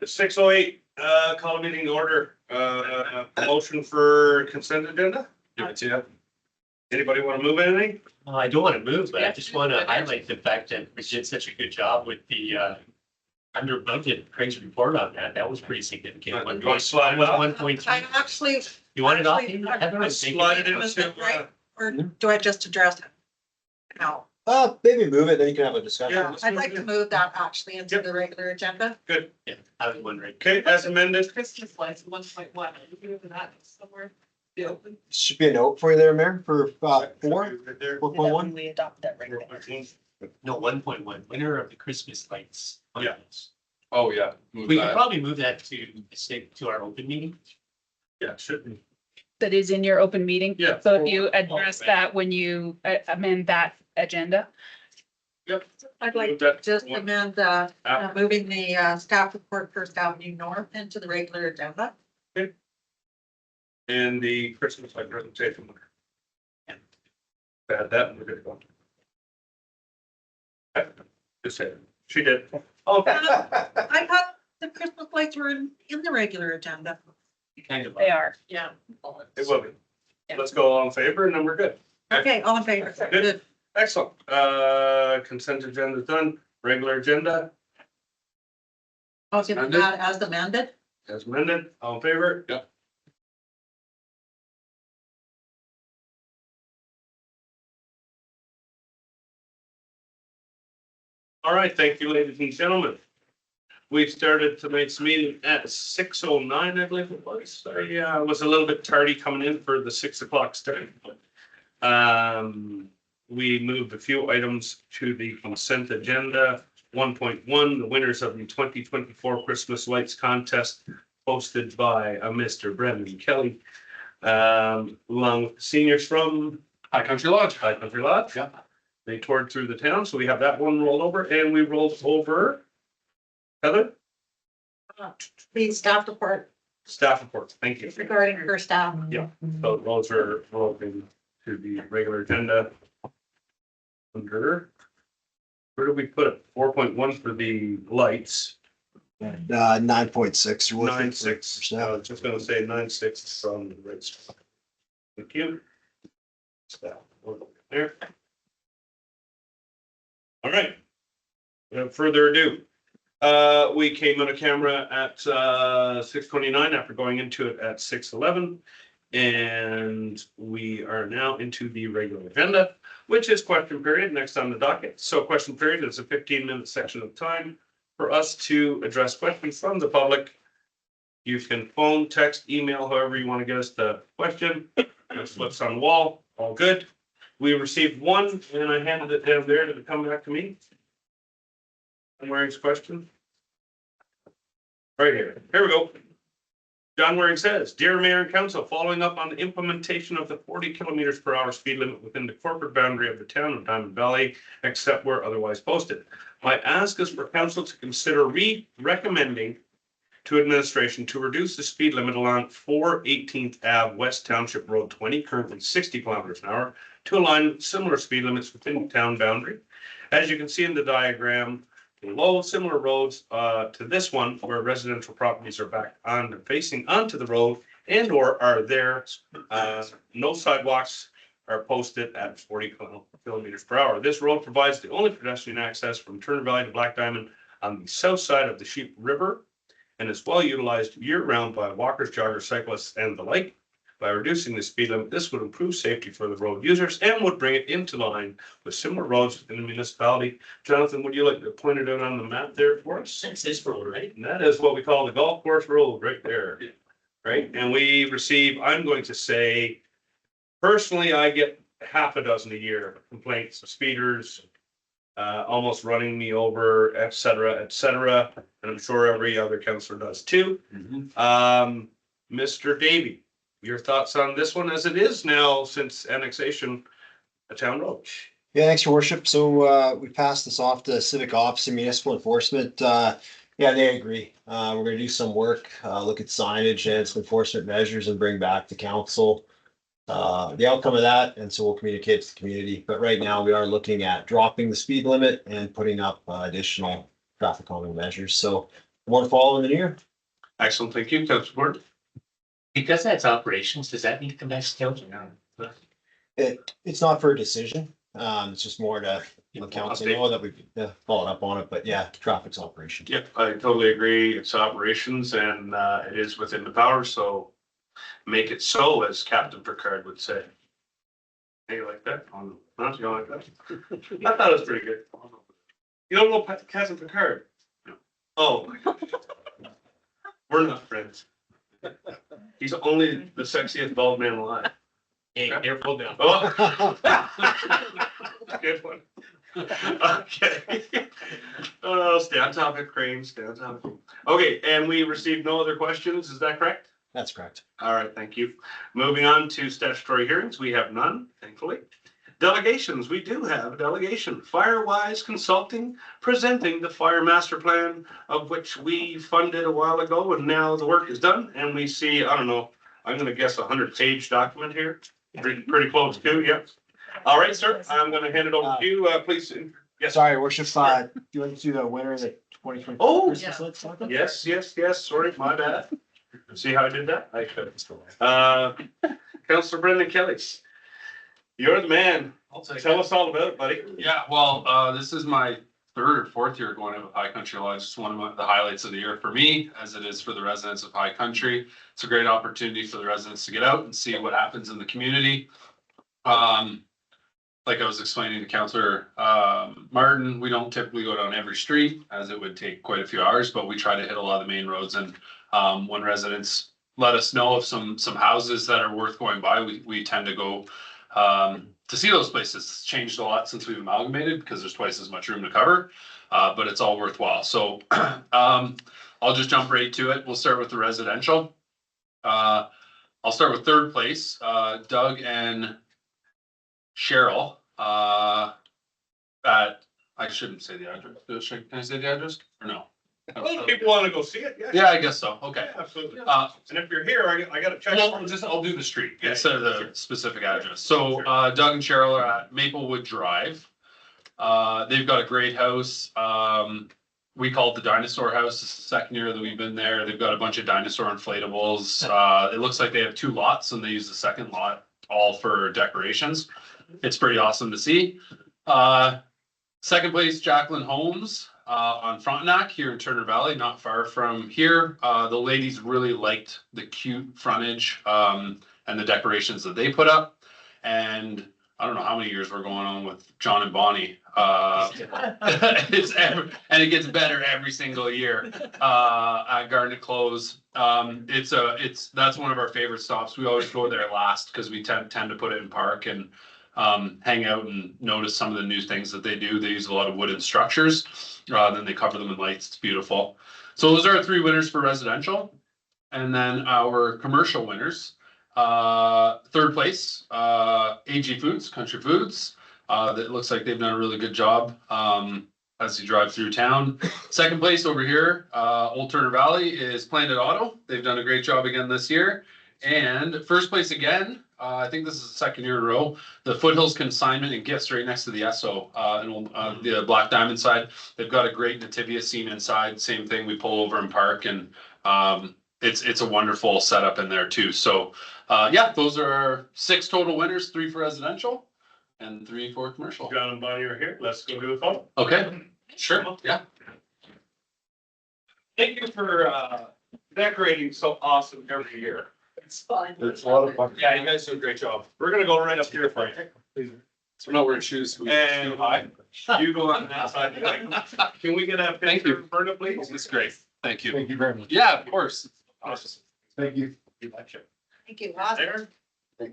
6:08, call a meeting to order, motion for consent agenda? Give it to you. Anybody want to move anything? I don't want to move, but I just want to highlight the fact that we did such a good job with the under budget Craig's report on that. That was pretty significant. You want to slide it off? 1.3. I actually. You want it off? actually- Heather? Let's slide it into, Or do I just address it? No, Maybe move it, then you can have a discussion. Yeah. I'd like to move that actually into the regular agenda. good. Yeah, I was wondering. Okay, as amended. Christmas lights, 1.1, are you moving that somewhere? Be open? Should be a note for you there, Mayor, for 4, Right there. 4.1. We adopt that right. No, 1.1, winner of the Christmas lights. Yeah. Oh, yeah. We could probably move that to our open meeting. Yeah, should be. That is in your open meeting. Yeah. So if you address that when you amend that agenda. Yep. I'd like Move to that just one. amend, moving the, staff report First Avenue North into the regular agenda. And the Christmas light presentation. Add that, and we're good to go. Just said, she did. Oh, I thought the Christmas lights were in the regular agenda. Kind of. They are. Yeah. it will be. Let's go all in favor and then we're good. Okay, all in favor. Good. Excellent. Consent agenda done, regular agenda I'll give Amended? that as amended. as amended, all in favor? Yeah. All right, thank you, ladies and gentlemen. We started tonight's meeting at 6:09, I believe it was. I was a little bit tardy coming in for the 6 o'clock start. We moved a few items to the consent agenda. 1.1, the winners of the 2024 Christmas Lights Contest hosted by Mr. Brendan Kelly. Along with seniors from High Country Lodge. High Country Lodge. Yeah. They toured through the town, so we have that one rolled over, and we rolled over Heather, The staff report staff reports. Thank you. regarding First Avenue. Yeah. So those are rolled into the regular agenda. Under, where do we put it? 4.1 for the lights, 9.6. You're looking for 9.6. I staff. was just gonna say 9.6 from the right spot. Thank you. Staff, there. All right. Without further ado, we came on a camera at 6:29 after going into it at 6:11. And we are now into the regular agenda, which is question period next on the docket. So question period is a 15-minute section of time for us to address questions from the public. You can phone, text, email, however you want to get us the question. There's slips on the wall, all good. We received one and I handed it down there. Did it come back to me? John Waring's question. Right here. Here we go. John Waring says, "Dear Mayor and Council, following up on the implementation of the 40 kilometers per hour speed limit within the corporate boundary of the town of Diamond Valley, except where otherwise posted. My ask is for council to consider recommending to administration to reduce the speed limit along 418th Ave West Township Road 20, currently 60 kilometers an hour, to align with similar speed limits within the town boundary. As you can see in the diagram below, similar roads to this one where residential properties are back on facing onto the road and or are there. No sidewalks are posted at 40 kilometers per hour. This road provides the only pedestrian access from Turner Valley to Black Diamond on the south side of the Sheep River and is well utilized year-round by walkers, joggers, cyclists, and the like. By reducing the speed limit, this would improve safety for the road users and would bring it into line with similar roads within the municipality." Jonathan, would you like to point it out on the map there for us? That's this road, right? And that is what we call the golf course road right there. Right? And we receive, I'm going to say, personally, I get half a dozen a year complaints of speeders, almost running me over, et cetera, et cetera. And I'm sure every other councillor does too. Mr. Davy, your thoughts on this one as it is now since annexation, a town road? Yeah, thanks, your worship. So we passed this off to civic ops and municipal enforcement. Yeah, they agree. We're gonna do some work, look at signage and some enforcement measures and bring back to council the outcome of that. And so we'll communicate to the community. But right now we are looking at dropping the speed limit and putting up additional traffic calming measures. So More to follow in the new year. Excellent, thank you, Councilor Gordon. Because that's operations, does that need to come back to council? It's not for a decision. It's just more to, the council know that we've followed up on it, but yeah, traffic's operation. Yep, I totally agree. It's operations and it is within the power, so make it so, as Captain Picard would say. Hey, you like that? Oh, no, you don't like that? I thought it was pretty good. You don't know Captain Picard? No. Oh. My God. We're not friends. He's only the sexiest bald man alive. Hey, careful now. Oh. Good one. Okay. Stay on topic, Crane, stay on topic. Okay, and we received no other questions, is that correct? That's correct. All right, thank you. Moving on to statutory hearings, we have none, thankfully. Delegations, we do have a delegation. Firewise Consulting presenting the fire master plan, of which we funded a while ago, and now the work is done, and we see, I don't know, I'm gonna guess a 100-page document here. Pretty close to, yeah. All right, sir, I'm gonna hand it over to you, please. Yes. Sorry, your worship, do you want to do the winner of the 2020? Oh, Christmas lights talking? Yes, sorry, my bad. See how I did that? I could. Councilor Brendan Kelly. You're the man. I'll take Tell it. us all about it, buddy. Yeah, well, this is my third or fourth year going to High Country Lodge. It's one of the highlights of the year for me, as it is for the residents of High Country. It's a great opportunity for the residents to get out and see what happens in the community. Like I was explaining to Councilor Martin, we don't typically go down every street, as it would take quite a few hours, but we try to hit a lot of the main roads. And when residents let us know of some houses that are worth going by, we tend to go to see those places. It's changed a lot since we've amalgamated because there's twice as much room to cover, but it's all worthwhile. So I'll just jump right to it. We'll start with the residential. I'll start with third place, Doug and Cheryl at, I shouldn't say the address. Can I say the address or no? Well, people want to go see it, yeah. Yeah, I guess so. Okay. Absolutely. And if you're here, I gotta check. Well, I'll do the street Yeah, instead of the sure. specific address. So, Sure. Doug and Cheryl are at Maplewood Drive. They've got a great house. We call it the Dinosaur House. It's the second year that we've been there. They've got a bunch of dinosaur inflatables. It looks like they have 2 lots and they use the second lot all for decorations. It's pretty awesome to see. Second place, Jacqueline Holmes. On Frontenac here in Turner Valley, not far from here. The ladies really liked the cute frontage and the decorations that they put up. And I don't know how many years we're going on with John and Bonnie. And it gets better every single year at Garnet Close. That's one of our favorite stops. We always go there last because we tend to put it in park and hang out and notice some of the new things that they do. They use a lot of wooden structures. Then they cover them in lights. It's beautiful. So those are our 3 winners for residential. And then our commercial winners. Third place, AG Foods, Country Foods. That looks like they've done a really good job as you drive through town. Second place over here, Old Turner Valley, is Planet Auto. They've done a great job again this year. And first place again, I think this is the second year in a row, the Foothills Consignment and Gifts right next to the Esso, the Black Diamond side. They've got a great nativia scene inside. Same thing, we pull over and park, and it's a wonderful setup in there too. So yeah, those are our 6 total winners, 3 for residential and 3 for commercial. John and Bonnie are here. Let's go do a photo. Okay, sure, yeah. Thank you for decorating so awesome every year. It's fun. It's a lot of fun. Yeah, you guys do a great job. We're gonna go right up here for you. So we're not wearing shoes. And you go on that side. Can we get a Thank picture, you. Berta, please? That's great. Thank you. Thank you very much. Yeah, of course. Awesome. Thank you. Thank you. Awesome. There.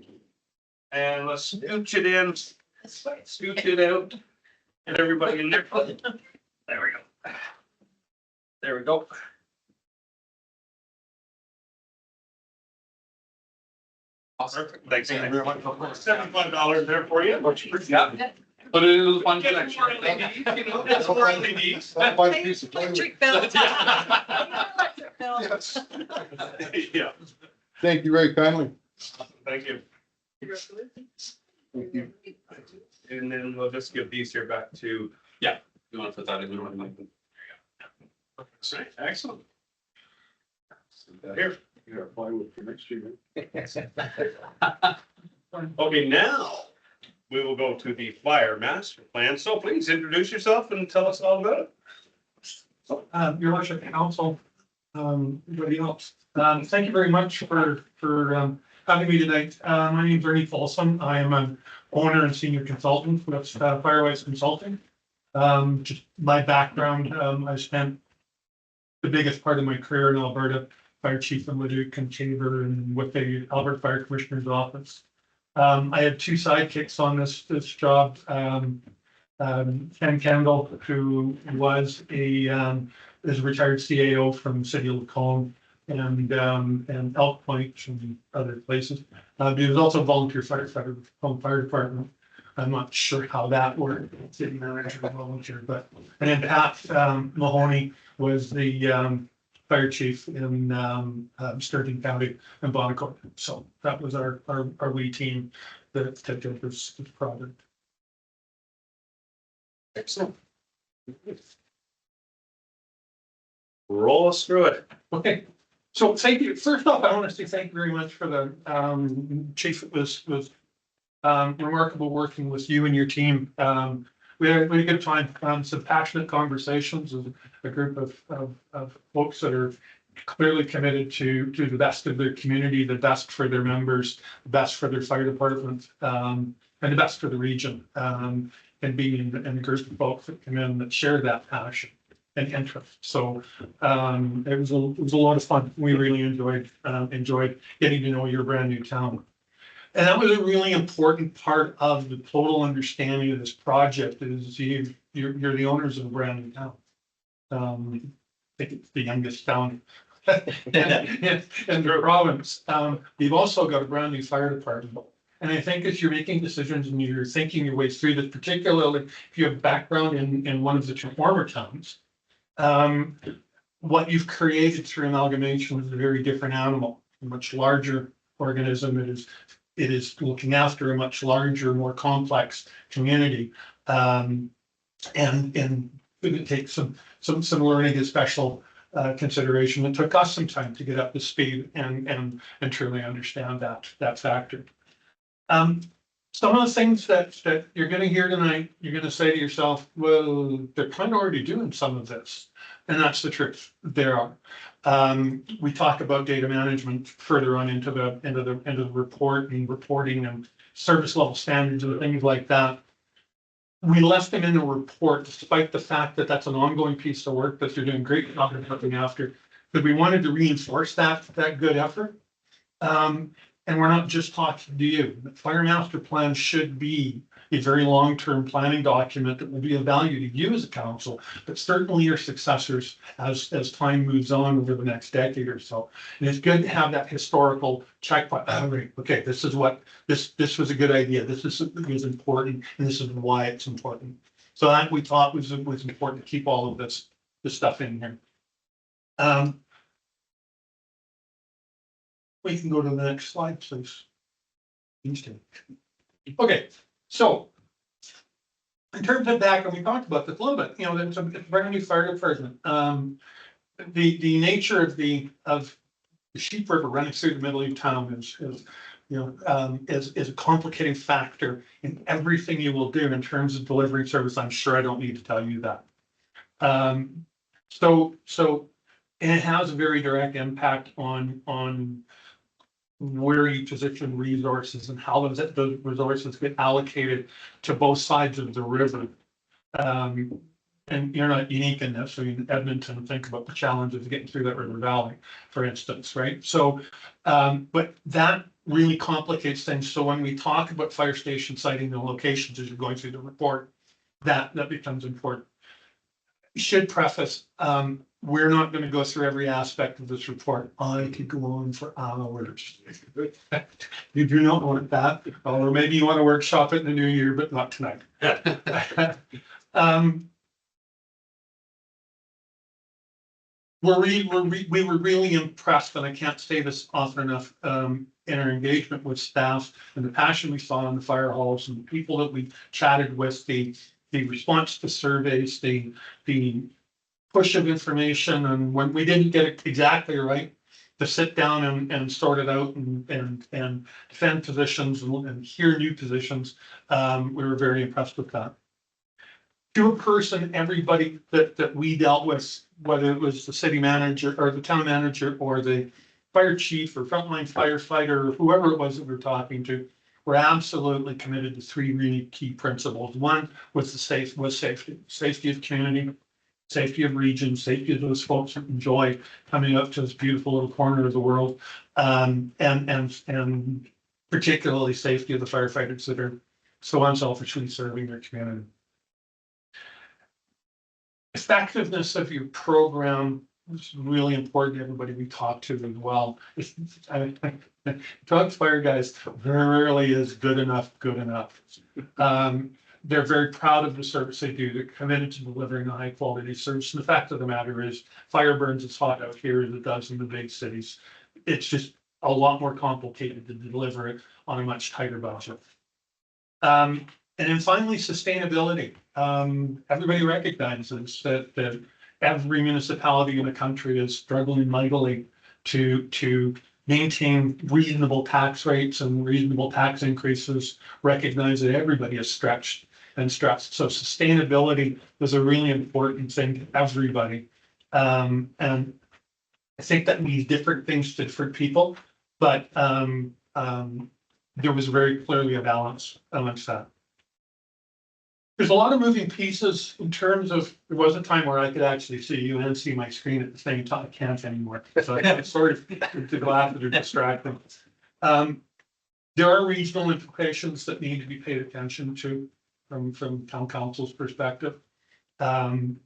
And let's scooch it in, scooch it out, and everybody in there. There we go. There we go. Perfect. Thanks. Thank you very much. $75 there for you. Yeah. Put it into the fund Get connection. more LEDs, you know, get more LEDs. Electric bill. Electric bill. Yeah, Thank you very kindly. thank you. Thank you. And then we'll just give these here back to, You wanna put that in? We don't have Right, excellent. Here. You got plywood for next year. Okay, now we will go to the fire master plan. So please introduce yourself and tell us all about it. Your worship, council, everybody else. Thank you very much for having me tonight. My name is Ernie Folsom. I am an owner and senior consultant with Firewise Consulting. Just my background, I spent the biggest part of my career in Alberta, fire chief in Leduc and Chamber and with the Alberta Fire Commissioner's Office. I had two sidekicks on this job. Ken Kendall, who was is a retired CAO from the city of Lacombe and Elk Point and other places. He was also a volunteer firefighter with the Lacombe Fire Department. I'm not sure how that worked, city manager or volunteer, and then Pat Mahoney was the fire chief in Sturgeon County and Bonnecourt. So that was our wee team that did this project. Excellent. Roll us through it. Okay, so thank you. First off, I want to say thank you very much for the chief. It was remarkable working with you and your team. We had a good time, some passionate conversations with a group of folks that are clearly committed to the best of their community, the best for their members, the best for their fire department, and the best for the region. And being in a group of folks that come in that share that passion and interest. So it was a lot of fun. We really enjoyed getting to know your brand new town. And that was a really important part of the total understanding of this project is you're the owners of a brand new town. I think it's the youngest town in the province. You've also got a brand new fire department. And I think as you're making decisions and you're thinking your way through this, particularly if you have background in one of the two former towns, what you've created through amalgamation is a very different animal, a much larger organism. It is looking after a much larger, more complex community. And it takes some learning and special consideration. It took us some time to get up to speed and truly understand that factor. Some of the things that you're going to hear tonight, you're going to say to yourself, well, they're kind of already doing some of this. And that's the truth. There are. We talk about data management further on into the report and reporting and service level standards and things like that. We left them in the report, despite the fact that that's an ongoing piece of work that they're doing great job of looking after, because we wanted to reinforce that good effort. And we're not just talking to you. The Fire Master Plan should be a very long-term planning document that will be of value to you as a council, but certainly your successors as time moves on over the next decade or so. And it's good to have that historical checkpoint. Okay, this is what this was a good idea. This was important, and this is why it's important. So that we thought was important to keep all of this stuff in here. We can go to the next slide, please. Okay, so in terms of background, we talked about this a little bit. You know, it's a brand new fire department. The nature of the Sheep River running through the middle of town is a complicating factor in everything you will do in terms of delivering service. I'm sure I don't need to tell you that. So it has a very direct impact on where you position resources and how those resources get allocated to both sides of the river. And you're not unique in this. So in Edmonton, think about the challenges of getting through that river valley, for instance, right? So, but that really complicates things. So when we talk about fire station siting and locations as you're going through the report, that becomes important. You should preface, we're not going to go through every aspect of this report. I could go on for hours. You do not want that, or maybe you want to workshop it in the new year, but not tonight. We were really impressed, and I can't say this often enough, in our engagement with staff and the passion we saw in the fire halls and the people that we chatted with, the response to surveys, the push of information, and when we didn't get it exactly right, to sit down and sort it out and defend positions and hear new positions, we were very impressed with that. To a person, everybody that we dealt with, whether it was the city manager or the town manager or the fire chief or frontline firefighter, or whoever it was that we were talking to, were absolutely committed to three really key principles. One was safety of community, safety of region, safety of those folks that enjoy coming up to this beautiful little corner of the world, and particularly safety of the firefighters that are so unselfishly serving their community. Effectiveness of your program is really important to everybody we talk to as well. Talk to fire guys very rarely is good enough. They're very proud of the service they do. They're committed to delivering a high quality service. And the fact of the matter is, fire burns as hot out here as it does in the big cities. It's just a lot more complicated to deliver it on a much tighter budget. And then finally, sustainability. Everybody recognizes that every municipality in the country is struggling mightily to maintain reasonable tax rates and reasonable tax increases, recognize that everybody is stretched and stressed. So sustainability is a really important thing to everybody. And I think that means different things to different people, but there was very clearly a balance amongst that. There's a lot of moving pieces in terms of, there was a time where I could actually see you and see my screen at the same time. I can't anymore. So I have sort of to go after to distract them. There are regional implications that need to be paid attention to from town council's perspective. We'll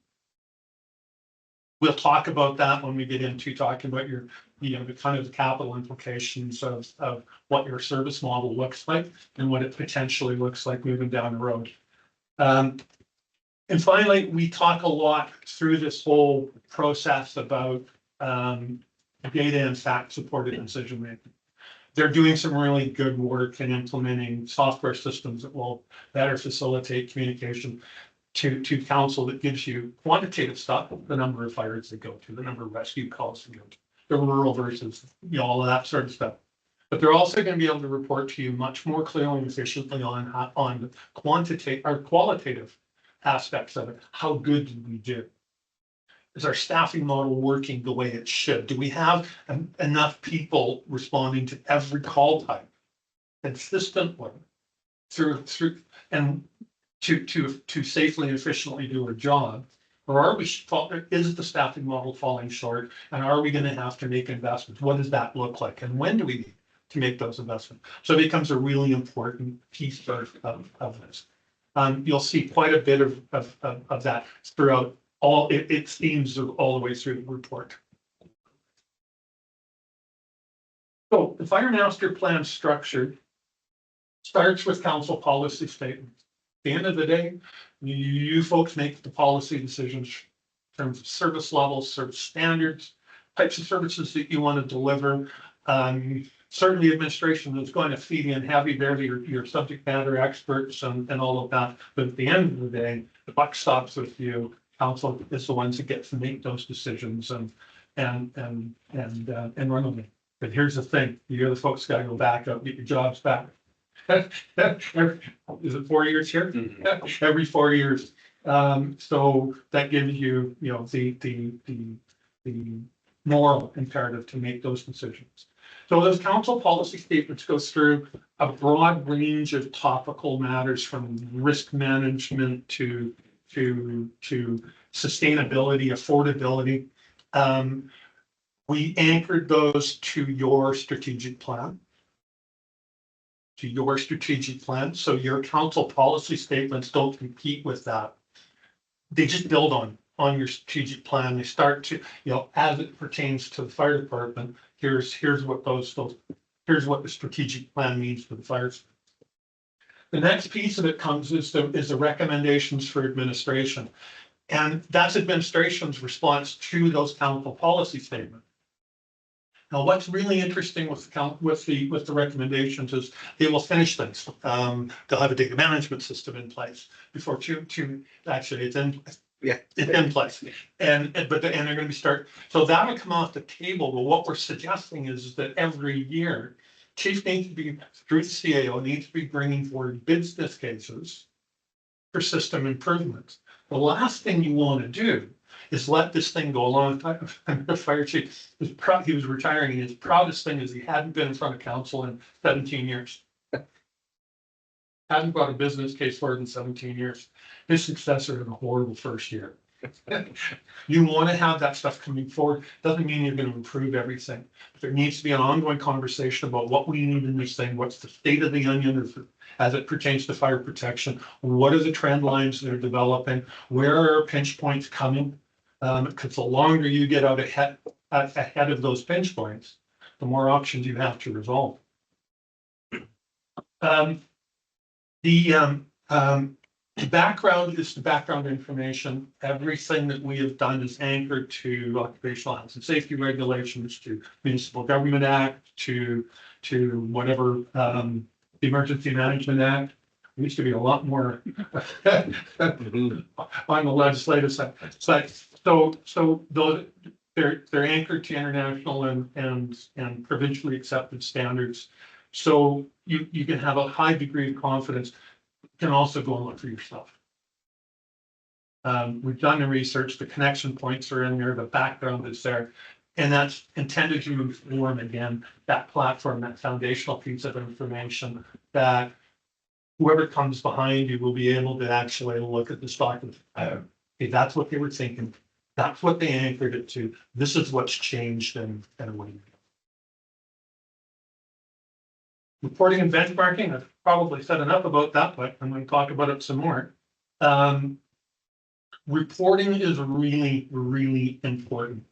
talk about that when we get into talking about your, the kind of capital implications of what your service model looks like and what it potentially looks like moving down the road. And finally, we talk a lot through this whole process about data and fact supported decision making. They're doing some really good work in implementing software systems that will better facilitate communication to council that gives you quantitative stuff, the number of fires they go to, the number of rescue calls they go to, the rural versus, all of that sort of stuff. But they're also going to be able to report to you much more clearly and efficiently on quantitative or qualitative aspects of it. How good did we do? Is our staffing model working the way it should? Do we have enough people responding to every call type consistently through and to safely and efficiently do our job? Or are we, is the staffing model falling short? And are we going to have to make investments? What does that look like? And when do we need to make those investments? So it becomes a really important piece of this. You'll see quite a bit of that throughout all its themes all the way through the report. So the fire master plan structure starts with council policy statements. At the end of the day, you folks make the policy decisions in terms of service levels, service standards, types of services that you want to deliver. Certainly administration is going to feed in heavy there to your subject matter experts and all of that. But at the end of the day, the buck stops with you. Council is the ones that get to make those decisions and run them. But here's the thing, you're the folks got to go back up, get your jobs back. Is it 4 years here? Mm-hmm. Every 4 years. So that gives you, the moral imperative to make those decisions. So those council policy statements go through a broad range of topical matters from risk management to sustainability, affordability. We anchored those to your strategic plan. So your council policy statements don't compete with that. They just build on your strategic plan. They start to, as it pertains to the fire department, here's what here's what the strategic plan means for the fires. The next piece of it comes is the recommendations for administration. And that's administration's response to those council policy statements. Now, what's really interesting with the recommendations is they will finish things. They'll have a data management system in place before actually it's in. Yeah. It's in place. And they're gonna be so that'll come off the table, but what we're suggesting is that every year, chief needs to be, through the CAO, needs to be bringing forward business cases for system improvements. The last thing you want to do is let this thing go along. The fire chief was proud, he was retiring, and his proudest thing is he hadn't been in front of council in 17 years. Hadn't brought a business case forward in 17 years. His successor had a horrible first year. You want to have that stuff coming forward. Doesn't mean you're going to improve everything. There needs to be an ongoing conversation about what we need in this thing. What's the state of the onion as it pertains to fire protection? What are the trend lines that are developing? Where are pinch points coming? Because the longer you get out ahead of those pinch points, the more options you have to resolve. The background is the background information. Everything that we have done is anchored to occupational health and safety regulations, to Municipal Government Act, to whatever, the Emergency Management Act. There used to be a lot more on the legislative side. So those, they're anchored to international and provincially accepted standards. So you can have a high degree of confidence. You can also go and look for yourself. We've done the research, the connection points are in there, the background is there. And that's intended to inform, again, that platform, that foundational piece of information that whoever comes behind you will be able to actually look at this document. Okay, that's what they were thinking. That's what they anchored it to. This is what's changed and what. Reporting and benchmarking, I've probably said enough about that, but I'm going to talk about it some more. Reporting is really, really important.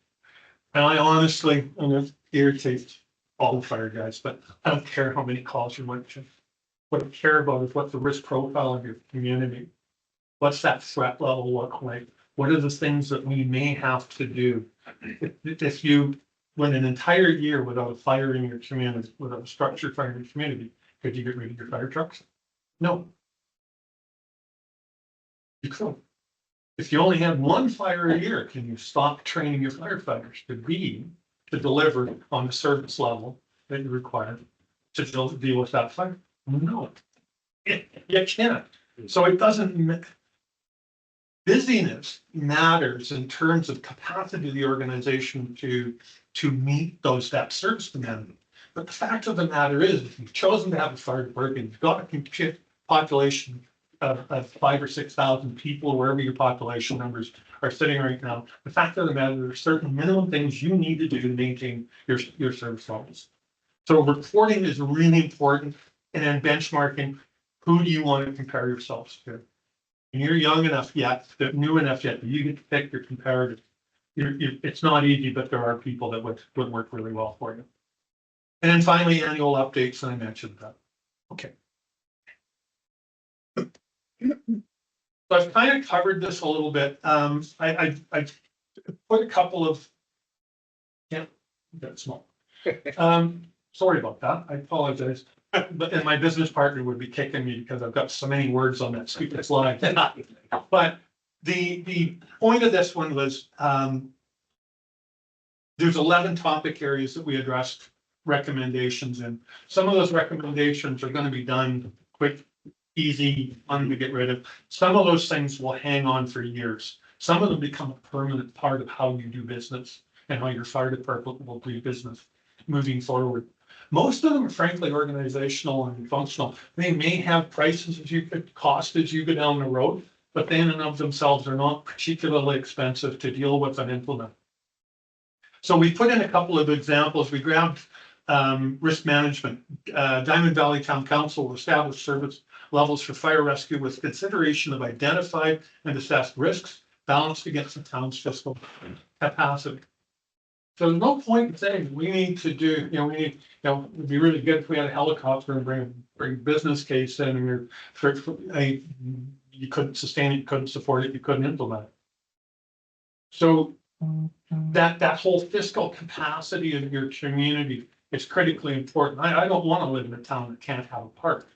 And I honestly, I'm going to irritate all the fire guys, but I don't care how many calls you might get. What I care about is what the risk profile of your community. What's that threat level look like? What are the things that we may have to do? If you went an entire year without a fire in your community, without a structured fire in your community, could you get rid of your fire trucks? No. You could. If you only had one fire a year, can you stop training your firefighters to deliver on the service level that you require to deal with that fire? No. You can't. So it doesn't. Busyness matters in terms of capacity of the organization to meet that service demand. But the fact of the matter is, if you've chosen to have a fire department, you've got a population of 5,000 or 6,000 people, wherever your population numbers are sitting right now. The fact of the matter, there are certain minimum things you need to do to maintain your service levels. So reporting is really important, and then benchmarking. Who do you want to compare yourselves to? And you're young enough yet, new enough yet, you get to pick your comparative. It's not easy, but there are people that would work really well for you. And then finally, annual updates, and I mentioned that. Okay. So I've kind of covered this a little bit. I put a couple of, yeah, that's small. Sorry about that. I apologize. And my business partner would be kicking me because I've got so many words on that stupid slide. But the point of this one was there's 11 topic areas that we addressed recommendations in. Some of those recommendations are going to be done quick, easy, fun to get rid of. Some of those things will hang on for years. Some of them become a permanent part of how you do business and how your fire department will do business moving forward. Most of them are frankly organizational and functional. They may have prices as you could cost as you go down the road, but they in and of themselves are not particularly expensive to deal with and implement. So we put in a couple of examples. We grabbed risk management. Diamond Valley Town Council will establish service levels for fire rescue with consideration of identified and assessed risks balanced against the town's fiscal capacity. So there's no point in saying we need to do, it'd be really good if we had a helicopter and bring business case in and you couldn't sustain it, you couldn't support it, you couldn't implement it. So that whole fiscal capacity of your community is critically important. I don't want to live in a town that can't have a park.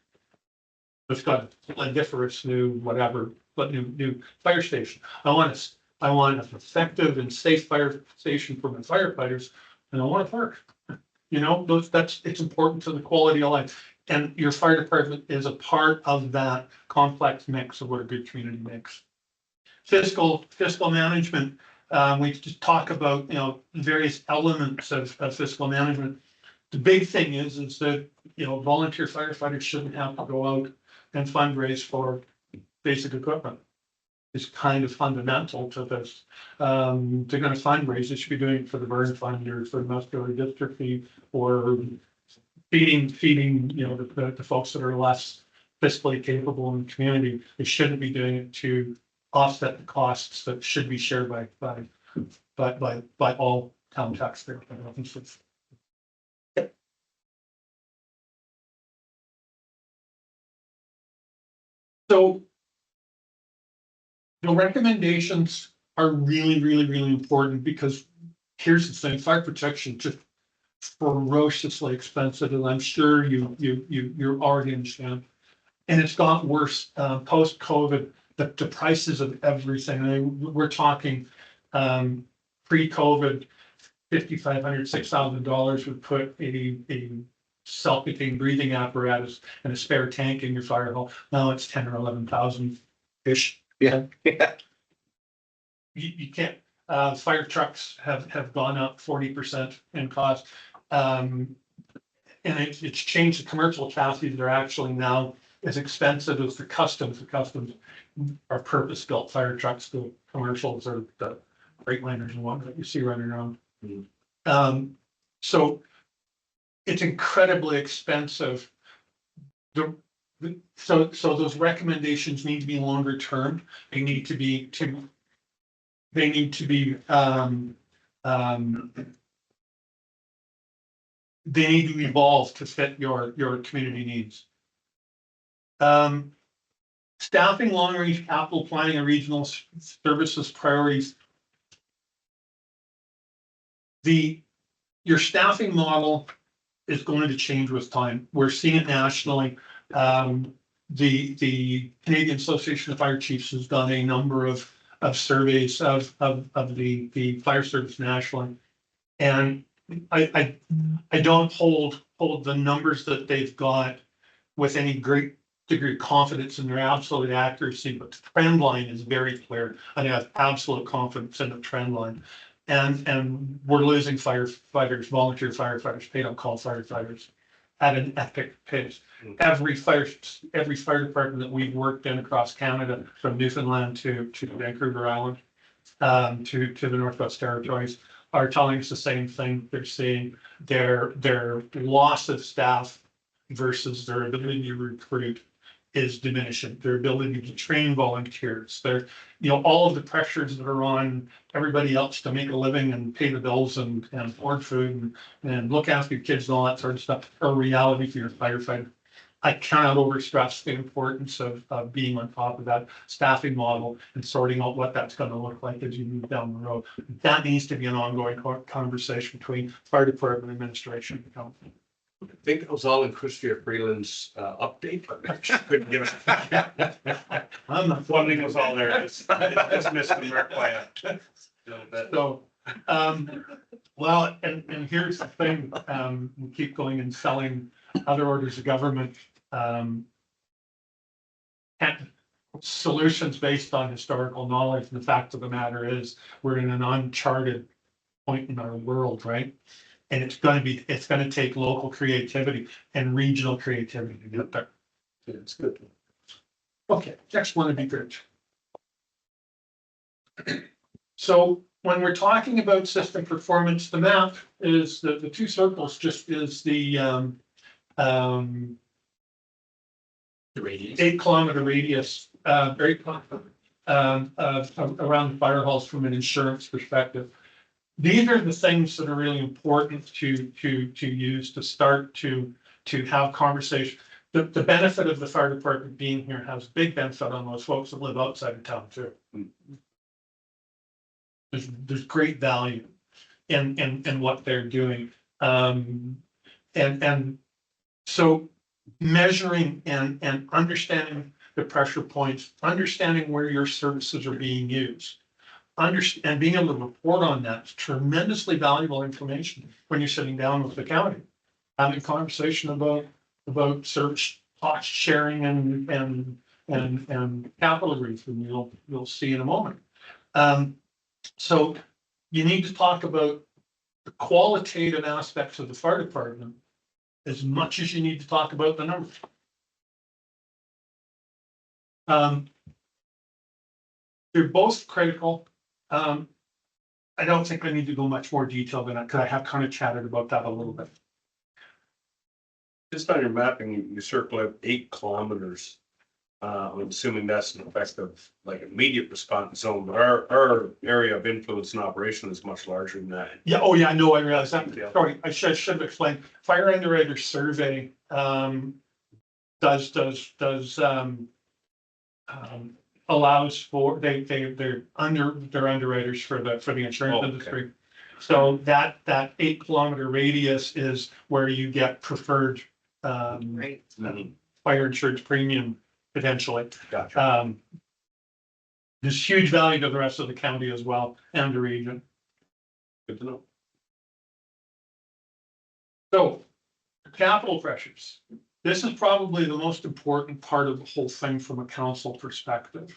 It's got a different new whatever new fire station. I want an effective and safe fire station for my firefighters, and I want a park. You know, it's important to the quality of life. And your fire department is a part of that complex mix of what a good community makes. Fiscal management, we just talk about, you know, various elements of fiscal management. The big thing is that, you know, volunteer firefighters shouldn't have to go out and fundraise for basic equipment. It's kind of fundamental to this. They're gonna fundraise, they should be doing it for the burn fund or for muscular dystrophy or feeding, you know, the folks that are less fiscally capable in the community. They shouldn't be doing it to offset the costs that should be shared by all town taxpayers. So the recommendations are really important because here's the thing, fire protection just ferociously expensive, and I'm sure you're already understand. And it's got worse post-COVID. The prices of everything. I mean, we're talking pre-COVID, $5,500, $6,000 would put a self-contained breathing apparatus and a spare tank in your fire hall. Now it's 10 or 11,000 ish. Yeah. You can't. Fire trucks have gone up 40% in cost. And it's changed. The commercial chassis that are actually now as expensive as the customs. The customs are purpose-built fire trucks. The commercials are the Freightliners and whatnot you see running around. So it's incredibly expensive. So those recommendations need to be longer term. They need to evolve to fit your community needs. Staffing, long-range capital planning, and regional services priorities. Your staffing model is going to change with time. We're seeing it nationally. The Canadian Association of Fire Chiefs has done a number of surveys of the fire service nationally, and I don't hold the numbers that they've got with any great degree of confidence in their absolute accuracy, but the trend line is very clear. I have absolute confidence in the trend line. And we're losing firefighters, volunteer firefighters, paid on call firefighters at an epic pace. Every fire department that we've worked in across Canada, from Newfoundland to Vancouver Island, to the Northwest Territories, are telling us the same thing. They're seeing their loss of staff versus their ability to recruit is diminishing. Their ability to train volunteers, all of the pressures that are on everybody else to make a living and pay the bills and afford food and look after your kids and all that sort of stuff are a reality for your firefighter. I cannot overstress the importance of being on top of that staffing model and sorting out what that's going to look like as you move down the road. That needs to be an ongoing conversation between fire department administration and council. I think it was all in Christopher Freeland's update, but she couldn't give it. I'm not Funding was all there. It's missed the mark by a little bit. So, well, and here's the thing, we keep going and selling other orders of government, and solutions based on historical knowledge. And the fact of the matter is, we're in an uncharted point in our world, right? And it's going to take local creativity and regional creativity to get there. It's good. Okay, next one would be good. So when we're talking about system performance, the map is the two circles just is the radius. 8 kilometer radius, around the fire halls from an insurance perspective. These are the things that are really important to use to start to have conversation. The benefit of the fire department being here has big benefit on those folks that live outside of town too. There's great value in what they're doing. And so measuring and understanding the pressure points, understanding where your services are being used. And being able to report on that is tremendously valuable information when you're sitting down with the county. Having a conversation about service cost sharing and capital relief, and you'll see in a moment. So you need to talk about the qualitative aspects of the fire department as much as you need to talk about the numbers. They're both critical. I don't think I need to go much more detail than that, because I have kind of chatted about that a little bit. Just on your mapping, you circle out 8 kilometers. I'm assuming that's an effective, like, immediate response zone, but our area of influence and operation is much larger than that. Yeah, oh yeah, no, I realize that. Yeah. Sorry, I should have explained. Fire underwriter survey, allows for, they're underwriters for the insurance Oh, okay. industry. So that 8 kilometer radius is where you get preferred, Right. fire insurance premium potentially. Gotcha. There's huge value to the rest of the county as well and the region. Good to know. So, capital pressures. This is probably the most important part of the whole thing from a council perspective.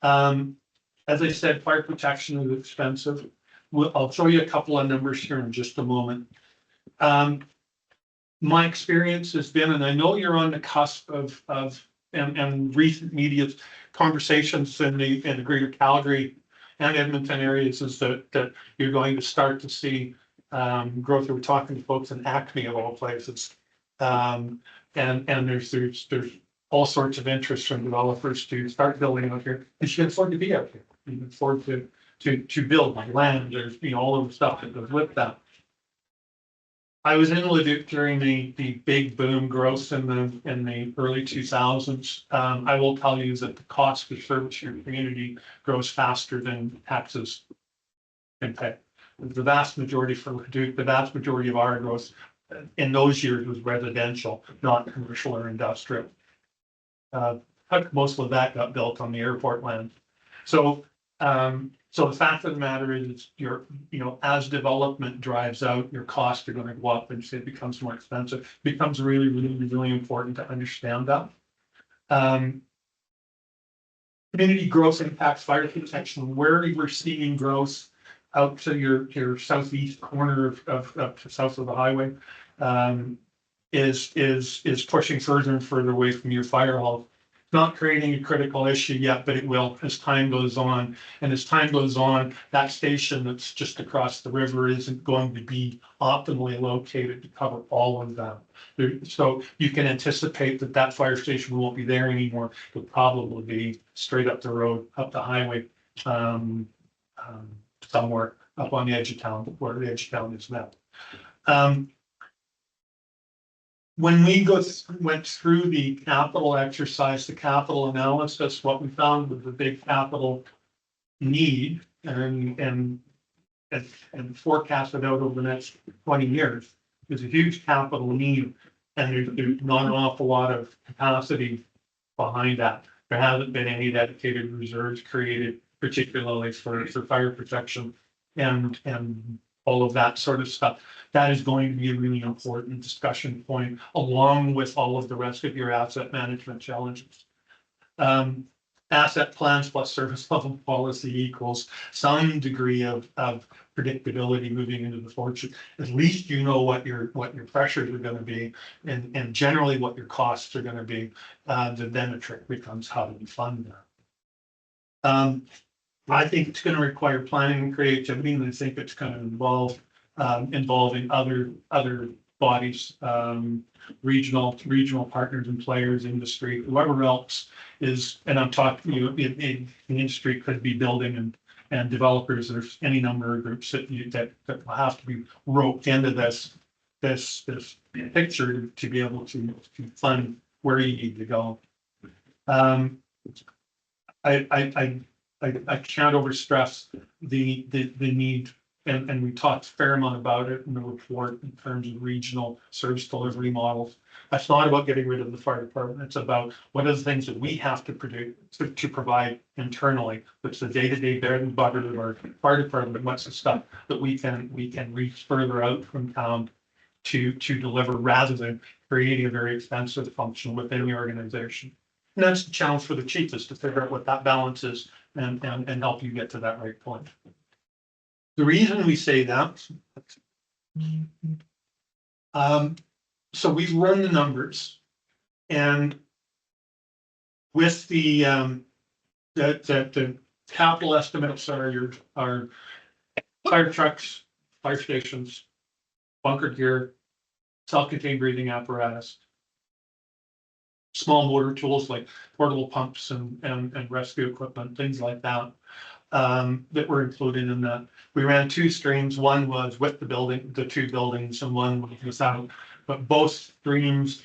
As I said, fire protection is expensive. I'll show you a couple of numbers here in just a moment. My experience has been, and I know you're on the cusp of recent media conversations in the greater Calgary and Edmonton areas, is that you're going to start to see growth. We're talking to folks in Acme of all places. And there's all sorts of interest from developers to start building out here. And you can afford to be out here. You can afford to build land. There's, all of the stuff that goes with that. I was in Leduc during the big boom growth in the early 2000s. I will tell you that the cost to service your community grows faster than taxes can pay. The vast majority for Leduc, the vast majority of our growth in those years was residential, not commercial or industrial. Most of that got built on the airport land. So the fact of the matter is, as development drives out, your costs are going to go up, and it becomes more expensive. It becomes really, really, really important to understand that. Community growth impacts fire protection. Where we're seeing growth out to your southeast corner of south of the highway, is pushing further and further away from your fire hall. Not creating a critical issue yet, but it will as time goes on. And as time goes on, that station that's just across the river isn't going to be optimally located to cover all of them. So you can anticipate that fire station won't be there anymore. It'll probably be straight up the road, up the highway, somewhere up on the edge of town, where the edge of town is now. When we went through the capital exercise, the capital analysis, what we found was the big capital need and forecasted out over the next 20 years. There's a huge capital need, and there's not an awful lot of capacity behind that. There hasn't been any dedicated reserves created, particularly for fire protection and all of that sort of stuff. That is going to be a really important discussion point, along with all of the rest of your asset management challenges. Asset plans plus service level policy equals some degree of predictability moving into the future. At least you know what your pressures are going to be, and generally what your costs are going to be. Then the trick becomes how do you fund that. I think it's going to require planning and creativity, and I think it's going to involve involving other bodies, regional partners and players, industry, whoever else is. And I'm talking, in the industry could be building and developers. There's any number of groups that will have to be roped into this picture to be able to fund where you need to go. I can't overstress the need and we talked a fair amount about it in the report in terms of regional service delivery models. That's not about getting rid of the fire department. It's about what are the things that we have to produce, to provide internally, which the day-to-day bread and butter of our fire department, what's the stuff that we can reach further out from town to deliver rather than creating a very expensive function within the organization. And that's the challenge for the chief, is to figure out what that balance is and help you get to that right point. The reason we say that, so we've run the numbers, and with the capital estimates are fire trucks, fire stations, bunker gear, self-contained breathing apparatus, small motor tools like portable pumps and rescue equipment, things like that, that were included in that. We ran two streams. One was with the two buildings, and one was without. But both streams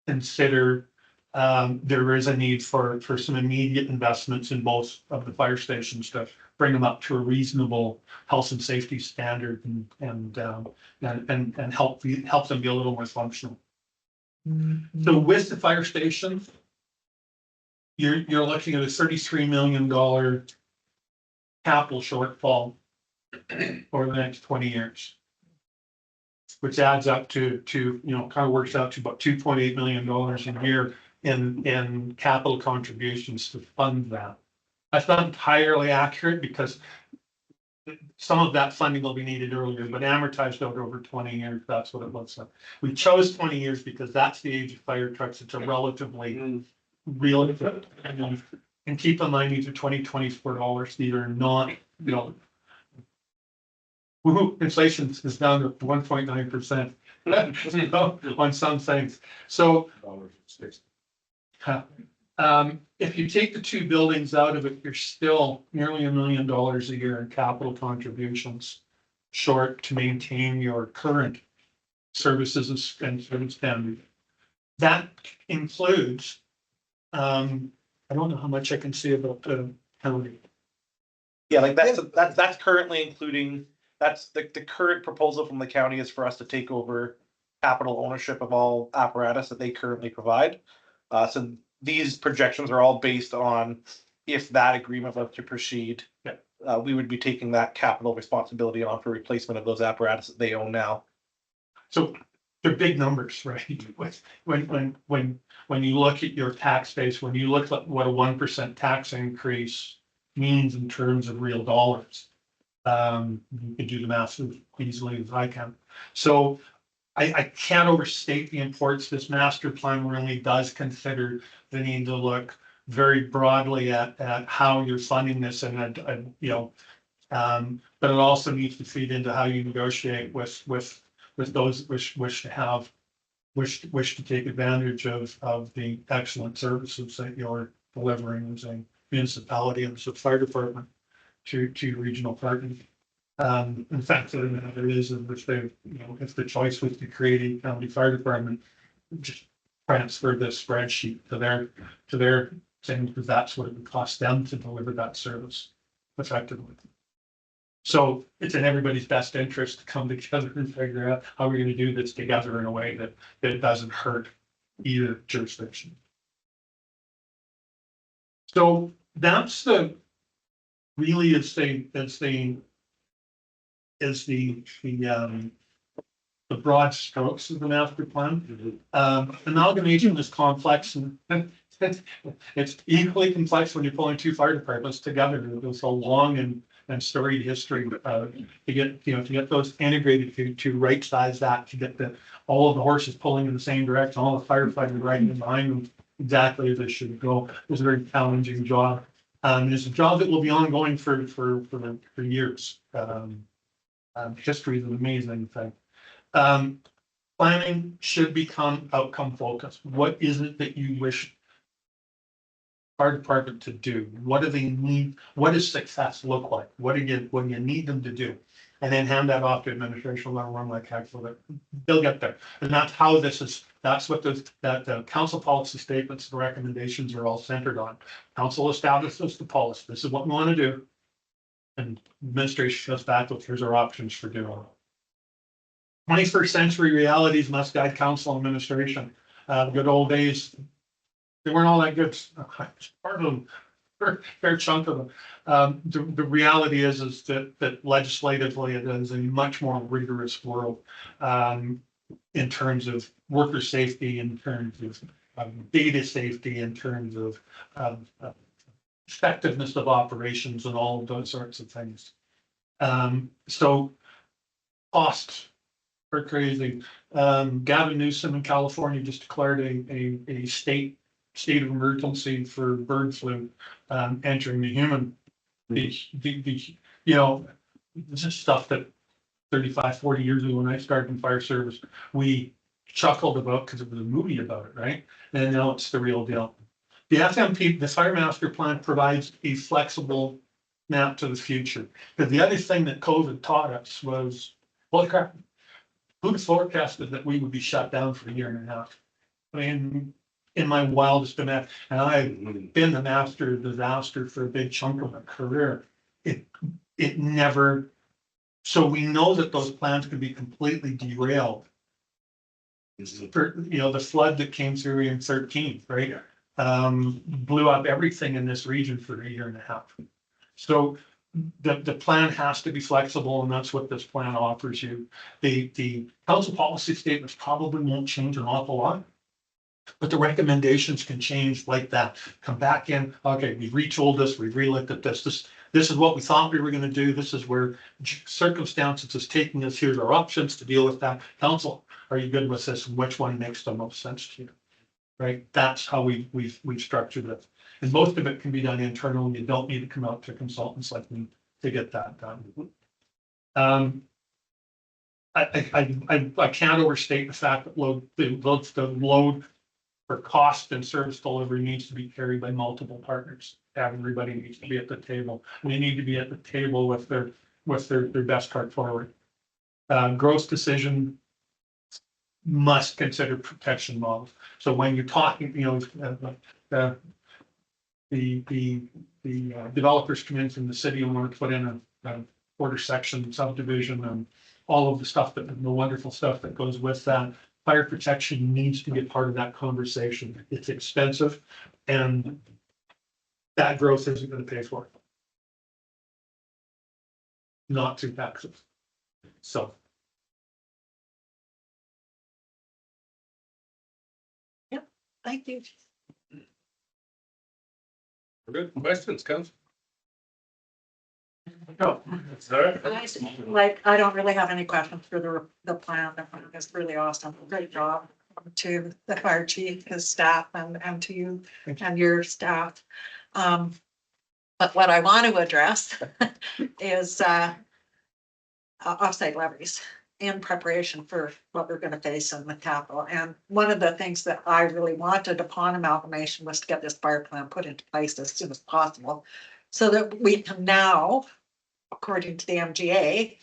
consider there is a need for some immediate investments in both of the fire stations to bring them up to a reasonable health and safety standard and help them be a little more functional. So with the fire station, you're looking at a $33 million capital shortfall over the next 20 years, which adds up to kind of works out to about $2.8 million a year in capital contributions to fund that. That's not entirely accurate because some of that funding will be needed earlier, but amortized out over 20 years, that's what it looks like. We chose 20 years because that's the age of fire trucks. It's a relatively real, and keep in mind, these are $20-24. These are not, inflation is down to 1.9%, on some things. So, if you take the two buildings out of it, you're still nearly $1 million a year in capital contributions short to maintain your current services and service standard. That includes, I don't know how much I can say about the county. Yeah, like that's currently including, that's the current proposal from the county is for us to take over capital ownership of all apparatus that they currently provide. So these projections are all based on if that agreement was to proceed, we would be taking that capital responsibility on for replacement of those apparatus that they own now. So they're big numbers, right? When you look at your tax base, when you look at what a 1% tax increase means in terms of real dollars, you can do the math as easily as I can. So I can't overstate the importance. This master plan really does consider the need to look very broadly at how you're funding this, and but it also needs to feed into how you negotiate with those wish to take advantage of the excellent services that you're delivering as a municipality and as a fire department to regional partners. In fact, there is, if they, if the choice was to create a county fire department, just transfer this spreadsheet to their thing, because that's what it would cost them to deliver that service effectively. So it's in everybody's best interest to come together and figure out how we're going to do this together in a way that it doesn't hurt either jurisdiction. So that's the broad strokes of the master plan. Amalgamation is complex, and it's equally complex when you're pulling two fire departments together. There's a long and storied history to get those integrated, to right size that, to get all of the horses pulling in the same direction, all the firefighters riding behind them exactly as they should go. It's a very challenging job. It's a job that will be ongoing for years. History is an amazing thing. Planning should become outcome focused. What is it that you wish fire department to do? What do they need? What does success look like? What do you need them to do? And then hand that off to administration, let them run like heck with it. They'll get there. And that's how that's what the council policy statements and recommendations are all centered on. Council establishes the policy. This is what we want to do. And administration goes back, look, here's our options for doing it. 21st century realities must guide council administration. The good old days, they weren't all that good. Part of them, fair chunk of them. The reality is that legislatively it is a much more rigorous world in terms of worker safety, in terms of data safety, in terms of effectiveness of operations and all of those sorts of things. So costs are crazy. Gavin Newsom in California just declared a state of emergency for bird flu entering the human. You know, this is stuff that 35, 40 years ago when I started in fire service, we chuckled about because it was a movie about it, right? And now it's the real deal. The FMP, the Fire Master Plan, provides a flexible map to the future. Because the other thing that COVID taught us was, holy crap, who'd have forecasted that we would be shut down for a year and a half? I mean, in my wildest imagination, and I've been the master of disaster for a big chunk of my career. It never, so we know that those plans could be completely derailed. For, you know, the flood that came through in 13, right? Blew up everything in this region for a year and a half. So the plan has to be flexible, and that's what this plan offers you. The council policy statements probably won't change an awful lot, but the recommendations can change like that. Come back in, okay, we've retooled this, we've relooked at this. This is what we thought we were going to do. This is where circumstances is taking us. Here's our options to deal with that. Council, are you good with this? And which one makes the most sense to you? Right? That's how we've structured it. And most of it can be done internally. You don't need to come out to consultants like me to get that done. I can't overstate the fact that the load for cost and service delivery needs to be carried by multiple partners. Everybody needs to be at the table. They need to be at the table with their best cart forward. Gross decision must consider protection models. So when you're talking, you know, the developers come in from the city and want to put in a quarter section subdivision and all of the stuff the wonderful stuff that goes with that. Fire protection needs to be a part of that conversation. It's expensive, and that growth isn't going to pay for it. Not through taxes. So. Thank you. Good questions, Council. No. Sorry. I don't really have any questions for the plan. The plan is really awesome. Great job to the fire chief, his staff, and to you and your staff. But what I want to address is offsite levies in preparation for what we're going to face in the capital. And one of the things that I really wanted upon amalgamation was to get this fire plan put into place as soon as possible, so that we can now, according to the MGA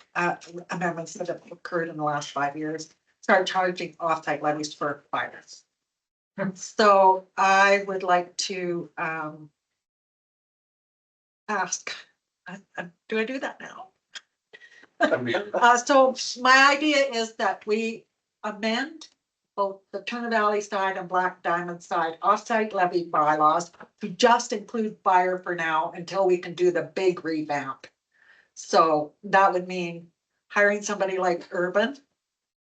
amendments that have occurred in the last 5 years, start charging offsite levies for fires. So I would like to ask, do I do that now? So my idea is that we amend both the Turner Valley side and Black Diamond side offsite levy bylaws to just include fire for now until we can do the big revamp. So that would mean hiring somebody like Urban,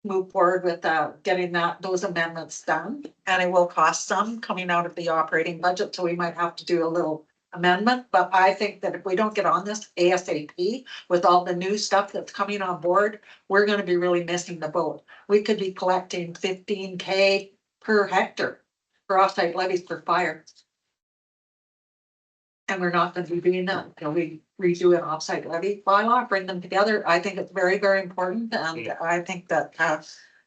move forward with getting those amendments done, and it will cost some coming out of the operating budget. So we might have to do a little amendment, but I think that if we don't get on this ASAP with all the new stuff that's coming on board, we're going to be really missing the boat. We could be collecting 15K per hectare for offsite levies for fire. And we're not going to be doing that until we redo an offsite levy bylaw, bring them together. I think it's very, very important. And I think that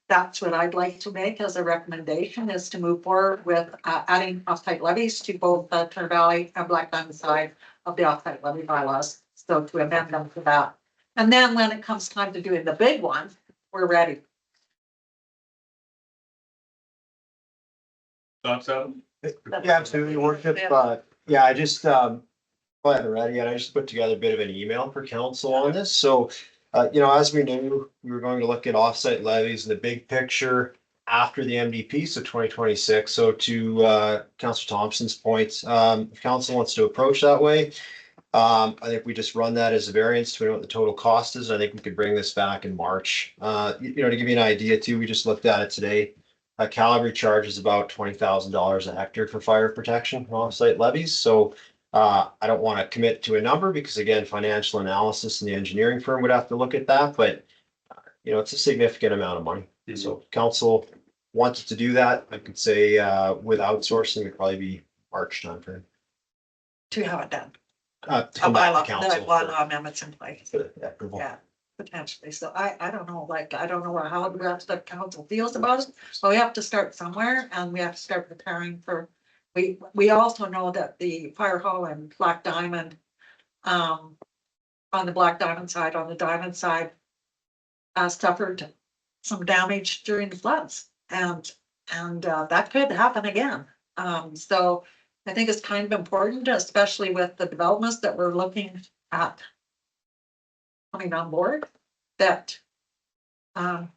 that's what I'd like to make as a recommendation, is to move forward with adding offsite levies to both the Turner Valley and Black Diamond side of the offsite levy bylaws. So to amend them to that. And then when it comes time to doing the big one, we're ready. Thoughts out? Yeah, absolutely, worship. Yeah, I just, I haven't read it yet. I just put together a bit of an email for council on this. So, as we knew, we were going to look at offsite levies in the big picture after the MDP, so 2026. So to Councillor Thompson's point, if council wants to approach that way, I think we just run that as a variance to know what the total cost is. I think we could bring this back in March. To give you an idea too, we just looked at it today. Calgary charges about $20,000 a hectare for fire protection offsite levies. So I don't want to commit to a number because again, financial analysis and the engineering firm would have to look at that, but it's a significant amount of money. So if council wanted to do that, I could say with outsourcing, it'd probably be March timeframe. To have it done. To A come back to bylaw, council the for- bylaw amendments in place. for the approval. Yeah, potentially. So I don't know, I don't know how the rest of the council feels about it. But we have to start somewhere and we have to start preparing for, we also know that the fire hall and Black Diamond, on the Black Diamond side, on the Diamond side, suffered some damage during the floods and that could happen again. So I think it's kind of important, especially with the developments that we're looking at coming on board, that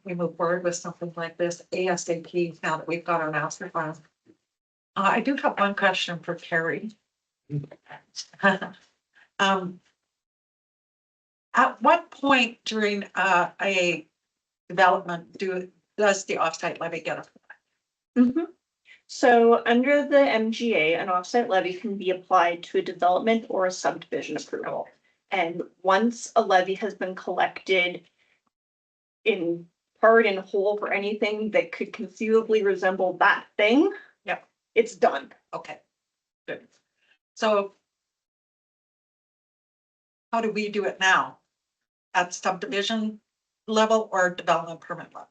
we move forward with something like this ASAP now that we've got our master plan. I do have one question for Carrie. At what point during a development does the offsite levy get applied? Mhm. So under the MGA, an offsite levy can be applied to a development or a subdivision approval. And once a levy has been collected in part and whole for anything that could conceivably resemble that thing. Yep. It's done. Okay, good. So how do we do it now? At subdivision level or development permit level?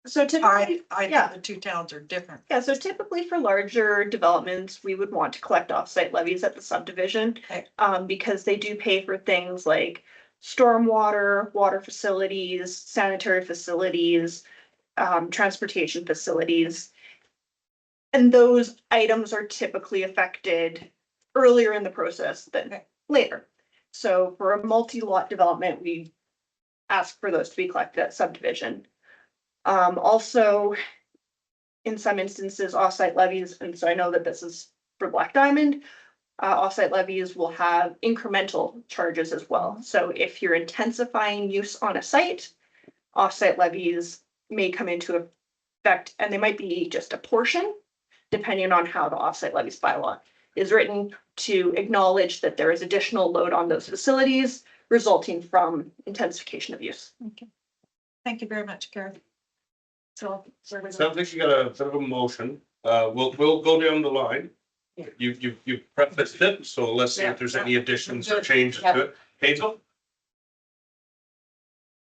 So typically, I yeah. think the two towns are different. Yeah, so typically for larger developments, we would want to collect offsite levies at the subdivision. Okay. Because they do pay for things like stormwater, water facilities, sanitary facilities, transportation facilities. And those items are typically affected earlier in the process than later. So for a multi-lot development, we ask for those to be collected at subdivision. Also, in some instances, offsite levies, and so I know that this is for Black Diamond, offsite levies will have incremental charges as well. So if you're intensifying use on a site, offsite levies may come into effect, and they might be just a portion, depending on how the offsite levies bylaw is written, to acknowledge that there is additional load on those facilities resulting from intensification of use. Okay. Thank you very much, Karen. So. Sounds like you got a bit of a motion. We'll go down the line. Yeah. You prefaced it, so let's see if there's any additions or changes to it. Hazel?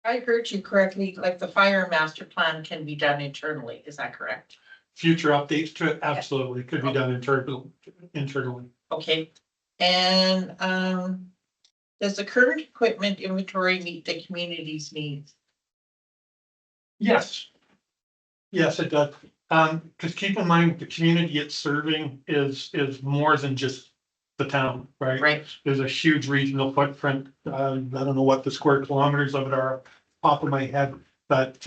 I heard you correctly, like the fire master plan can be done internally, is that correct? Future updates to it, absolutely, could be done internally. Okay, and does the current equipment inventory meet the community's needs? Yes. Yes, it does. Because keep in mind, the community it's serving is more than just the town, right? Right. There's a huge regional footprint. I don't know what the square kilometers of it are, top of my head, but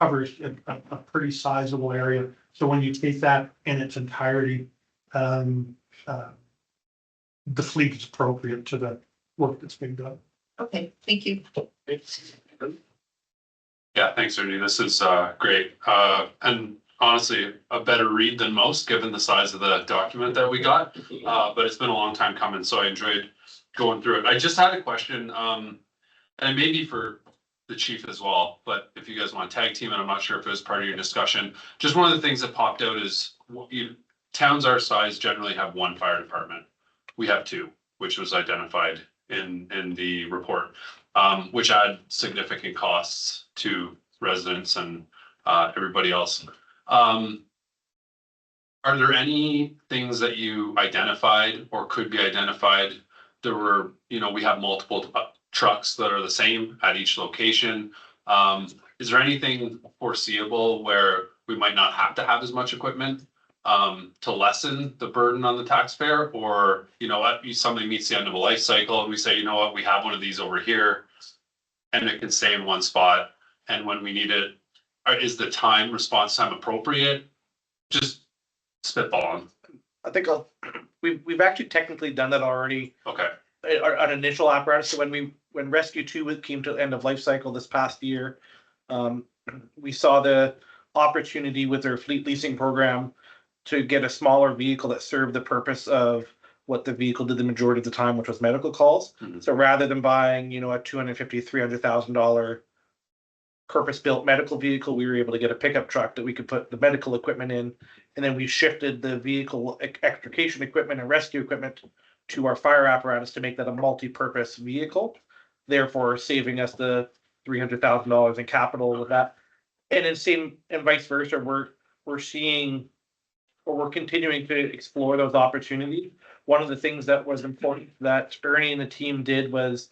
covers a pretty sizable area. So when you take that in its entirety, the fleet is appropriate to the work that's being done. Okay, thank you. Yeah, thanks, Ernie. This is great. And honestly, a better read than most, given the size of the document that we got. But it's been a long time coming, so I enjoyed going through it. I just had a question, and it may be for the chief as well, but if you guys want to tag team, and I'm not sure if it was part of your discussion, just one of the things that popped out is towns our size generally have one fire department. We have two, which was identified in the report. Which add significant costs to residents and everybody else. Are there any things that you identified or could be identified? There were, we have multiple trucks that are the same at each location. Is there anything foreseeable where we might not have to have as much equipment to lessen the burden on the taxpayer, or, you know what, somebody meets the end of a life cycle and we say, you know what, we have one of these over here. And it can stay in one spot, and when we need it, is the response time appropriate? Just spitballing. I think we've actually technically done that already. Okay. An initial apparatus. So when Rescue 2 came to the end of life cycle this past year, we saw the opportunity with their fleet leasing program to get a smaller vehicle that served the purpose of what the vehicle did the majority of the time, which was medical calls. Mhm. So rather than buying, a $250,000, $300,000 purpose-built medical vehicle, we were able to get a pickup truck that we could put the medical equipment in. And then we shifted the vehicle extrication equipment and rescue equipment to our fire apparatus to make that a multi-purpose vehicle, therefore saving us the $300,000 in capital with that. And then same and vice versa, we're seeing, or we're continuing to explore those opportunities. One of the things that was important that Ernie and the team did was,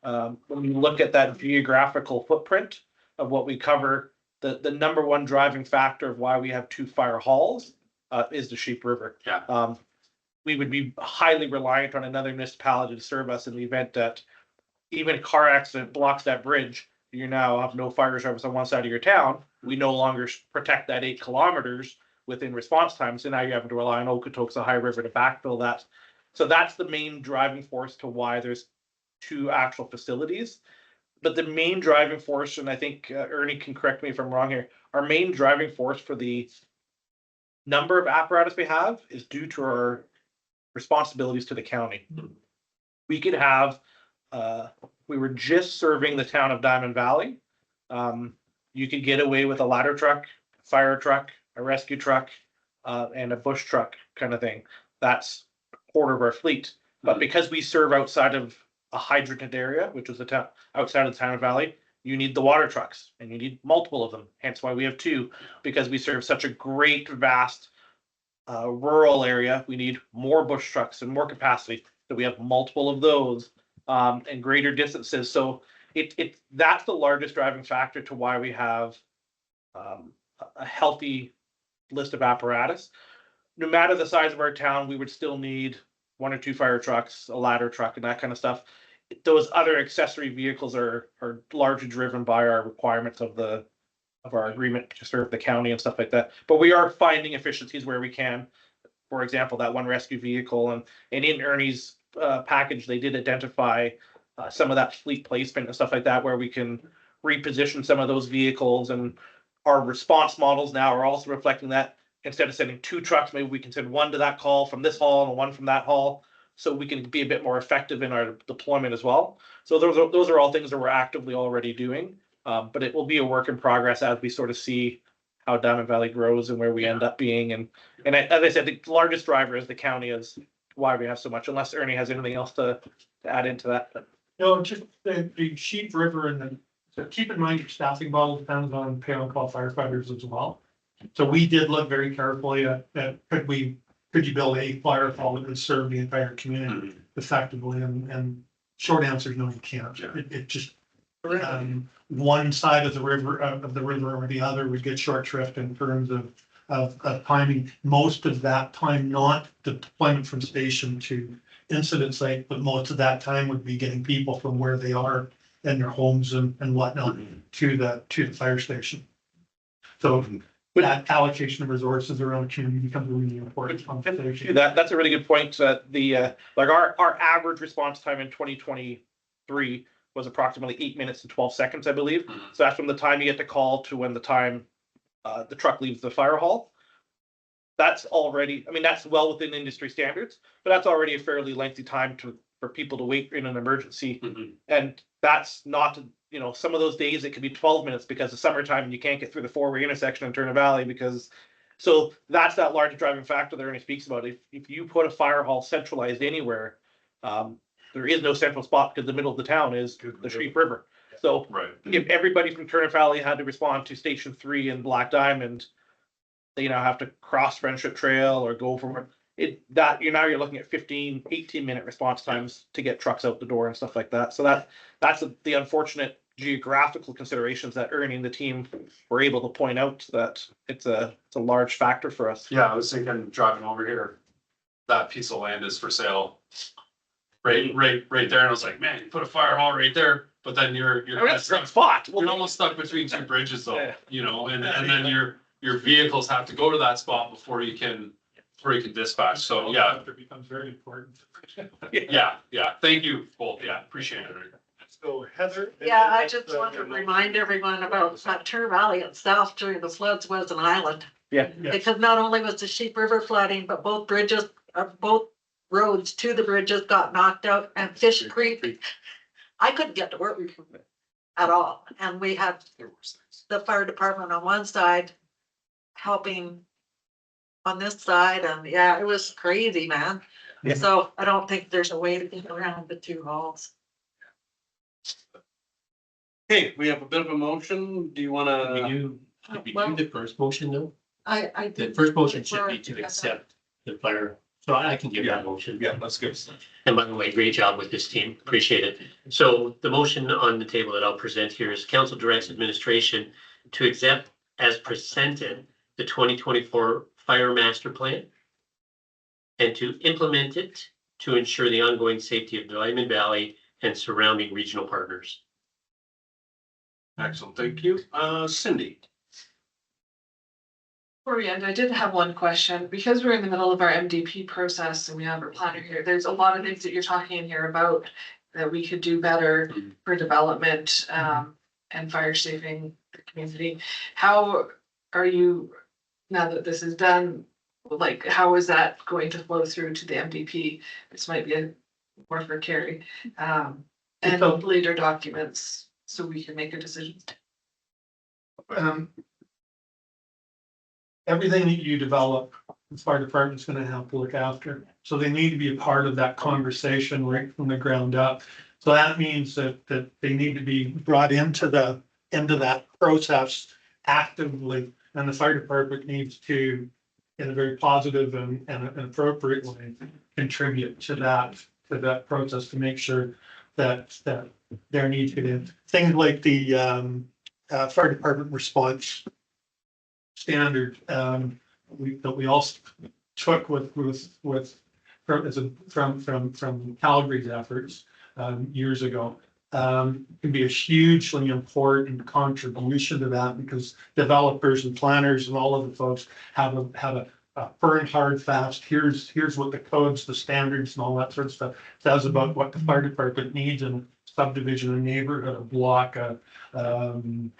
when we look at that geographical footprint of what we cover, the number one driving factor of why we have 2 fire halls is the Sheep River. Yeah. We would be highly reliant on another municipality to serve us in the event that even a car accident blocks that bridge. You now have no fire service on one side of your town. We no longer protect that 8 kilometers within response time. So now you have to rely on Okotoks, High River to backfill that. So that's the main driving force to why there's 2 actual facilities. But the main driving force, and I think Ernie can correct me if I'm wrong here, our main driving force for the number of apparatus we have is due to our responsibilities to the county. We could have, we were just serving the town of Diamond Valley. You could get away with a ladder truck, fire truck, a rescue truck, and a bush truck kind of thing. That's a quarter of our fleet. But because we serve outside of a hydranted area, which is the town outside of the town of Valley, you need the water trucks and you need multiple of them. Hence why we have 2, because we serve such a great, vast rural area. We need more bush trucks and more capacity. So we have multiple of those and greater distances. So that's the largest driving factor to why we have a healthy list of apparatus. No matter the size of our town, we would still need 1 or 2 fire trucks, a ladder truck, and that kind of stuff. Those other accessory vehicles are largely driven by our requirements of our agreement to serve the county and stuff like that. But we are finding efficiencies where we can. For example, that 1 rescue vehicle and in Ernie's package, they did identify some of that fleet placement and stuff like that, where we can reposition some of those vehicles, and our response models now are also reflecting that. Instead of sending 2 trucks, maybe we can send 1 to that call from this hall and 1 from that hall, so we can be a bit more effective in our deployment as well. So those are all things that we're actively already doing, but it will be a work in progress as we sort of see how Diamond Valley grows and where we end up being. And as I said, the largest driver is the county, is why we have so much. Unless Ernie has anything else to add into that. No, just the Sheep River so keep in mind your staffing model depends on pay on call firefighters as well. So we did look very carefully at could you build a fire hall that would serve the entire community effectively? And short answer is no, you can't. Yeah. It just one side of the river or the other would get short shrift in terms of timing. Most of that time, not the deployment from station to incident site, but most of that time would be getting people from where they are in their homes and whatnot to the fire station. So that allocation of resources around the community becomes a really important conversation. That's a really good point. Our average response time in 2023 was approximately 8 minutes and 12 seconds, I believe. So that's from the time you get the call to when the time the truck leaves the fire hall. That's already, that's well within industry standards, but that's already a fairly lengthy time for people to wait in an emergency. And that's not, some of those days it could be 12 minutes because it's summertime and you can't get through the 4-way intersection in Turner Valley so that's that large driving factor that Ernie speaks about. If you put a fire hall centralized anywhere, there is no central spot because the middle of the town is the Sheep River. So if everybody from Turner Valley had to respond to Station 3 in Black Diamond, they now have to cross Friendship Trail or go from you're looking at 15-18 minute response times to get trucks out the door and stuff like that. So that's the unfortunate geographical considerations that Ernie and the team were able to point out that it's a large factor for us. Yeah, I was thinking driving over here, that piece of land is for sale. Right there, and I was like, man, you put a fire hall right there, but then you're That's a great spot. you're almost stuck between two bridges though, Yeah. you know, and then your vehicles have to go to that spot before you can dispatch, so yeah, It becomes very important. yeah, thank you both, yeah, appreciate it. So Heather. Yeah, I just want to remind everyone about Turner Valley itself during the floods was an island. Yeah. Yeah. Because not only was the Sheep River flooding, but both roads to the bridges got knocked out and Fish Creek. I couldn't get to work at all. And we had the fire department on one side helping on this side. And yeah, it was crazy, man. Yeah. So I don't think there's a way to get around the two halls. Okay, we have a bit of a motion. Do you wanna? Did we do the first motion though? I The did. first motion should be to accept the fire, so I can give that motion. Yeah, that's good. And by the way, great job with this team, appreciate it. So the motion on the table that I'll present here is council directs administration to accept as presented the 2024 fire master plan and to implement it to ensure the ongoing safety of Diamond Valley and surrounding regional partners. Excellent, thank you. Cindy. Before we end, I did have one question, because we're in the middle of our MDP process and we have our planner here, there's a lot of things that you're talking in here about that we could do better for development, and fire saving the community. How are you, now that this is done, like, how is that going to flow through to the MDP? This might be more for Carrie, and later documents, so we can make a decision. Everything that you develop, the fire department's gonna have to look after. So they need to be a part of that conversation right from the ground up. So that means that they need to be brought into that process actively. And the fire department needs to, in a very positive and appropriate way, contribute to that process to make sure that their needs get in. Things like the fire department response standard that we also took from Calgary's efforts years ago, can be a hugely important contribution to that, because developers and planners and all of the folks have a firm, hard, fast, here's what the codes, the standards and all that sort of stuff says about what the fire department needs in a subdivision, a neighborhood, a block, a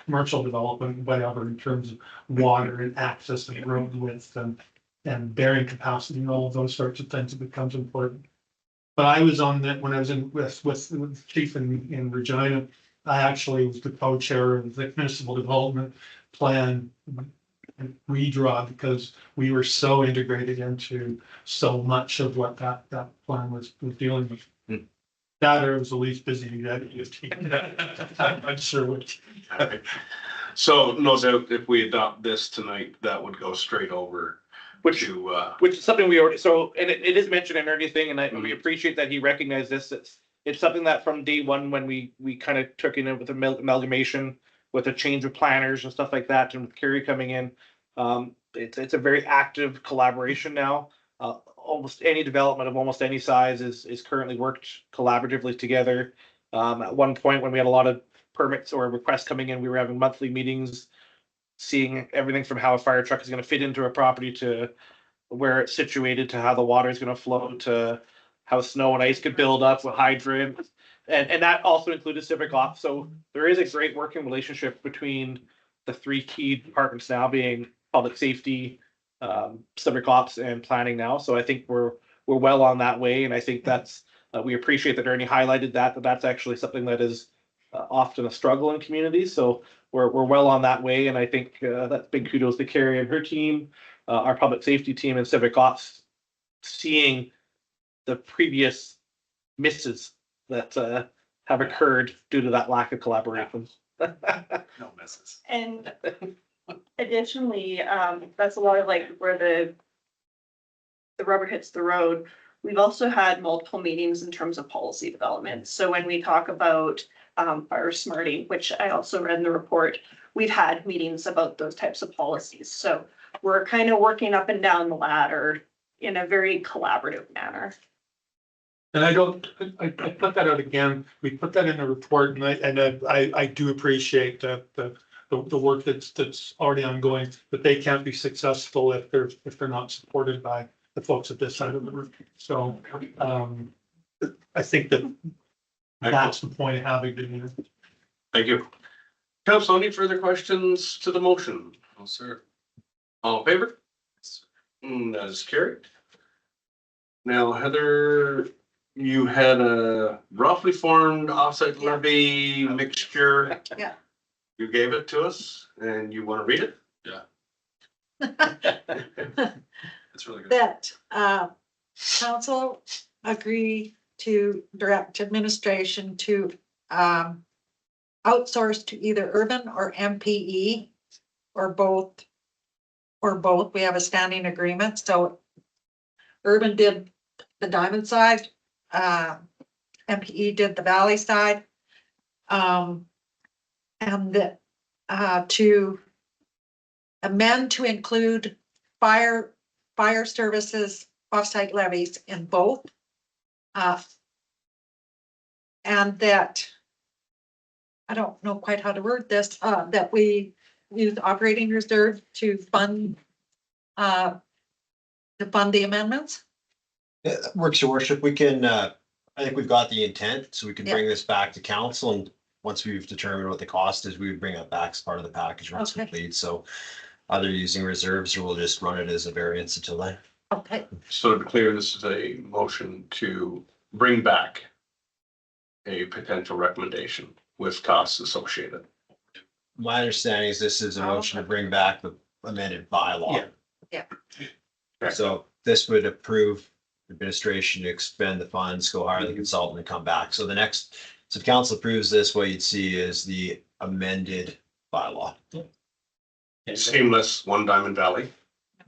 commercial development, whatever, in terms of water and access and road width and bearing capacity and all of those sorts of things. It becomes important. But I was on that when I was with Chief in Regina. I actually was the co-chair of the municipal development plan redraw, because we were so integrated into so much of what that plan was dealing with. That or it was the least busy executive team. I'm sure which. So no doubt if we adopt this tonight, that would go straight over Which to, is something we already, so, and it is mentioned in everything, and we appreciate that he recognized this. It's something that from day one, when we kind of took in with amalgamation, with a change of planners and stuff like that, and with Kerry coming in, it's a very active collaboration now. Almost any development of almost any size is currently worked collaboratively together. At one point, when we had a lot of permits or requests coming in, we were having monthly meetings, seeing everything from how a fire truck is going to fit into a property to where it's situated, to how the water is going to flow, to how snow and ice could build up with hydrants. And that also included civic ops. So there is a great working relationship between the three key departments now, being public safety, civic ops, and planning now. So I think we're well on that way. And I think that's, we appreciate that Ernie highlighted that's actually something that is often a struggle in communities. So we're well on that way. And I think that's big kudos to Carrie and her team, our public safety team and civic ops, seeing the previous misses that have occurred due to that lack of collaboration. no misses. And additionally, that's a lot of like where the rubber hits the road. We've also had multiple meetings in terms of policy development. So when we talk about fire smarting, which I also read in the report. We've had meetings about those types of policies, so we're kind of working up and down the ladder in a very collaborative manner. And I put that out again, we put that in the report, and I do appreciate the work that's already ongoing, but they can't be successful if they're not supported by the folks at this side of the room. So, I think that's the point of having it. Thank you. Council, any further questions to the motion? No, sir. All in favor? That is carried. Now, Heather, you had a roughly formed offsite levy mixture. Yeah. You gave it to us and you want to read it? It's really good. That, council agree to direct administration to, outsource to either Urban or MPE or both. We have a standing agreement, so Urban did the Diamond side, MPE did the Valley side. And that, to amend to include fire services offsite levies in both. And that, I don't know quite how to word this, that we use operating reserve to fund the amendments. Yeah, that works, your worship. We can, I think we've got the intent, so we can bring this back to council, and once we've determined what the cost is, we would bring it back as part of the package once Okay. complete. So either using reserves or we'll just run it as a variance until then. Okay, So to be clear, this is a motion to bring back a potential recommendation with costs associated. My understanding is this is a motion to bring back the amended bylaw. Yeah. Okay. So this would approve administration to expend the funds, go hire the consultant and come back. So if council approves this, what you'd see is the amended bylaw. Seamless, one Diamond Valley.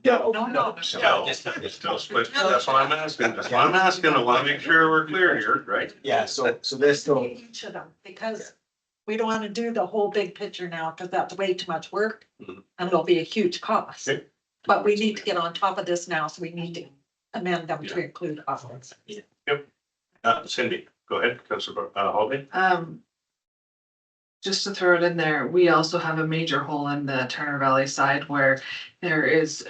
no. Still split. That's what I'm asking. That's what I'm asking. I want to make sure we're clear here, right? Yeah, so this still, Each of them, because we don't want to do the whole big picture now, because that's way too much work. Mhm. And it'll be a huge cost. Okay. But we need to get on top of this now, so we need to amend them to include offsets. Cindy, go ahead, Councilor Holby. Just to throw it in there, we also have a major hole in the Turner Valley side where there is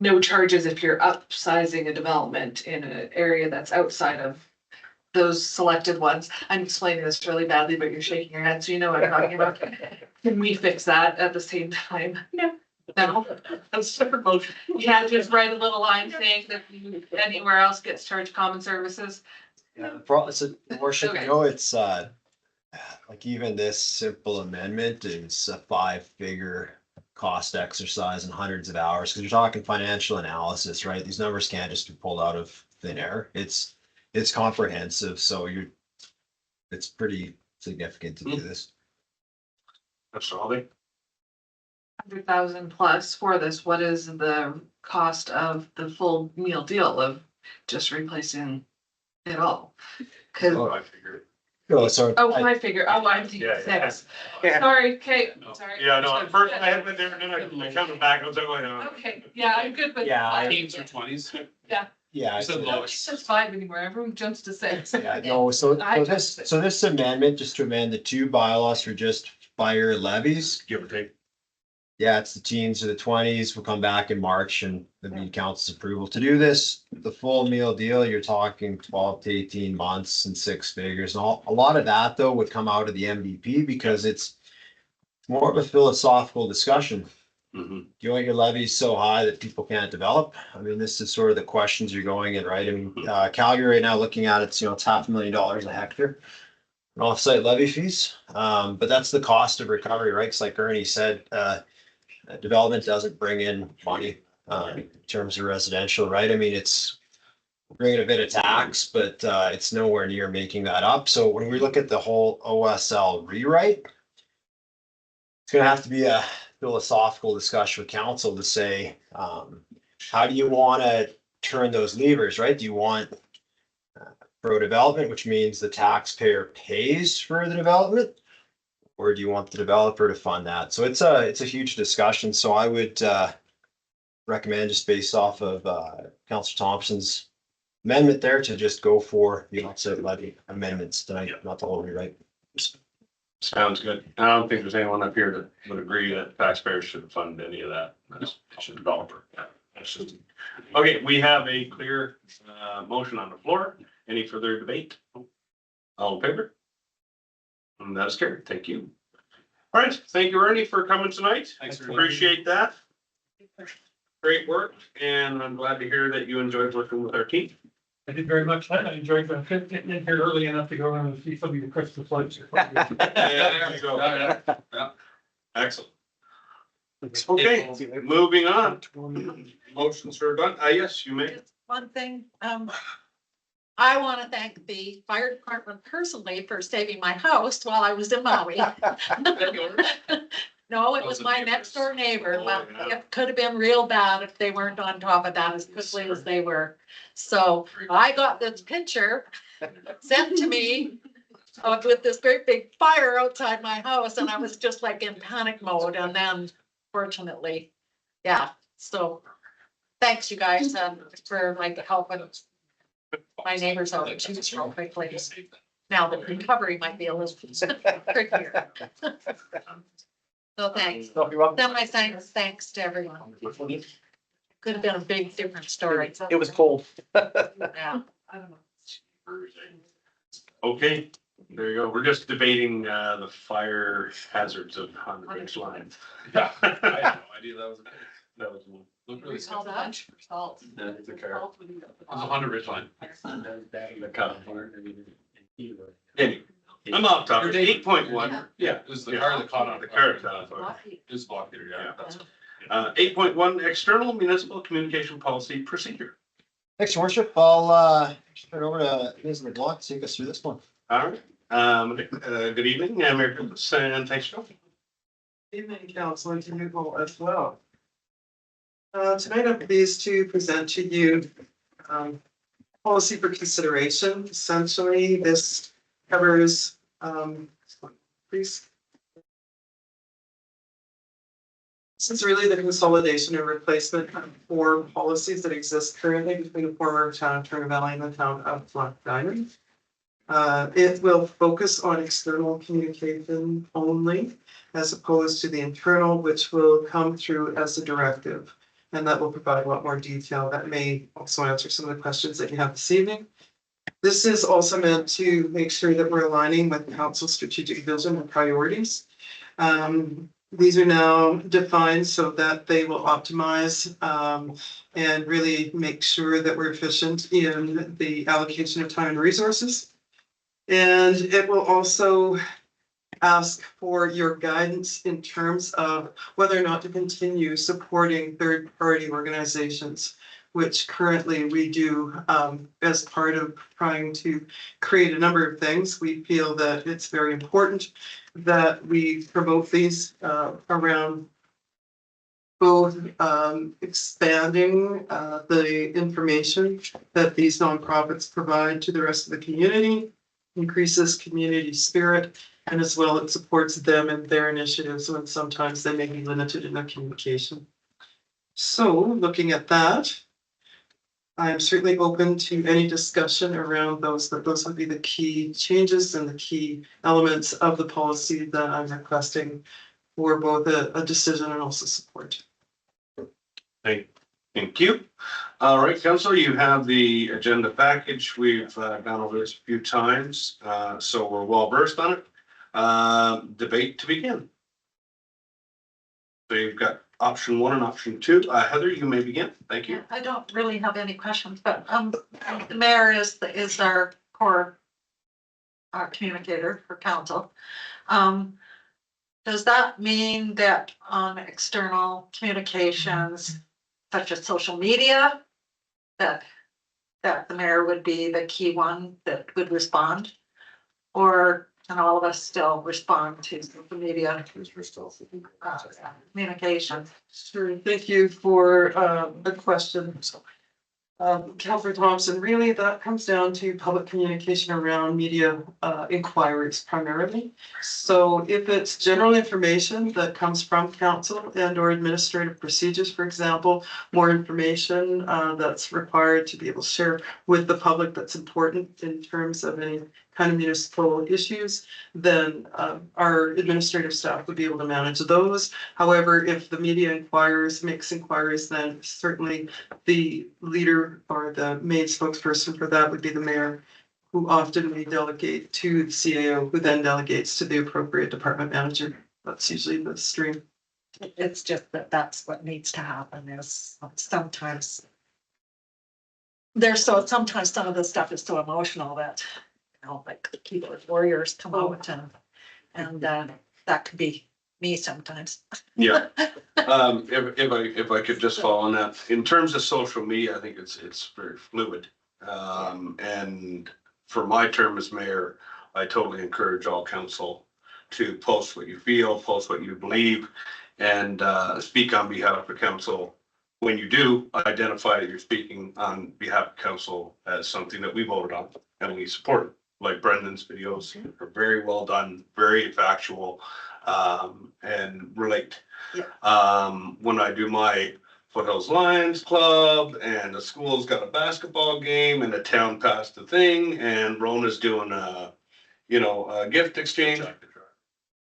no charges if you're upsizing a development in an area that's outside of those selected ones. I'm explaining this really badly, but you're shaking your head, so you know what I'm talking about. Can we fix that at the same time? No. No, That's a separate motion. you can't just write a little line saying that anywhere else gets charged common services. so worship, you know, it's, like even this simple amendment is a 5-figure cost exercise and hundreds of hours, because you're talking financial analysis, right? These numbers can't just be pulled out of thin air. It's comprehensive, so it's pretty significant to do this. Councilor Holby. 100,000 plus for this, what is the cost of the full meal deal of just replacing it all? Cause, I figured. Oh, sorry. I figure, I'm thinking Yeah. 6. Sorry, Kate, No. sorry. Yeah, no, at first I had been there, and then I counted back, I was like, oh, Okay, yeah, I'm good with. Yeah, I- Teens or 20s? Yeah. You said Nobody lowest. says 5 anymore, everyone jumps to 6. Yeah, no, so this amendment, just to amend the 2 bylaws for just fire levies. give or take. Yeah, it's the teens or the 20s. We'll come back in March and the need council's approval to do this. The full meal deal, you're talking 12 to 18 months and 6 figures. And a lot of that though would come out of the MVP because it's more of a philosophical discussion. Mhm. Do you want your levies so high that people can't develop? I mean, this is sort of the questions you're going in, right? I mean, Calgary right now looking at it's, it's $500,000 a hectare. Offsite levy fees, but that's the cost of recovery, right? Cause like Ernie said, development doesn't bring in money, in terms of residential, right? I mean, it's bringing a bit of tax, but, it's nowhere near making that up. So when we look at the whole OSL rewrite, it's gonna have to be a philosophical discussion with council to say, how do you wanna turn those levers, right? Do you want pro development, which means the taxpayer pays for the development? Or do you want the developer to fund that? So it's a huge discussion. So I would recommend, just based off of Councillor Thompson's amendment there, to just go for the offset levy amendments tonight, not the whole rewrite. Sounds good. I don't think there's anyone up here that would agree that taxpayers should fund any of that. That's the developer. Yeah, that's just. Okay, we have a clear motion on the floor. Any further debate? All in favor? And that is carried. Thank you. All right, thank you, Ernie, for coming tonight. Thanks for Appreciate that. Great work, and I'm glad to hear that you enjoyed working with our team. I did very much. I enjoyed getting in here early enough to go around and see some of the Christmas lights. There you go. Yeah. Excellent. Okay, moving on. Motions are done. Yes, you may. Just one thing, I want to thank the fire department personally for saving my house while I was in Maui. No, it was my next door neighbor. Well, it could have been real bad if they weren't on top of that as quickly as they were. So I got this picture sent to me with this great big fire outside my house, and I was just like in panic mode. And then fortunately, yeah, so thanks you guys for like helping my neighbors out too real quickly. Now the recovery might be a little trickier. So thanks. No, you're welcome. Then my thanks to everyone. Could have been a big different story. It was cold. Yeah. Okay, there you go. We're just debating the fire hazards of on the ridge line. Yeah, I had no idea that was. That was one. Looked really Call simple. that salt. That's the car. It was a Honda Ridgeline. The cut. Anyway, I'm off topic. 8.1. Yeah, it was the car that caught on. The car caught on fire. It was blocked there, yeah. That's- 8.1 external municipal communication policy procedure. Thanks, your worship. I'll turn it over to Ms. LeBlanc to take us through this one. All right. Good evening, Mayor Coops, and thanks, Joe. Evening, council, and to you all as well. Tonight I'm pleased to present to you policy for consideration. Essentially, this covers please. This is really the consolidation and replacement of 4 policies that exist currently between the former town of Turner Valley and the town of Black Diamond. It will focus on external communication only, as opposed to the internal, which will come through as a directive. And that will provide a lot more detail that may also answer some of the questions that you have this evening. This is also meant to make sure that we're aligning with council's strategic vision and priorities. These are now defined so that they will optimize and really make sure that we're efficient in the allocation of time and resources. And it will also ask for your guidance in terms of whether or not to continue supporting third-party organizations, which currently we do as part of trying to create a number of things. We feel that it's very important that we promote these around both expanding the information that these nonprofits provide to the rest of the community, increases community spirit, and as well it supports them and their initiatives when sometimes they may be limited in their communication. So looking at that, I am certainly open to any discussion around those, but those would be the key changes and the key elements of the policy that I'm requesting for both a decision and also support. Thank you. All right, Councilor, you have the agenda package. We've gone over this a few times, so we're well versed on it. Debate to begin. So you've got option 1 and option 2. Heather, you may begin. Thank you. I don't really have any questions, but the mayor is our core communicator for council. Does that mean that on external communications, such as social media, that the mayor would be the key one that would respond? Or can all of us still respond to social media communication? Sure, thank you for the question. Councillor Thompson, really that comes down to public communication around media inquiries primarily. So if it's general information that comes from council and or administrative procedures, for example, more information that's required to be able to share with the public that's important in terms of any kind of municipal issues, then our administrative staff would be able to manage those. However, if the media makes inquiries, then certainly the leader or the main spokesperson for that would be the mayor, who often may delegate to the CAO, who then delegates to the appropriate department manager. That's usually the stream. It's just that that's what needs to happen is sometimes. Sometimes some of the stuff is so emotional that, like the keyboard warriors come out and that could be me sometimes. Yeah. If I could just follow on that, in terms of social media, I think it's very fluid. And for my term as mayor, I totally encourage all council to post what you feel, post what you believe, and speak on behalf of the council. When you do, identify that you're speaking on behalf of council as something that we voted on and we support. Like Brendan's videos are very well done, very factual, and relate. Yeah. When I do my Foothills Lions Club and the school's got a basketball game and the town passed a thing and Rona's doing a gift exchange.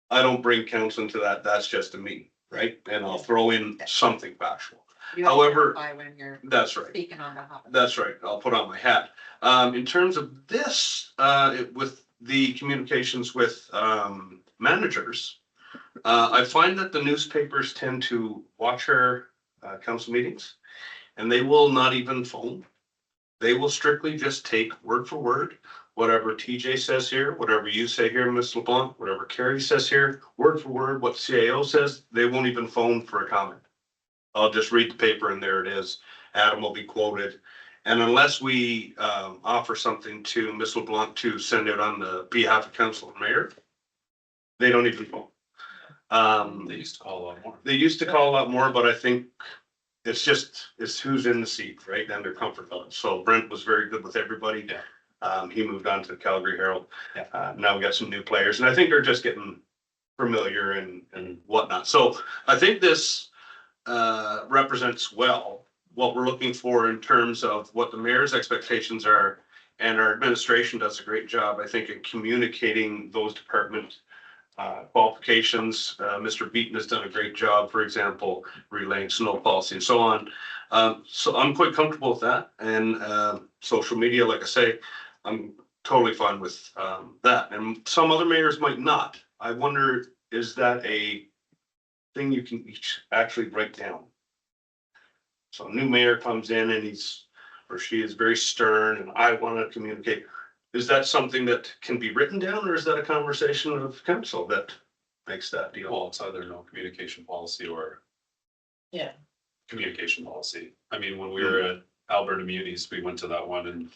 I don't bring council into that. That's just a me, right? And I'll throw in something factual. However, when you're that's right. speaking on behalf of. That's right. I'll put on my hat. In terms of this, with the communications with managers, I find that the newspapers tend to watch our council meetings and they will not even phone. They will strictly just take word for word, whatever TJ says here, whatever you say here, Ms. LeBlanc, whatever Carrie says here, word for word, what CAO says, they won't even phone for a comment. I'll just read the paper and there it is. Adam will be quoted. And unless we offer something to Ms. LeBlanc to send out on the behalf of council and mayor, they don't even phone. They used to call a lot more. They used to call a lot more, but I think it's who's in the seat, right? And their comfort level. So Brent was very good with everybody. Yeah. He moved on to the Calgary Herald. Yeah. Now we got some new players and I think they're just getting familiar and whatnot. So I think this represents well what we're looking for in terms of what the mayor's expectations are, and our administration does a great job, I think, in communicating those department qualifications. Mr. Beaton has done a great job, for example, relaying snow policy and so on. So I'm quite comfortable with that, and social media, like I say, I'm totally fine with that, and some other mayors might not. I wonder, is that a thing you can each actually break down? So a new mayor comes in and he's or she is very stern and I want to communicate. Is that something that can be written down or is that a conversation of council that makes that deal? Well, it's either no communication policy or Yeah. communication policy. I mean, when we were at Alberta Munis, we went to that one and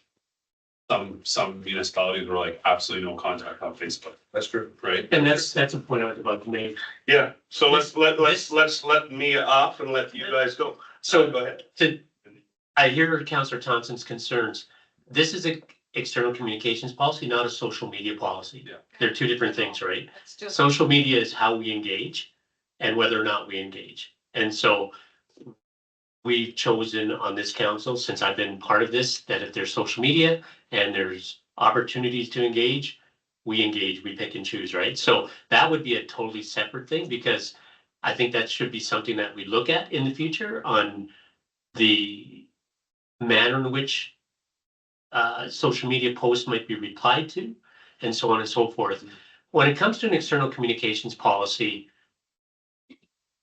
some municipalities were like absolutely no contact on Facebook, That's true. right? And that's a point I was about to make. Yeah, so let's let me off and let you guys go. So Go ahead. I hear Councillor Thompson's concerns. This is a external communications policy, not a social media policy. Yeah. They're two different things, right? It's just. Social media is how we engage and whether or not we engage. And so we've chosen on this council, since I've been part of this, that if there's social media and there's opportunities to engage, we pick and choose, right? So that would be a totally separate thing because I think that should be something that we look at in the future on the manner in which social media posts might be replied to and so on and so forth. When it comes to an external communications policy,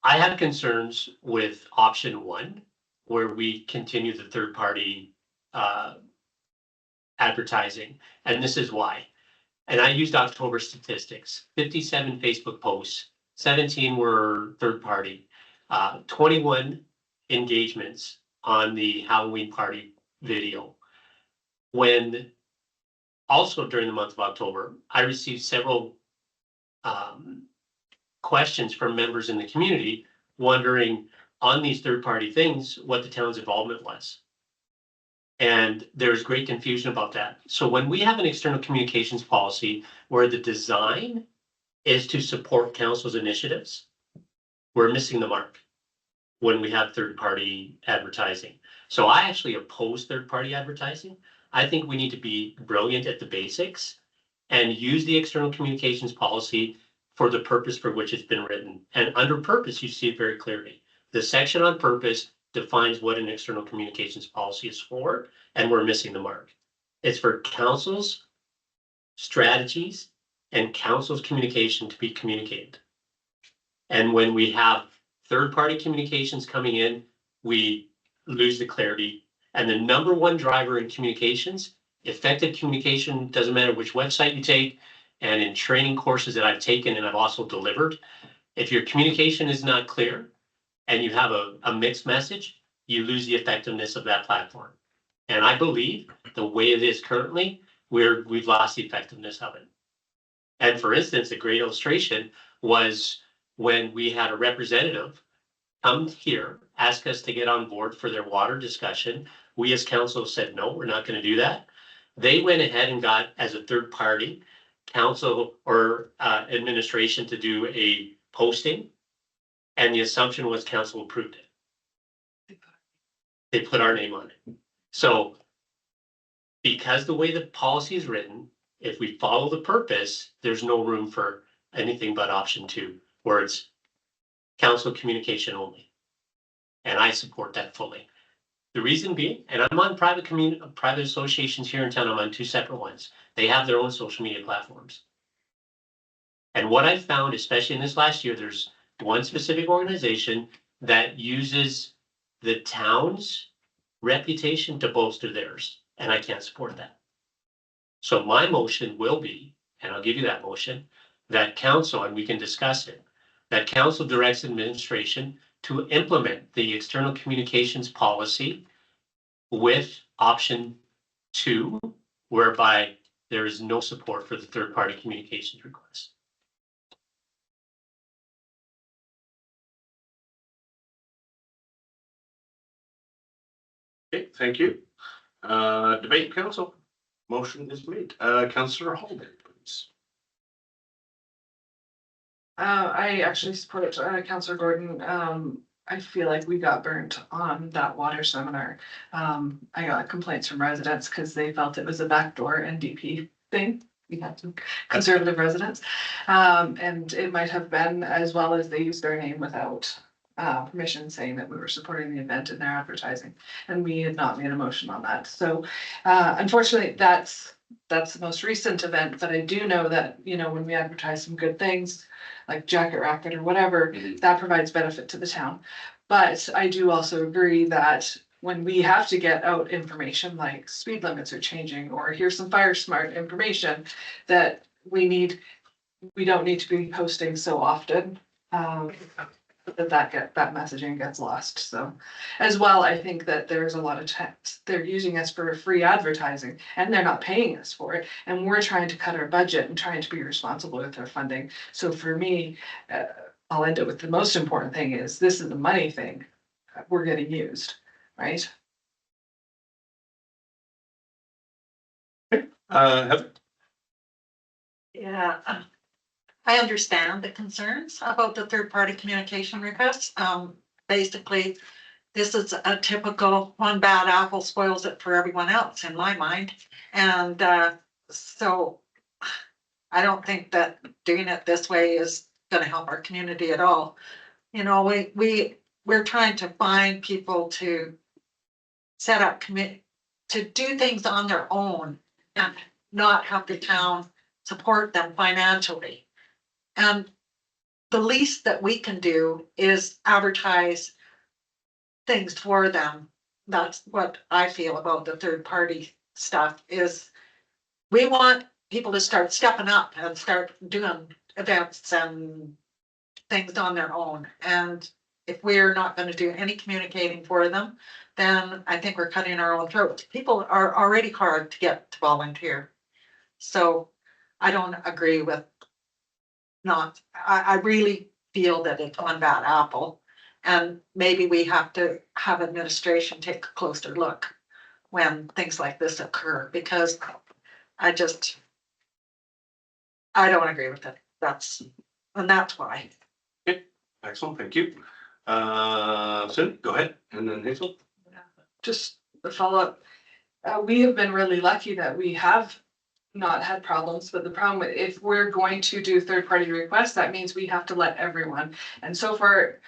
I have concerns with option one, where we continue the third party advertising. And this is why. And I used October statistics, 57 Facebook posts, 17 were third party, 21 engagements on the Halloween party video. When also during the month of October, I received several questions from members in the community wondering on these third party things, what the town's involvement was. And there's great confusion about that. So when we have an external communications policy where the design is to support council's initiatives, we're missing the mark when we have third-party advertising. So I actually oppose third-party advertising. I think we need to be brilliant at the basics and use the external communications policy for the purpose for which it's been written. And under purpose, you see it very clearly. The section on purpose defines what an external communications policy is for, and we're missing the mark. It's for council's strategies and council's communication to be communicated. And when we have third-party communications coming in, we lose the clarity. And the number one driver in communications, effective communication, doesn't matter which website you take, and in training courses that I've taken and I've also delivered, if your communication is not clear and you have a mixed message, you lose the effectiveness of that platform. And I believe the way it is currently, we've lost the effectiveness of it. And for instance, a great illustration was when we had a representative come here, ask us to get on board for their water discussion. We as council said, no, we're not going to do that. They went ahead and got, as a third party, council or administration to do a posting. And the assumption was council approved it. They put our name on it. So because the way the policy is written, if we follow the purpose, there's no room for anything but option 2, where it's council communication only. And I support that fully. The reason being, and I'm on private associations here in town, I'm on 2 separate ones. They have their own social media platforms. And what I found, especially in this last year, there's one specific organization that uses the town's reputation to bolster theirs, and I can't support that. So my motion will be, and I'll give you that motion, that council, and we can discuss it, that council directs administration to implement the external communications policy with option 2, whereby there is no support for the third-party communications request. Okay, thank you. Debate council, motion is made. Councillor Holden, please. I actually support Councillor Gordon. I feel like we got burnt on that water seminar. I got complaints from residents because they felt it was a backdoor NDP thing. We had some conservative residents. And it might have been, as well as they used our name without permission, saying that we were supporting the event in their advertising. And we had not made a motion on that. So unfortunately, that's the most recent event, but I do know that, you know, when we advertise some good things, like Jacket Racket or whatever, that provides benefit to the town. But I do also agree that when we have to get out information like speed limits are changing, or here's some fire smart information, that we don't need to be posting so often. That messaging gets lost. So as well, I think that there's a lot of text. They're using us for free advertising and they're not paying us for it. And we're trying to cut our budget and trying to be responsible with our funding. So for me, I'll end it with the most important thing is this is the money thing. We're getting used, right? Heather? Yeah, I understand the concerns about the third-party communication requests. Basically, this is a typical one bad apple spoils it for everyone else in my mind. And so I don't think that doing it this way is gonna help our community at all. You know, we're trying to find people to set up to do things on their own and not have the town support them financially. And the least that we can do is advertise things for them. That's what I feel about the third party stuff is we want people to start stepping up and start doing events and things on their own. And if we're not going to do any communicating for them, then I think we're cutting our own throats. People are already hard to get to volunteer. So I don't agree with I really feel that it's one bad apple. And maybe we have to have administration take a closer look when things like this occur, because I just, I don't agree with it. And that's why. Excellent, thank you. Cindy, go ahead, and then Hazel. Just the follow-up. We have been really lucky that we have not had problems, but the problem, if we're going to do third-party requests, that means we have to let everyone. And so far,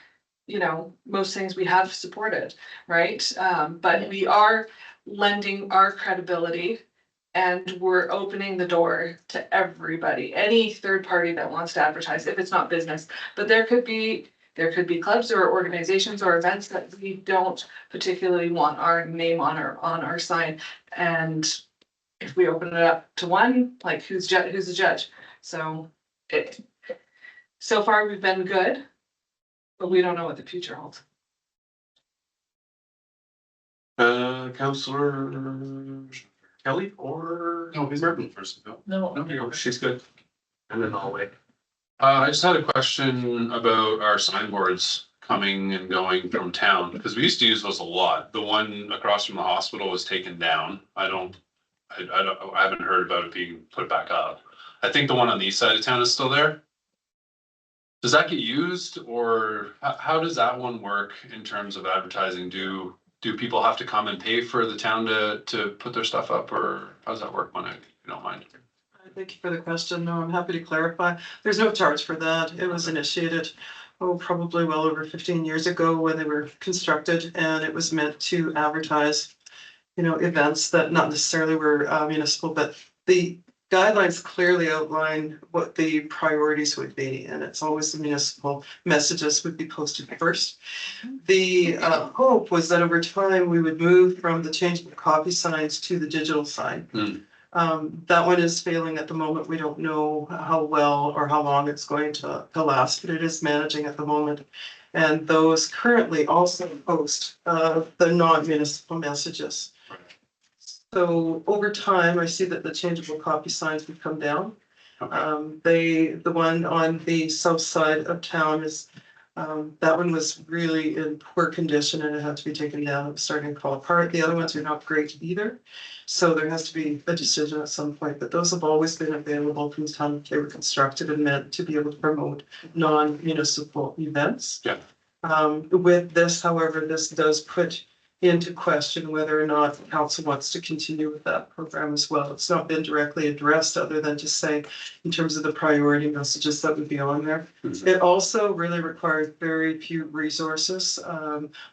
you know, most things we have supported, right? But we are lending our credibility and we're opening the door to everybody, any third party that wants to advertise, if it's not business. But there could be clubs or organizations or events that we don't particularly want our name on our sign. And if we open it up to one, like who's the judge? So so far we've been good, but we don't know what the future holds. Councillor Kelly or? No, he's Merton first. No. She's good. And then I'll wait. I just had a question about our signboards coming and going from town, because we used to use those a lot. The one across from the hospital was taken down. I haven't heard about it being put back up. I think the one on the east side of town is still there. Does that get used, or how does that one work in terms of advertising? Do people have to come and pay for the town to put their stuff up, or how does that work, when if you don't mind? Thank you for the question. No, I'm happy to clarify. There's no charge for that. It was initiated, probably well over 15 years ago when they were constructed, and it was meant to advertise, events that not necessarily were municipal, but the guidelines clearly outline what the priorities would be, and it's always the municipal messages would be posted first. The hope was that over time we would move from the changeable copy signs to the digital sign. That one is failing at the moment. We don't know how well or how long it's going to last, but it is managing at the moment. And those currently also post the non-municipal messages. So over time, I see that the changeable copy signs would come down. The one on the south side of town is, that one was really in poor condition and it had to be taken down. It was starting to fall apart. The other ones are not great either. So there has to be a decision at some point, but those have always been available from the time they were constructed and meant to be able to promote non-municipal events. Yeah. With this, however, this does put into question whether or not the council wants to continue with that program as well. It's not been directly addressed other than to say in terms of the priority messages that would be on there. It also really requires very few resources.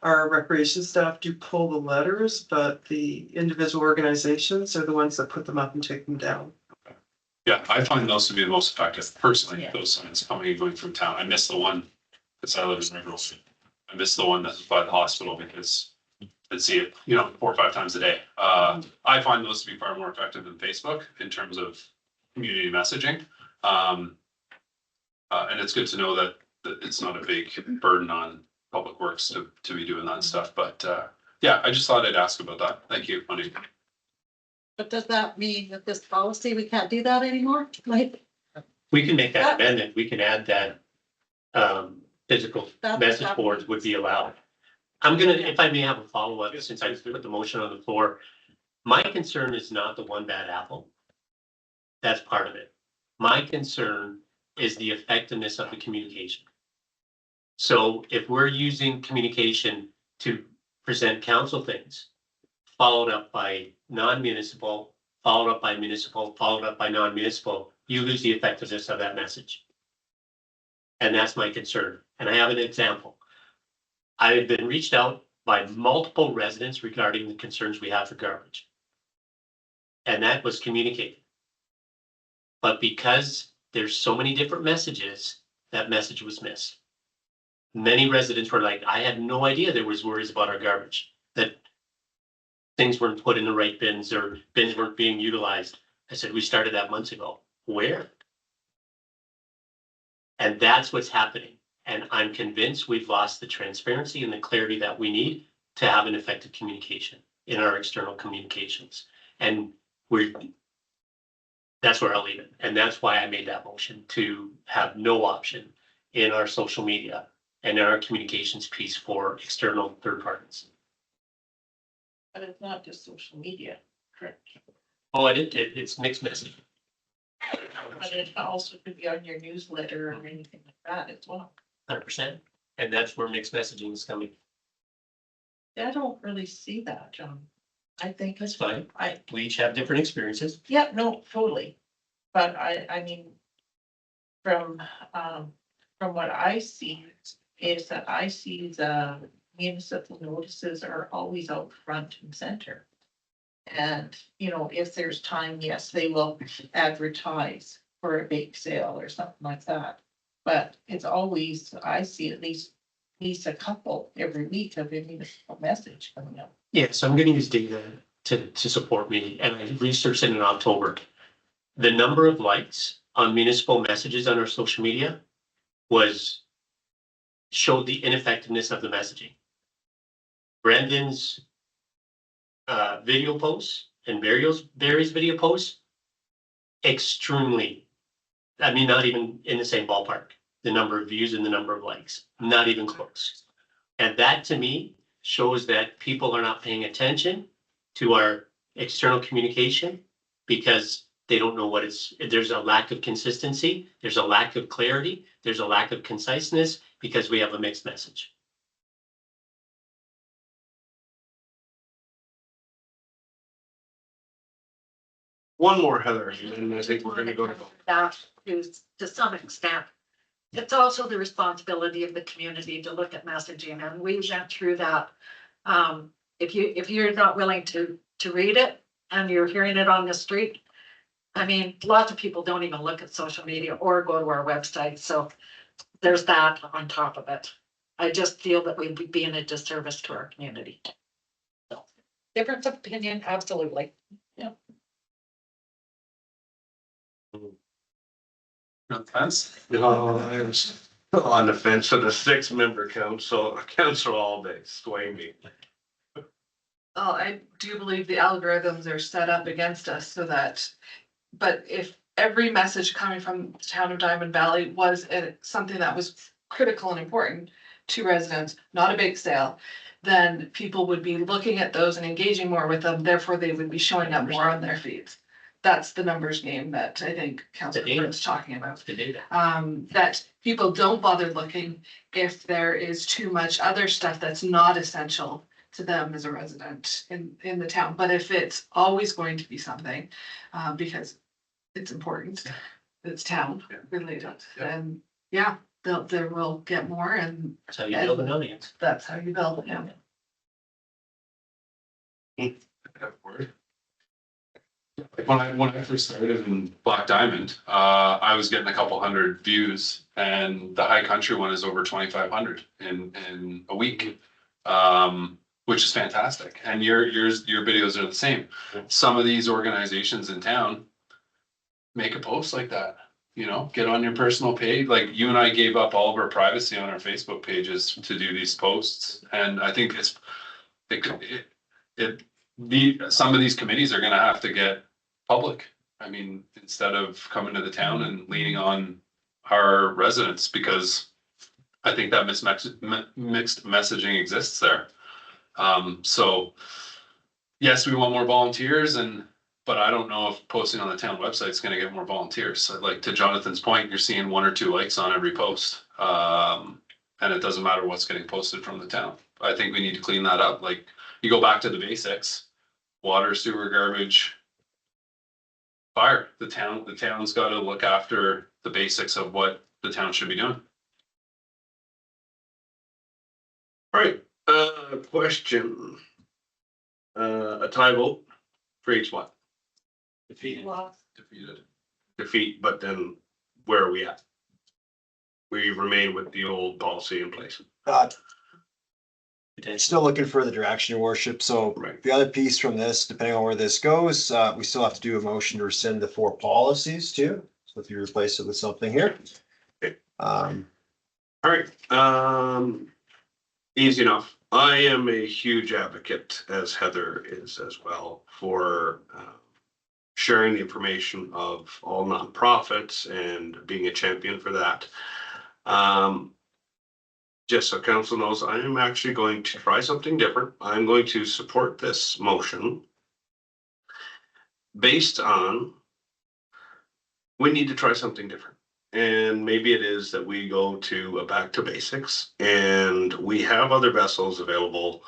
Our recreation staff do pull the letters, but the individual organizations are the ones that put them up and take them down. Yeah, I find those to be the most effective personally, those signs coming and going from town. I miss the one because I live in Riverview. I miss the one that's by the hospital because I see it, 4 or 5 times a day. I find those to be far more effective than Facebook in terms of community messaging. And it's good to know that it's not a big burden on Public Works to be doing that stuff. But yeah, I just thought I'd ask about that. Thank you, Money. But does that mean that this policy, we can't do that anymore? Like, We can make that amendment. We can add that physical message boards would be allowed. I'm gonna, if I may have a follow-up, since I put the motion on the floor. My concern is not the one bad apple. That's part of it. My concern is the effectiveness of the communication. So if we're using communication to present council things, followed up by non-municipal, followed up by municipal, followed up by non-municipal, you lose the effectiveness of that message. And that's my concern. And I have an example. I have been reached out by multiple residents regarding the concerns we have for garbage. And that was communicated. But because there's so many different messages, that message was missed. Many residents were like, I had no idea there was worries about our garbage, that things weren't put in the right bins or bins weren't being utilized. I said, we started that months ago. Where? And that's what's happening. And I'm convinced we've lost the transparency and the clarity that we need to have an effective communication in our external communications. And that's where I'll leave it. And that's why I made that motion to have no option in our social media and in our communications piece for external third parties. But it's not just social media, correct? Oh, it's mixed message. But it also could be on your newsletter or anything like that as well. 100%. And that's where mixed messaging is coming. I don't really see that, John. I think That's fine. I, We each have different experiences. yeah, no, totally. But I mean, from what I see is that I see the municipal notices are always out front and center. And, you know, if there's time, yes, they will advertise for a bake sale or something like that. But it's always, I see at least a couple every week of a municipal message coming up. Yeah, so I'm gonna use data to support me, and I researched it in October. The number of likes on municipal messages on our social media showed the ineffectiveness of the messaging. Brendan's video posts and Barry's video posts, extremely, I mean, not even in the same ballpark. The number of views and the number of likes, not even close. And that to me shows that people are not paying attention to our external communication because they don't know there's a lack of consistency, there's a lack of clarity, there's a lack of conciseness because we have a mixed message. One more, Heather, and I think we're gonna go to. That is, to some extent, it's also the responsibility of the community to look at messaging, and we went through that. If you're not willing to read it and you're hearing it on the street, I mean, lots of people don't even look at social media or go to our website, so there's that on top of it. I just feel that we'd be being a disservice to our community. So, difference of opinion, absolutely. No offense. No, I was on the fence of the 6-member council all day, sway me. Well, I do believe the algorithms are set up against us so that, but if every message coming from the town of Diamond Valley was something that was critical and important to residents, not a bake sale, then people would be looking at those and engaging more with them, therefore they would be showing up more on their feeds. That's the numbers game that I think Councilor is talking about. The data. That people don't bother looking if there is too much other stuff that's not essential to them as a resident in the town. But if it's always going to be something, because it's important, it's town related, then yeah, they will get more, and That's how you build an audience. that's how you build it. Like when I first started in Black Diamond, I was getting a couple hundred views, and the High Country one is over 2,500 in a week, which is fantastic. And your videos are the same. Some of these organizations in town make a post like that. You know, get on your personal page. Like you and I gave up all of our privacy on our Facebook pages to do these posts, and I think some of these committees are going to have to get public. I mean, instead of coming to the town and leaning on our residents, because I think that mixed messaging exists there. So yes, we want more volunteers, but I don't know if posting on the town website is going to get more volunteers. So like to Jonathan's point, you're seeing 1 or 2 likes on every post. And it doesn't matter what's getting posted from the town. I think we need to clean that up. Like you go back to the basics, water, sewer, garbage, fire. The town's got to look after the basics of what the town should be doing. All right, question. A tie vote for each one. Defeated. Defeat, but then where are we at? We remain with the old policy in place. Still looking for the direction, your worship. So Right. the other piece from this, depending on where this goes, we still have to do a motion to rescind the 4 policies too. So if you replace it with something here. All right, easy enough. I am a huge advocate, as Heather is as well, for sharing the information of all nonprofits and being a champion for that. just so council knows, I am actually going to try something different. I'm going to support this motion based on we need to try something different. And maybe it is that we go to a back to basics and we have other vessels available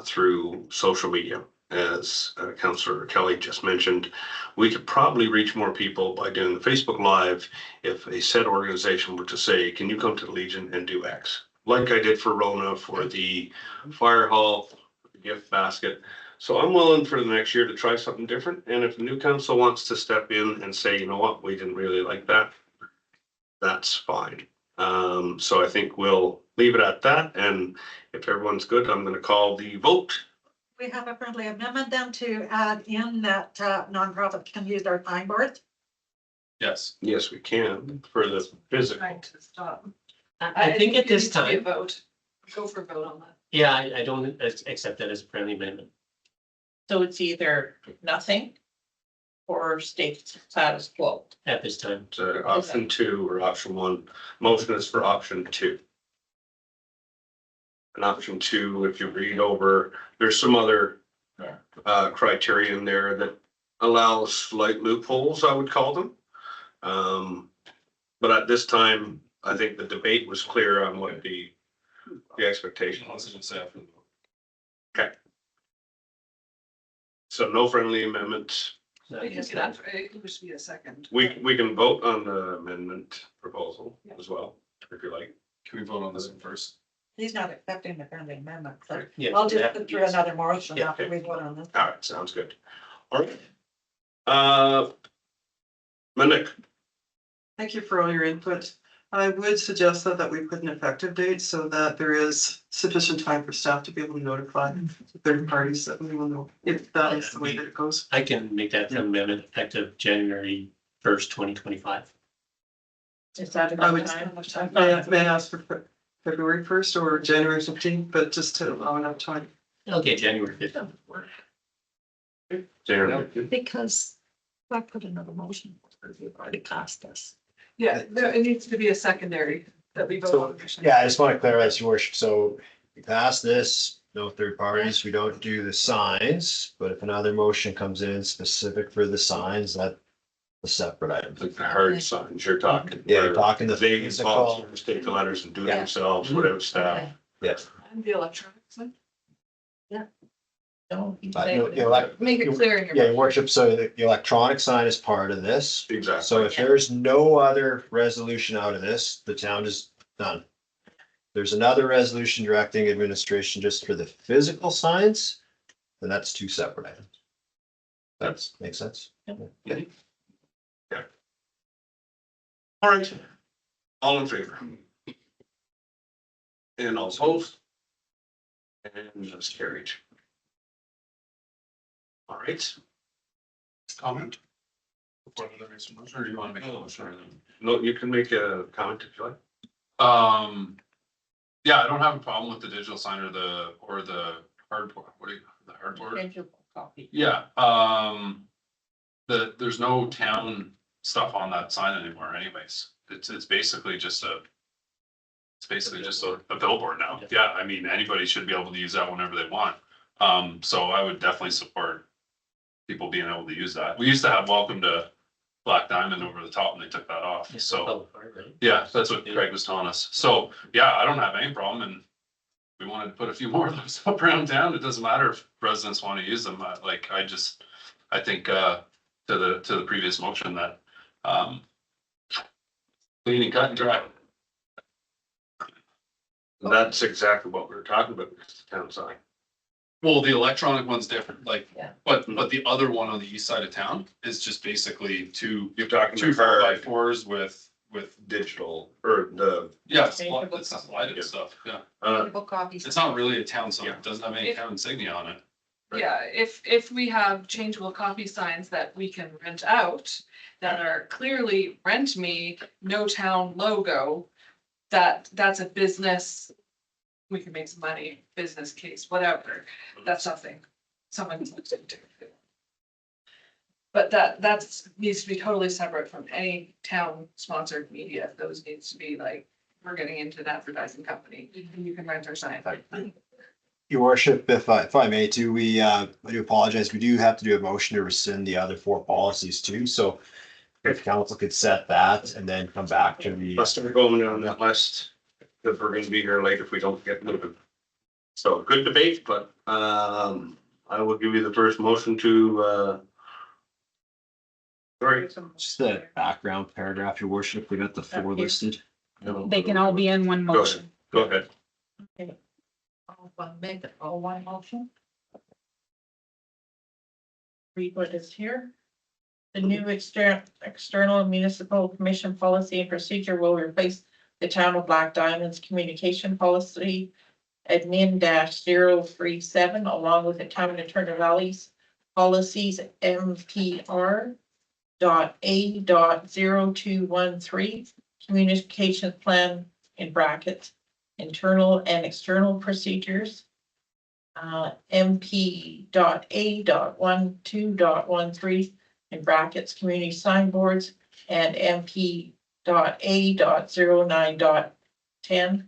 through social media. As Councillor Kelly just mentioned, we could probably reach more people by doing the Facebook Live if a said organization were to say, can you come to the Legion and do X? Like I did for Rona for the fire hall, the gift basket. So I'm willing for the next year to try something different. And if the new council wants to step in and say, you know what, we didn't really like that, that's fine. So I think we'll leave it at that. And if everyone's good, I'm gonna call the vote. We have a friendly amendment then to add in that nonprofit can use our time board. Yes. Yes, we can for the physical. Trying to stop. I think at it this needs to be a time, Vote, go for a vote on that. yeah, I don't accept that as a friendly amendment. So it's either nothing or state status quo. At this time. So option 2 or option 1. Motion is for option 2. And option 2, if you read over, there's some other criteria in there that allows slight loopholes, I would call them. But at this time, I think the debate was clear on what the expectation was. Okay. So no friendly amendments. Because that's, it should be a second. We can vote on the amendment proposal as well, if you like. Can we vote on this one first? He's not accepting the friendly amendment, so Yes, I'll just that- put through another motion Yeah. after we vote on this. All right, sounds good. All right. Manick, Thank you for all your input. I would suggest that we put an effective date so that there is sufficient time for staff to be able to notify third parties that we will know if that is the way that it goes. I can make that amendment effective January 1st, 2025. Is that I enough would- time? May I ask for February 1st or January 15th, but just to allow enough time. Okay, January 5th. Darren, Because I put another motion, you've already passed this. Yeah, it needs to be a secondary that we vote So, on. yeah, I just want to clarify, your worship. So we pass this, no third parties, we don't do the signs, but if another motion comes in specific for the signs, that's a separate item. like the hard signs you're talking. Yeah, you're where talking the They physical. volunteers take the letters and do it Yeah. themselves without staff. Yes. And the electronic sign. Don't you But say- no, the elec- Make it clear in your. Yeah, your worship, so the electronic sign is part of this. Exactly. So if there's no other resolution out of this, the town is done. There's another resolution directing administration just for the physical signs, then that's 2 separate items. That makes sense? All right. All in favor? And all opposed? And just carried. All right. Comment? Before the next motion, or do you want to make a motion? No, you can make a comment if you like. Yeah, I don't have a problem with the digital sign or the hardboard, the hardboard? Changeable copy. Yeah, there's no town stuff on that sign anymore anyways. It's basically just a billboard now. Yeah, I mean, anybody should be able to use that whenever they want. So I would definitely support people being able to use that. We used to have welcome to Black Diamond over the top and they took that off. So, yeah, that's what Craig was telling us. So, yeah, I don't have any problem and we wanted to put a few more of those up around town. It doesn't matter if residents want to use them. I think, to the previous motion that, clean and cut and dry. That's exactly what we were talking about, with the town sign. Well, the electronic one's different, like, Yeah. but the other one on the east side of town is just basically You're talking two the hard 4x4s with, digital or the, yeah, it's lighted stuff, yeah. Changeable copies. It's not really a town sign, Yeah. it doesn't have any town insignia on it. Yeah, if we have changeable copy signs that we can rent out, that are clearly rent me, no town logo, that's a business. We can make some money, business case, whatever, that's something someone looks into. But that's needs to be totally separate from any town sponsored media, those needs to be like we're getting into an advertising company. You can rent our sign. Your worship, if I may too, I do apologize. We do have to do a motion to rescind the other 4 policies too, so. If council could set that and then come back to the. Let's start going down that list, because we're gonna be here late if we don't get moving. So good debate, but, I will give you the first motion to, sorry. Just the background paragraph, your worship, we got the 4 listed. They can all be in one Go ahead. motion. Go ahead. I'll make it all one motion. Read what is here. The new external municipal commission policy and procedure will replace the town of Black Diamond's communication policy admin -037, along with the town of Turner Valley's policies MPR .A.0213, communications plan in brackets, internal and external procedures. MP.A.12.13 in brackets, community signboards, and MP.A.09.10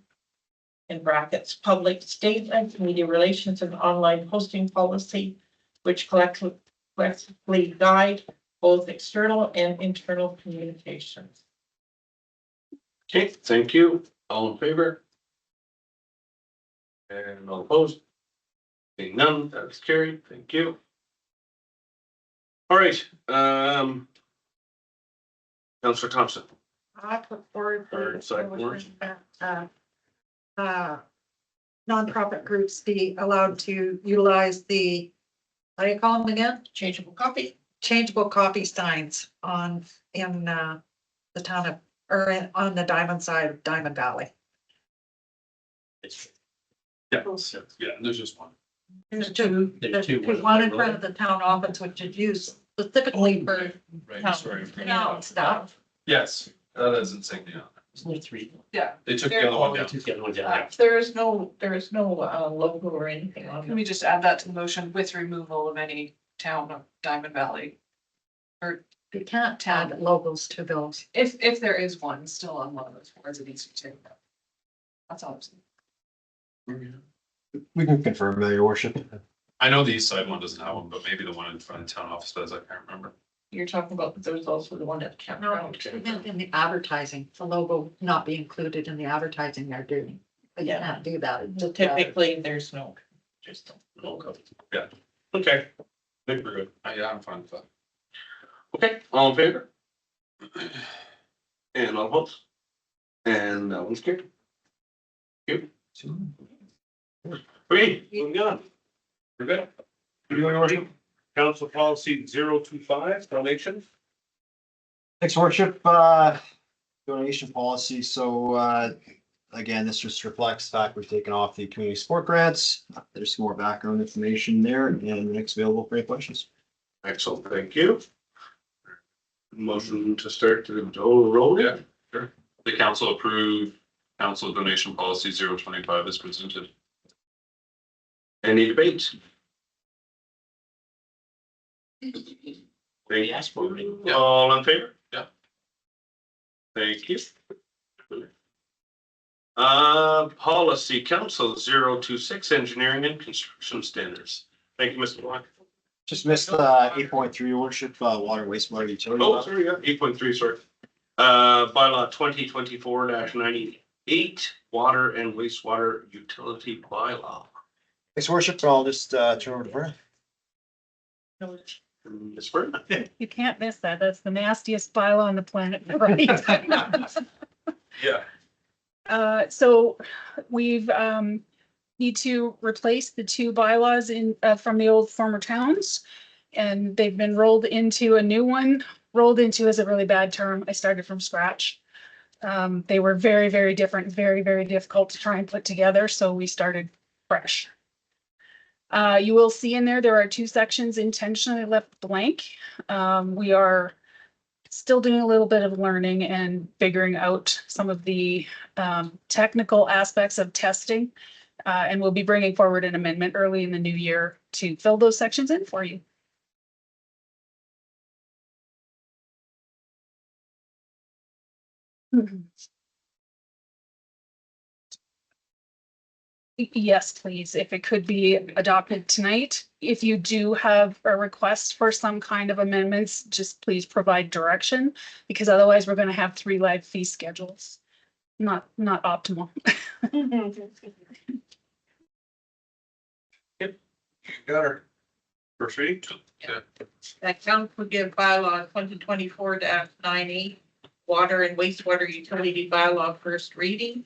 in brackets, public statements, media relations, and online posting policy, which collectively guide both external and internal communications. Okay, thank you. All in favor? And all opposed? Seeing none, that's carried. Thank you. All right, Councillor Thompson. I put forward Or side boards. nonprofit groups be allowed to utilize the, how do you call them again? Changeable copy. Changeable copy signs in the town of, on the Diamond side of Diamond Valley. Yeah, there's just one. There's two, one in front of the town office, which is used specifically for Right, sorry. town stuff. Yes, that is insignia. Only 3. Yeah. They took the other one down. Took the other one down. There is no logo or anything on Can it. we just add that to the motion with removal of any town of Diamond Valley? You can't add logos to those. If there is one still on one of those boards, it needs to be taken out. That's all I'm saying. We can confirm that, your worship. I know the east side one doesn't have one, but maybe the one in front of town office does, I can't remember. You're talking about, but there's also the one at No, campground. I meant in the advertising, the logo not be included in the advertising they're doing. But you Yeah. can't do that. It's just- Typically, there's no, just a logo. Okay, I think we're good. Yeah, I'm fine with that. Okay, all in favor? And all opposed? And that one's carried. Thank you. Okay, moving on. We're good. Council policy 025, donation. Thanks, worship, donation policy, so, again, this just reflects the fact we've taken off the community support grants. There's some more background information there, and the next available for any questions. Excellent, thank you. Motion to start to roll. Yeah, sure. The council approved council donation policy 025 as presented. Any debate? We asked for it. Yeah. All in favor? Yeah. Thank you. Policy Council 026, engineering and construction standards. Thank you, Mr. Black. Just missed, 8.3, worship, water wastewater utility. Oh, sorry, yeah, 8.3, sorry. Bylaw 2024-98, water and wastewater utility bylaw. Thanks, worship, I'll just, turn over to Verna. Ms. Burton. You can't miss that. That's the nastiest bylaw on the planet, right? Yeah. So we've, need to replace the 2 bylaws in, from the old former towns. And they've been rolled into a new one. Rolled into is a really bad term. I started from scratch. They were very, very different, very, very difficult to try and put together. So we started fresh. You will see in there are 2 sections intentionally left blank. We are still doing a little bit of learning and figuring out some of the technical aspects of testing. And we'll be bringing forward an amendment early in the new year to fill those sections in for you. Yes, please, if it could be adopted tonight. If you do have a request for some kind of amendments, just please provide direction, because otherwise we're gonna have 3 live fee schedules. Not optimal. Got her. First reading? That council give bylaw 2024-98, water and wastewater utility bylaw first reading.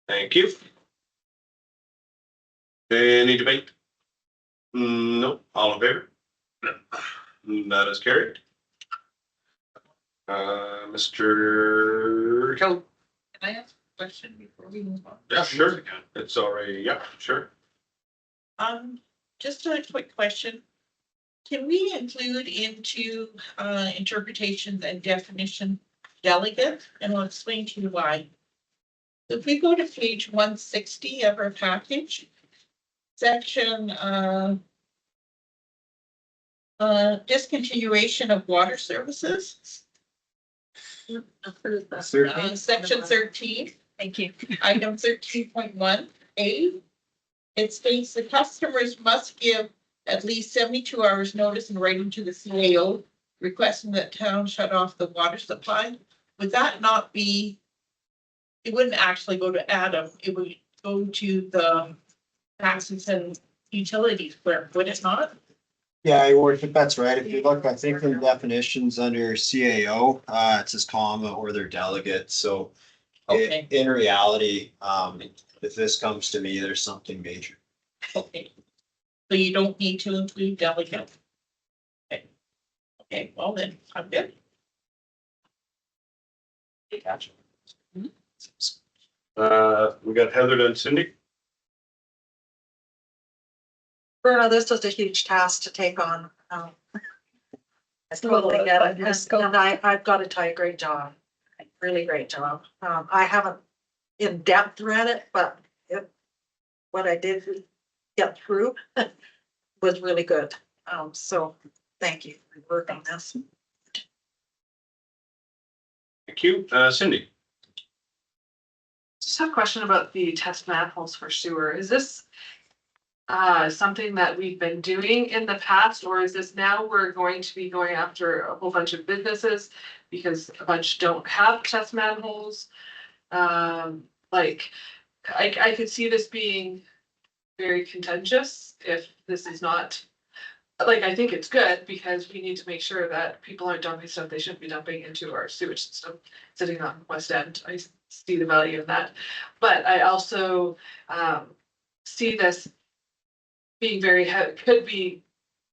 Thank you. Any debate? No, all in favor? That is carried. Mr. Kelly? Can I ask a question before we move on? Yeah, sure. It's already, yeah, sure. Just a quick question. Can we include into interpretations and definition delegate? And I'll explain to you why. If we go to page 160 of our package, section discontinuation of water services. Section 13. Thank you. Item 13.1A. It states the customers must give at least 72 hours notice in writing to the CAO requesting that town shut off the water supply. Would that not be, it wouldn't actually go to Adam, it would go to the taxes and utilities clerk, would it not? Yeah, your worship, that's right. If you look, I think in the definitions under CAO, it says comma or their delegate, so. Okay. In reality, if this comes to me, there's something major. Okay. So you don't need to include delegate. Okay. Okay, well then, I'm good. Gotcha. We got Heather and Cindy. Bruno, this was a huge task to take on. I totally get it. And I've got to tell you, great job. Really great job. I haven't in depth read it, but what I did get through was really good. So thank you for working on this. Thank you. Cindy. Just have a question about the test manholes for sewer. Is this something that we've been doing in the past, or is this now we're going to be going after a whole bunch of businesses because a bunch don't have test manholes? Like, I could see this being very contentious if this is not, like, I think it's good because we need to make sure that people aren't dumping stuff they shouldn't be dumping into our sewage system sitting on West End. I see the value of that. But I also see this being very could be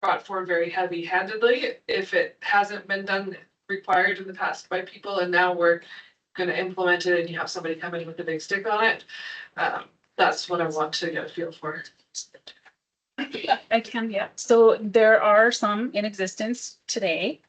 brought forward very heavy-handedly if it hasn't been done required in the past by people, and now we're going to implement it and you have somebody come in with a big stick on it. That's what I want to get a feel for. I can, yeah. So there are some in existence today.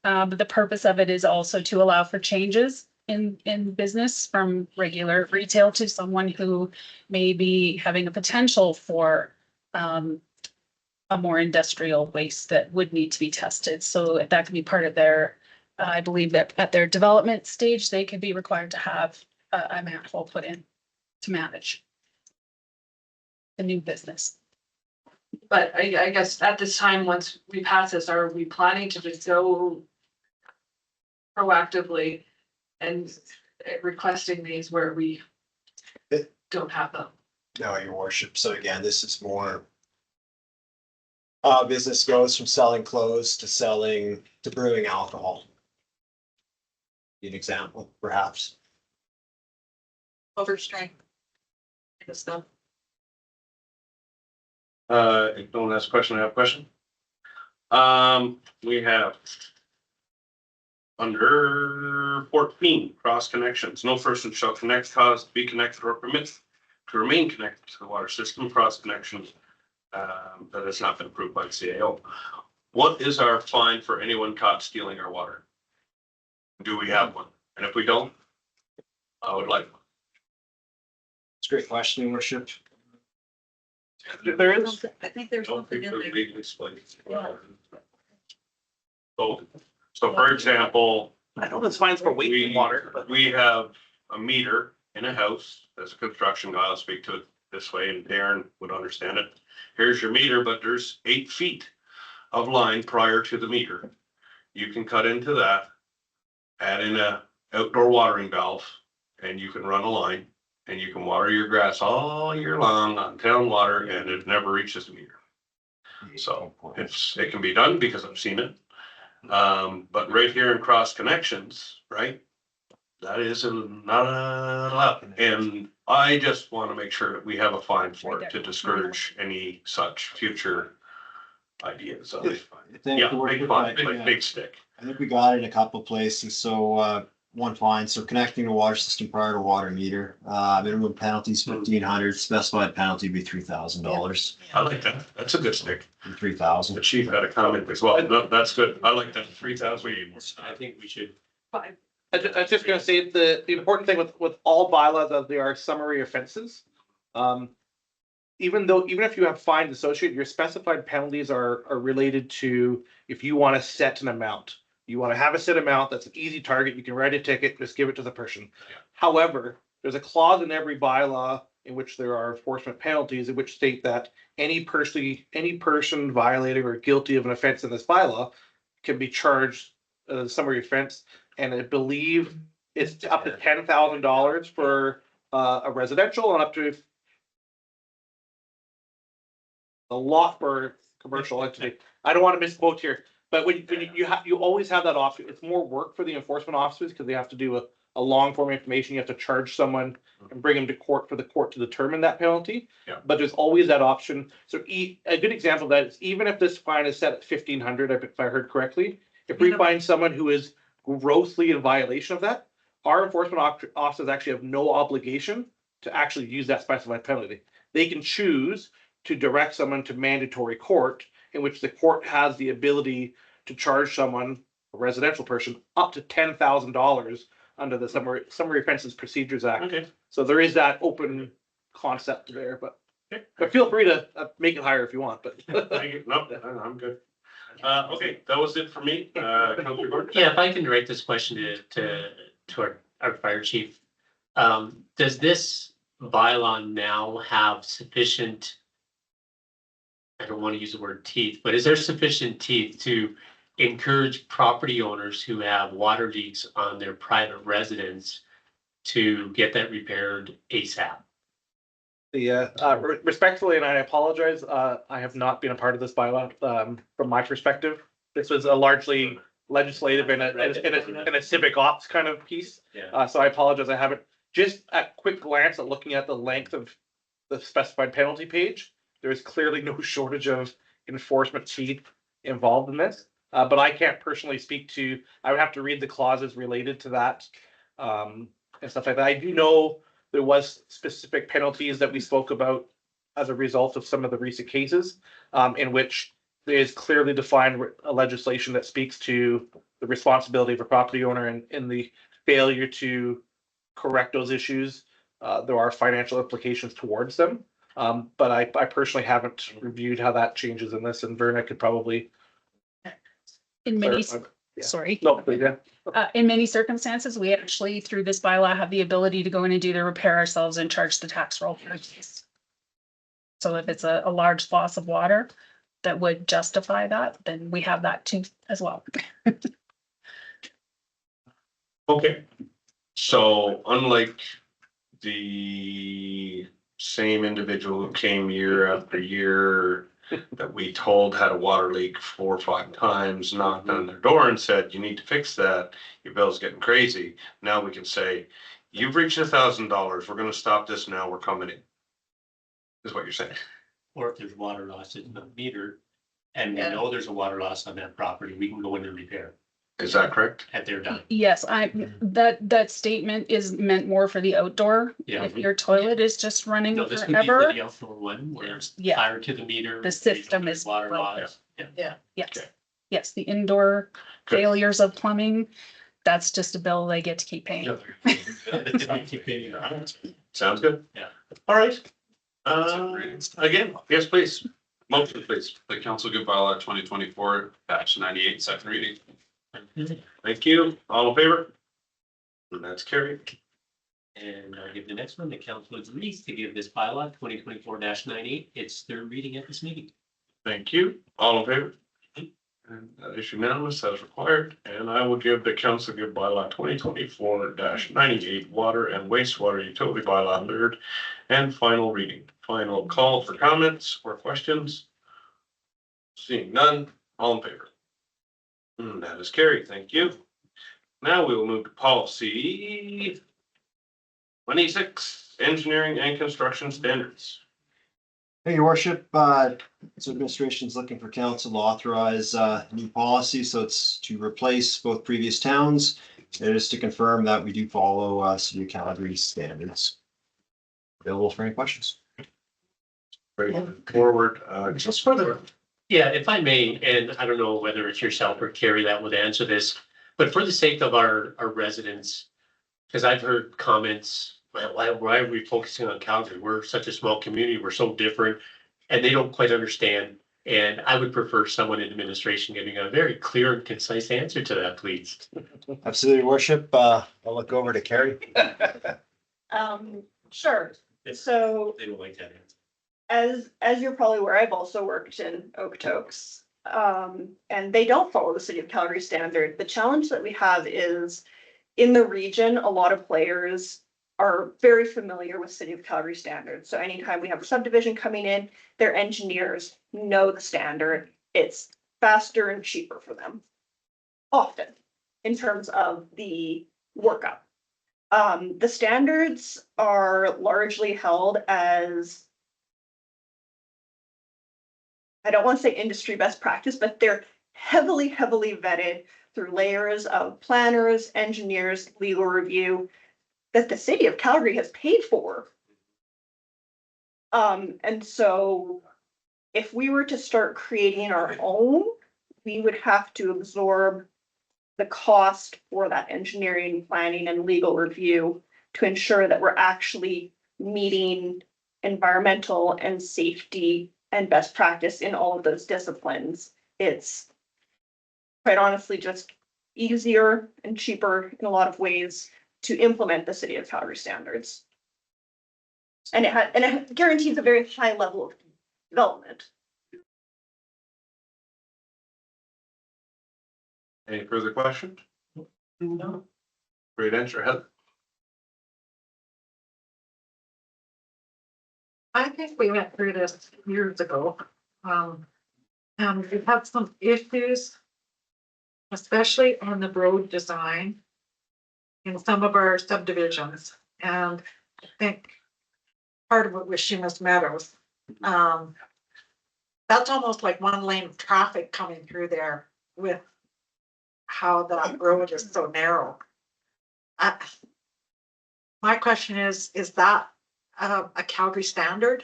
But the purpose of it is also to allow for changes in business from regular retail to someone who may be having a potential for a more industrial waste that would need to be tested. So that can be part of their, I believe that at their development stage, they could be required to have a manhole put in to manage the new business. But I guess at this time, once we pass this, are we planning to just go proactively and requesting these where we don't have them? No, your worship. So again, this is more. Business goes from selling clothes to brewing alcohol. An example, perhaps. Overstrength. Stuff. Don't ask a question, I have a question. We have under 14, cross connections. No person shall connect, cause to be connected, or permit to remain connected to the water system. Cross connections that has not been approved by the CAO. What is our fine for anyone caught stealing our water? Do we have one? And if we don't, I would like one. It's a great question, your worship. There is, I think there's Don't something in people there. legally split. So for example, I know that's fines for we, wasting water, but we have a meter in a house, as a construction guy, I'll speak to it this way, and Darren would understand it. Here's your meter, but there's 8 feet of line prior to the meter. You can cut into that, add in a outdoor watering valve, and you can run a line, and you can water your grass all year long on town water, and it never reaches the meter. So it can be done because I've seen it. But right here in Cross Connections, right? That is not allowed. And I just want to make sure that we have a fine for it to discourage any such future ideas. of- Yeah, big fine, like big stick. I think we got it in a couple places, so, one fine, so connecting the water system prior to water meter, minimum penalties 1,500, specified penalty be $3,000. I like that. That's a good stick. 3,000. The chief had a comment as well. No, that's good. I like that. 3,000. I think we should, I was just gonna say, the important thing with all bylaws, as they are summary offenses. Even if you have fines associated, your specified penalties are related to if you want to set an amount. You want to have a set amount that's an easy target, you can write a ticket, just give it to the person. Yeah. However, there's a clause in every bylaw in which there are enforcement penalties, in which state that any person violating or guilty of an offense in this bylaw can be charged a summary offense. And I believe it's up to $10,000 for a residential and up to a lot for commercial entity. I don't want to misquote here, but when you always have that option. It's more work for the enforcement officers because they have to do a long form information. You have to charge someone and bring them to court for the court to determine that penalty. Yeah. But there's always that option. So a good example of that is even if this fine is set at 1,500, if I heard correctly, if we find someone who is grossly in violation of that, our enforcement officers actually have no obligation to actually use that specified penalty. They can choose to direct someone to mandatory court, in which the court has the ability to charge someone, a residential person, up to $10,000 under the Summary Offenses Procedures Act. Okay. So there is that open concept there, but feel free to make it higher if you want, but. Thank you. No, I'm good. Okay, that was it for me. Councilor Gordon? yeah, if I can direct this question to our fire chief. Does this bylaw now have sufficient, I don't want to use the word teeth, but is there sufficient teeth to encourage property owners who have water leaks on their private residence to get that repaired ASAP? Respectfully, and I apologize, I have not been a part of this bylaw, from my perspective. This was a largely legislative and a civic ops kind of piece. Yeah. So I apologize, I haven't, just at quick glance at looking at the length of the specified penalty page, there is clearly no shortage of enforcement teeth involved in this. But I can't personally speak to, I would have to read the clauses related to that, and stuff like that. I do know there was specific penalties that we spoke about as a result of some of the recent cases, in which there is clearly defined legislation that speaks to the responsibility of a property owner and in the failure to correct those issues. There are financial implications towards them. But I personally haven't reviewed how that changes in this, and Verna could probably. In many, clarify. Yeah. sorry. No, please, yeah. In many circumstances, we actually, through this bylaw, have the ability to go in and do the repair ourselves and charge the tax roll for it. So if it's a large loss of water that would justify that, then we have that too as well. Okay. So unlike the same individual who came year after year that we told had a water leak 4 or 5 times, knocked on their door and said, you need to fix that, your bill's getting crazy. Now we can say, you've reached $1,000, we're gonna stop this now, we're coming in. Is what you're saying. Or if there's water loss in the meter, and we Yeah. know there's a water loss on that property, we can go in and repair Is that correct? at their dime. Yes, that statement is meant more for the outdoor. Yeah. If your toilet is just running No, this can be for forever, the outdoor one, where it's Yeah. prior to the meter. The system there's is water broken. loss. Yeah. yes, Okay. yes, the indoor Good. failures of plumbing, that's just a bill they get to keep paying. Sounds good. Yeah. All right. Again, yes, please. Motion, please. The council give bylaw 2024-98, second reading. Thank you. All in favor? And that's carried. And I'll give the next one, the council agrees to give this bylaw 2024-98 its third reading at this meeting. Thank you. All in favor? And that is unanimous as required, and I will give the council give bylaw 2024-98 water and wastewater utility bylaw third and final reading. Final call for comments or questions. Seeing none, all in favor? That is carried. Thank you. Now we will move to policy 26, engineering and construction standards. Hey, your worship, so administration's looking for council to authorize, new policy, so it's to replace both previous towns. It is to confirm that we do follow, City of Calgary standards. Available for any questions? Forward, Just for the. Yeah, if I may, and I don't know whether it's yourself or Carrie that would answer this, but for the sake of our residents, because I've heard comments, well, why are we focusing on Calgary? We're such a small community, we're so different, and they don't quite understand. And I would prefer someone in administration giving a very clear and concise answer to that, please. Absolutely, your worship. I'll look over to Carrie. Sure. So They don't like that answer. as you're probably aware, I've also worked in Okotoks. And they don't follow the City of Calgary standard. The challenge that we have is in the region, a lot of players are very familiar with City of Calgary standards. So anytime we have a subdivision coming in, their engineers know the standard. It's faster and cheaper for them. Often, in terms of the workup. The standards are largely held as, I don't want to say industry best practice, but they're heavily vetted through layers of planners, engineers, legal review that the City of Calgary has paid for. And so if we were to start creating our own, we would have to absorb the cost for that engineering, planning, and legal review to ensure that we're actually meeting environmental and safety and best practice in all of those disciplines. It's quite honestly just easier and cheaper in a lot of ways to implement the City of Calgary standards. And it guarantees a very high level of development. Any further questions? No. Great answer, Heather. I think we went through this years ago. And we've had some issues, especially on the road design in some of our subdivisions. And I think part of it was Shemus Meadows. That's almost like one lane of traffic coming through there with how that road is so narrow. My question is that a Calgary standard?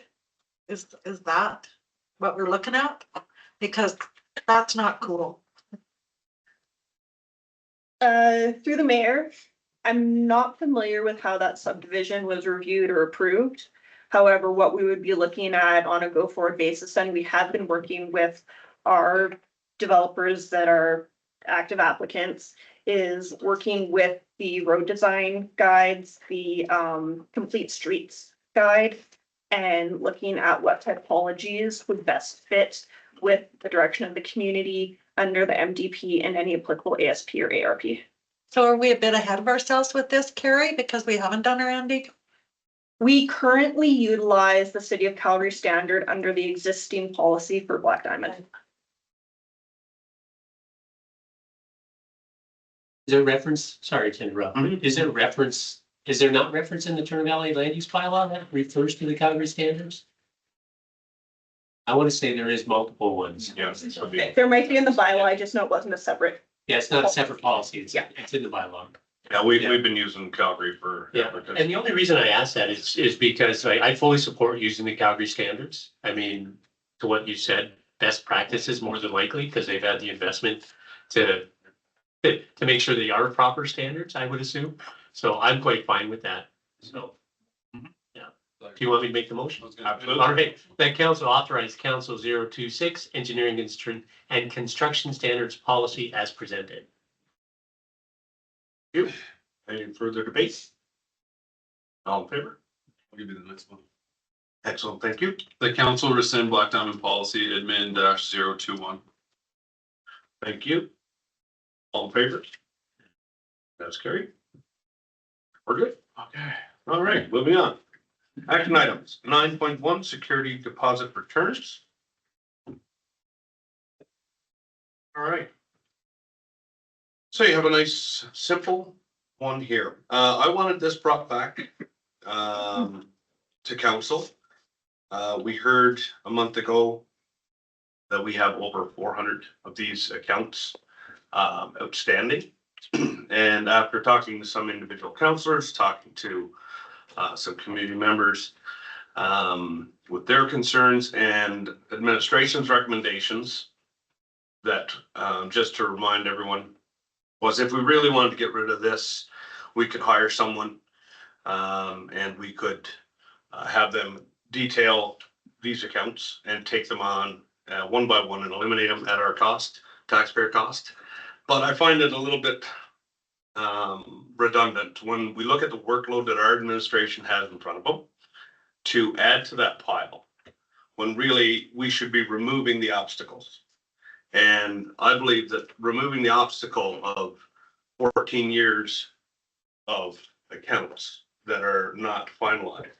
Is that what we're looking at? Because that's not cool. Through the mayor, I'm not familiar with how that subdivision was reviewed or approved. However, what we would be looking at on a go-forward basis, and we have been working with our developers that are active applicants, is working with the road design guides, the complete streets guide, and looking at what typologies would best fit with the direction of the community under the MDP and any applicable ASP or ARP. So are we a bit ahead of ourselves with this, Carrie, because we haven't done our MD? We currently utilize the City of Calgary standard under the existing policy for Black Diamond. Is there reference, sorry to interrupt, is there not reference in the Turner Valley Land Use Bylaw that refers to the Calgary standards? I want to say there is multiple ones. Yes. There might be in the bylaw, I just know it wasn't a separate. Yeah, it's not a separate policy, it's in the bylaw. Yeah, we've been using Calgary for. Yeah, and the only reason I ask that is because I fully support using the Calgary standards. I mean, to what you said, best practices more than likely, because they've had the investment to make sure they are proper standards, I would assume. So I'm quite fine with that. So, yeah. Do you want me to make the motion? Absolutely. All right, that council authorized Council 026 Engineering and Construction Standards Policy as presented. Any further debate? All in favor? I'll give you the next one. Excellent, thank you. The council rescind Black Diamond policy admin -021. Thank you. All in favor? That's carried. We're good. Okay. All right, moving on. Action items, 9.1, security deposit returns. All right. So you have a nice, simple one here. I wanted this brought back to council. We heard a month ago that we have over 400 of these accounts outstanding. And after talking to some individual counselors, talking to some community members with their concerns and administration's recommendations, that just to remind everyone, was if we really wanted to get rid of this, we could hire someone and we could have them detail these accounts and take them on one by one and eliminate them at our cost, taxpayer cost. But I find it a little bit redundant when we look at the workload that our administration has in front of them to add to that pile, when really we should be removing the obstacles. And I believe that removing the obstacle of 14 years of accounts that are not finalized,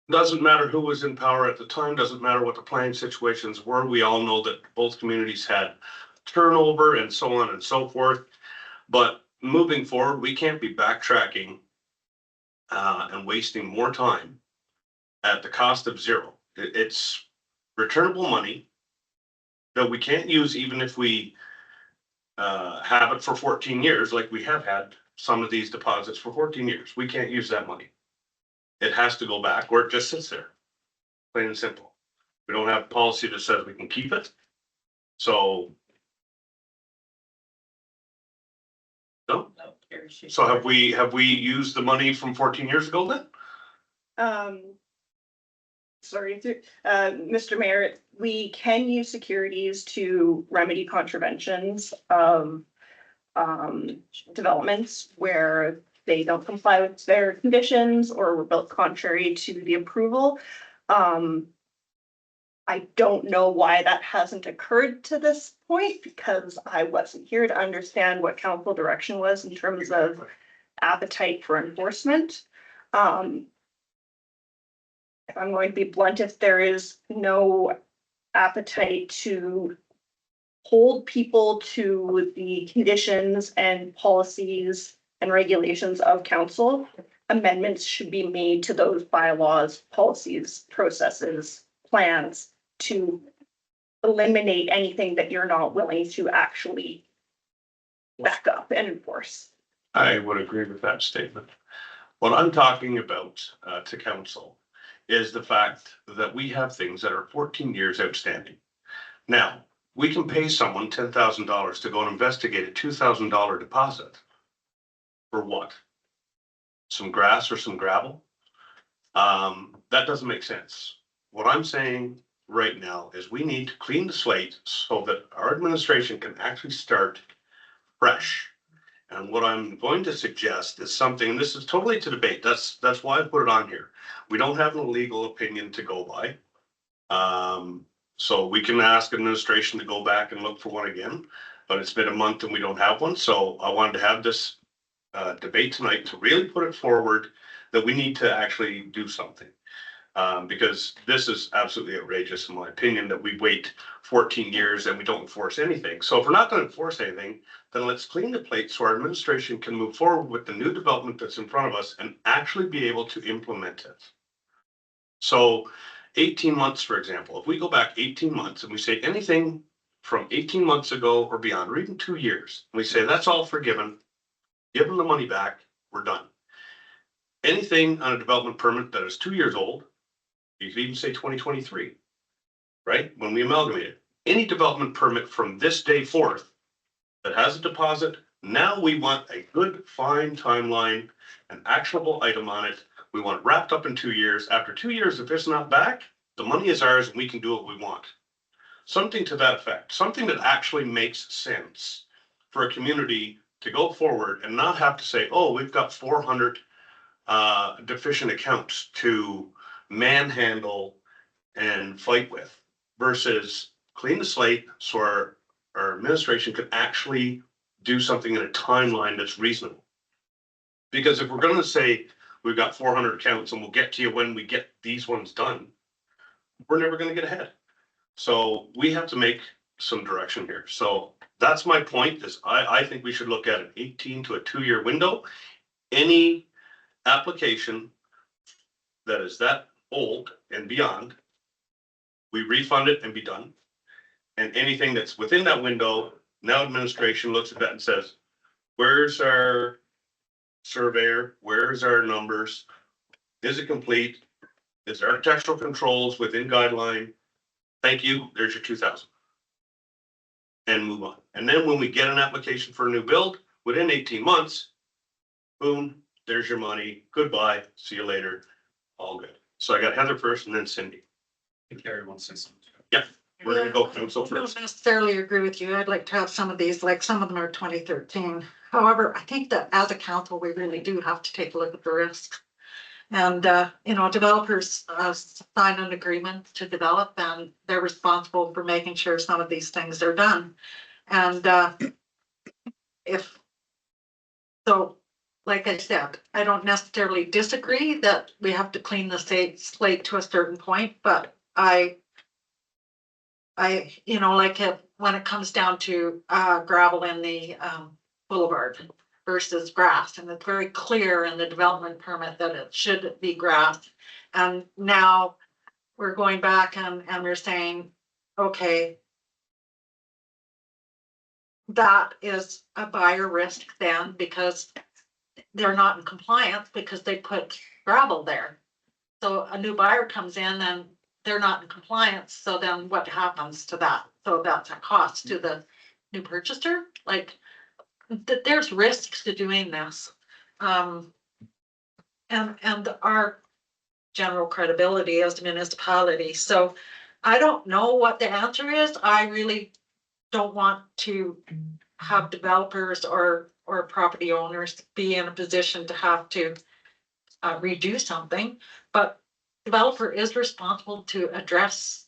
doesn't matter who was in power at the time, doesn't matter what the planning situations were. We all know that both communities had turnover and so on and so forth. But moving forward, we can't be backtracking and wasting more time at the cost of zero. It's returnable money that we can't use even if we have it for 14 years, like we have had some of these deposits for 14 years. We can't use that money. It has to go back or it just sits there, plain and simple. We don't have a policy that says we can keep it. So. No. So have we used the money from 14 years ago then? Sorry, Mr. Mayor, we can use securities to remedy contraventions of developments where they don't comply with their conditions or were built contrary to the approval. I don't know why that hasn't occurred to this point because I wasn't here to understand what council direction was in terms of appetite for enforcement. If I'm going to be blunt, if there is no appetite to hold people to the conditions and policies and regulations of council, amendments should be made to those bylaws, policies, processes, plans to eliminate anything that you're not willing to actually back up and enforce. I would agree with that statement. What I'm talking about to council is the fact that we have things that are 14 years outstanding. Now, we can pay someone $10,000 to go and investigate a $2,000 deposit. For what? Some grass or some gravel? That doesn't make sense. What I'm saying right now is we need to clean the slate so that our administration can actually start fresh. And what I'm going to suggest is something, and this is totally to debate. That's why I put it on here. We don't have a legal opinion to go by. So we can ask administration to go back and look for one again, but it's been a month and we don't have one. So I wanted to have this debate tonight to really put it forward that we need to actually do something. Because this is absolutely outrageous in my opinion that we wait 14 years and we don't enforce anything. So if we're not going to enforce anything, then let's clean the plate so our administration can move forward with the new development that's in front of us and actually be able to implement it. So 18 months, for example, if we go back 18 months and we say anything from 18 months ago or beyond, or even 2 years, and we say that's all forgiven, give them the money back, we're done. Anything on a development permit that is 2 years old, you could even say 2023, right? When we amalgamated, any development permit from this day forth that has a deposit, now we want a good, fine timeline, an actionable item on it. We want it wrapped up in 2 years. After 2 years, if it's not back, the money is ours and we can do what we want. Something to that effect, something that actually makes sense for a community to go forward and not have to say, oh, we've got 400 deficient accounts to manhandle and fight with versus clean the slate so our administration could actually do something in a timeline that's reasonable. Because if we're gonna say we've got 400 accounts and we'll get to you when we get these ones done, we're never gonna get ahead. So we have to make some direction here. So that's my point is I think we should look at an 18 to a 2-year window. Any application that is that old and beyond, we refund it and be done. And anything that's within that window, now administration looks at that and says, where's our surveyor? Where's our numbers? Is it complete? Is there architectural controls within guideline? Thank you, there's your 2,000. And move on. And then when we get an application for a new build, within 18 months, boom, there's your money. Goodbye, see you later. All good. So I got Heather first and then Cindy. Carrie wants to say something. Yeah, we're gonna go council I don't first. necessarily agree with you. I'd like to have some of these, like some of them are 2013. However, I think that as a council, we really do have to take a look at the risks. And, developers sign an agreement to develop and they're responsible for making sure some of these things are done. And like I said, I don't necessarily disagree that we have to clean the slate to a certain point, but when it comes down to gravel in the boulevard versus grass, and it's very clear in the development permit that it should be grass. And now we're going back and we're saying, okay, that is a buyer risk then because they're not in compliance because they put gravel there. So a new buyer comes in and they're not in compliance. So then what happens to that? So that's a cost to the new purchaser. Like there's risks to doing this. And our general credibility as a municipality. So I don't know what the answer is. I really don't want to have developers or property owners be in a position to have to redo something, but developer is responsible to address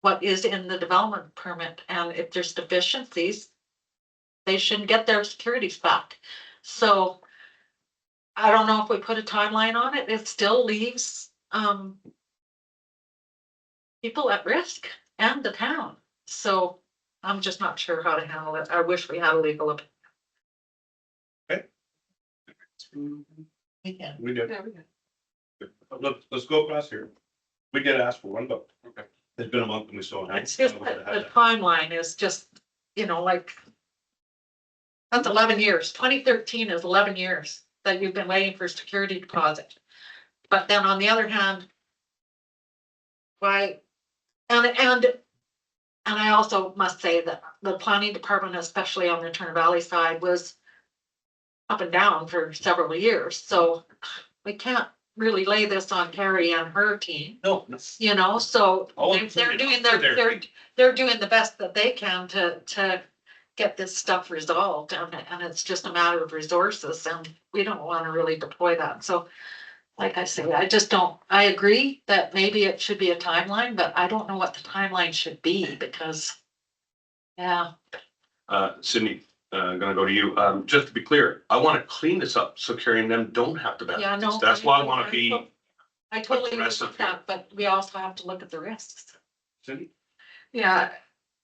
what is in the development permit. And if there's deficiencies, they shouldn't get their securities back. So I don't know if we put a timeline on it, it still leaves people at risk and the town. So I'm just not sure how to handle it. I wish we had a legal opinion. Yeah. We did. Yeah, we did. Let's go across here. We did ask for one, but okay. It's been a month and we still haven't. It's just that the timeline is just, like, that's 11 years. 2013 is 11 years that you've been waiting for security deposit. But then on the other hand, why, and I also must say that the planning department, especially on the Turner Valley side, was up and down for several years. So we can't really lay this on Carrie and her team. No. So All they're doing included. they're doing the best that they can to get this stuff resolved, and it's just a matter of resources, and we don't want to really deploy that. So like I say, I agree that maybe it should be a timeline, but I don't know what the timeline should be because, yeah. Sydney, I'm gonna go to you. Just to be clear, I want to clean this up so Carrie and them don't have to Yeah, balance. no. That's why I want to be. I totally aggressive understand that, but we also have to look at the risks. Cindy? Yeah,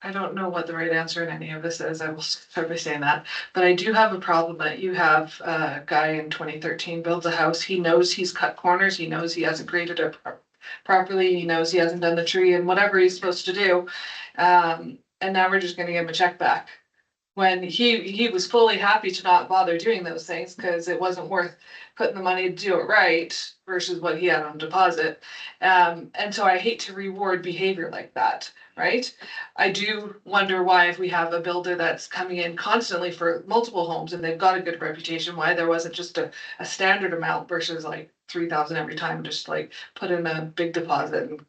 I don't know what the right answer in any of this is. I will start by saying that. But I do have a problem that you have a guy in 2013 builds a house. He knows he's cut corners. He knows he hasn't graded it properly. He knows he hasn't done the tree and whatever he's supposed to do. And now we're just gonna give him a check back. When he was fully happy to not bother doing those things because it wasn't worth putting the money to do it right versus what he had on deposit. And so I hate to reward behavior like that, right? I do wonder why, if we have a builder that's coming in constantly for multiple homes and they've got a good reputation, why there wasn't just a standard amount versus like 3,000 every time, just like put in a big deposit and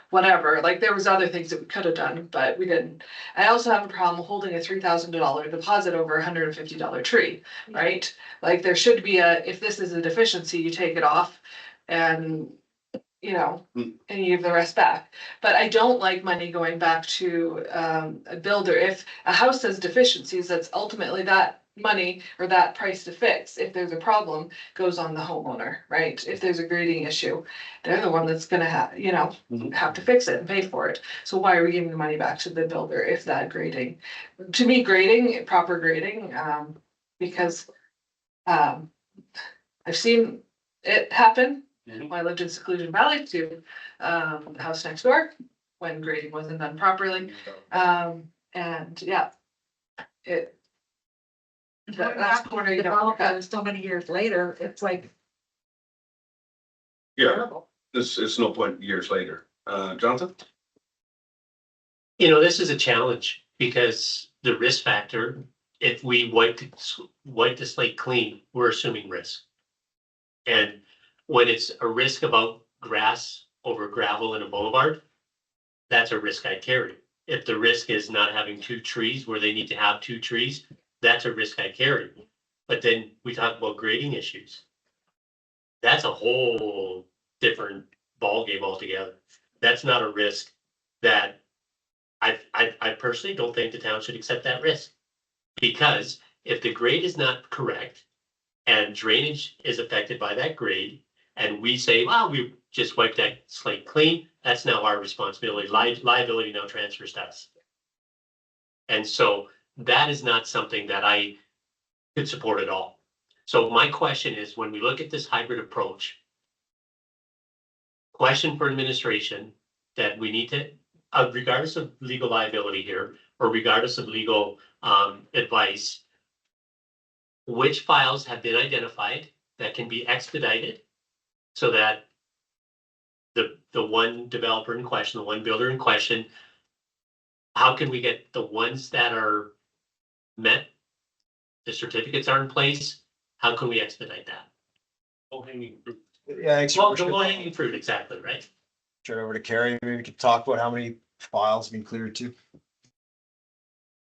whatever. Like there was other things that we could have done, but we didn't. I also have a problem holding a $3,000 deposit over $150 tree, right? Like there should be if this is deficiency, you take it off and, you know, Mm. and you give the rest back. But I don't like money going back to a builder. If a house has deficiencies, that's ultimately that money or that price to fix. If there's a problem, goes on the homeowner, right? If there's a grading issue, they're the one that's gonna have, you know, Mhm. have to fix it and pay for it. So why are we giving the money back to the builder if that grading? To me, grading, proper grading, because I've seen it happen Mhm. when I lived in Seclusion Valley to the house next door when grading wasn't done properly. And yeah, it. Going That's back corner to you the don't look developer at. so many years later, it's like Yeah, terrible. it's no point years later. Jonathan? You know, this is a challenge because the risk factor, if we wipe the slate clean, we're assuming risk. And when it's a risk about grass over gravel in a boulevard, that's a risk I carry. If the risk is not having 2 trees where they need to have 2 trees, that's a risk I carry. But then we talk about grading issues. That's a whole different ballgame altogether. That's not a risk that I personally don't think the town should accept that risk. Because if the grade is not correct and drainage is affected by that grade, and we say, well, we just wiped that slate clean, that's now our responsibility. Liability now transfers to us. And so that is not something that I could support at all. So my question is, when we look at this hybrid approach, question for administration that we need to, regardless of legal liability here, or regardless of legal advice, which files have been identified that can be expedited so that the one developer in question, the one builder in question, how can we get the ones that are met, the certificates are in place, how can we expedite that? Low-hanging fruit. Yeah, thanks, Well, Your the Worship. low-hanging fruit, exactly, right? Turn over to Carrie, maybe we could talk about how many files have been cleared to.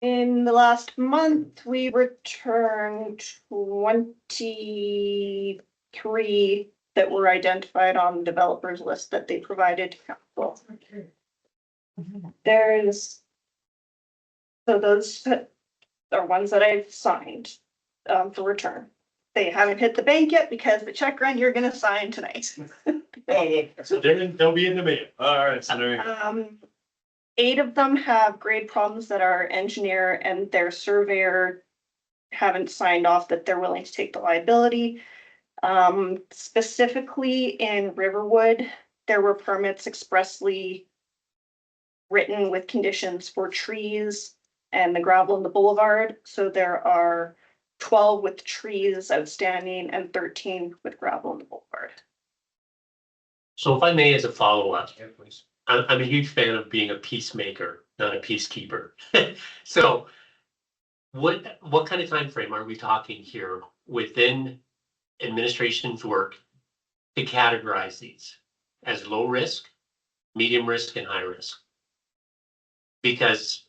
In the last month, we returned 23 that were identified on the developer's list that they provided to council. There's. So those are ones that I've signed for return. They haven't hit the bank yet because the check run you're gonna sign tonight. So they'll be in the mail. All right, so there you go. 8 of them have grade problems that our engineer and their surveyor haven't signed off that they're willing to take the liability. Specifically in Riverwood, there were permits expressly written with conditions for trees and the gravel in the boulevard. So there are 12 with trees outstanding and 13 with gravel in the boulevard. So if I may, as a follow-up, I'm a huge fan of being a peacemaker, not a peacekeeper. So what kind of time frame are we talking here within administration's work to categorize these as low risk, medium risk, and high risk? Because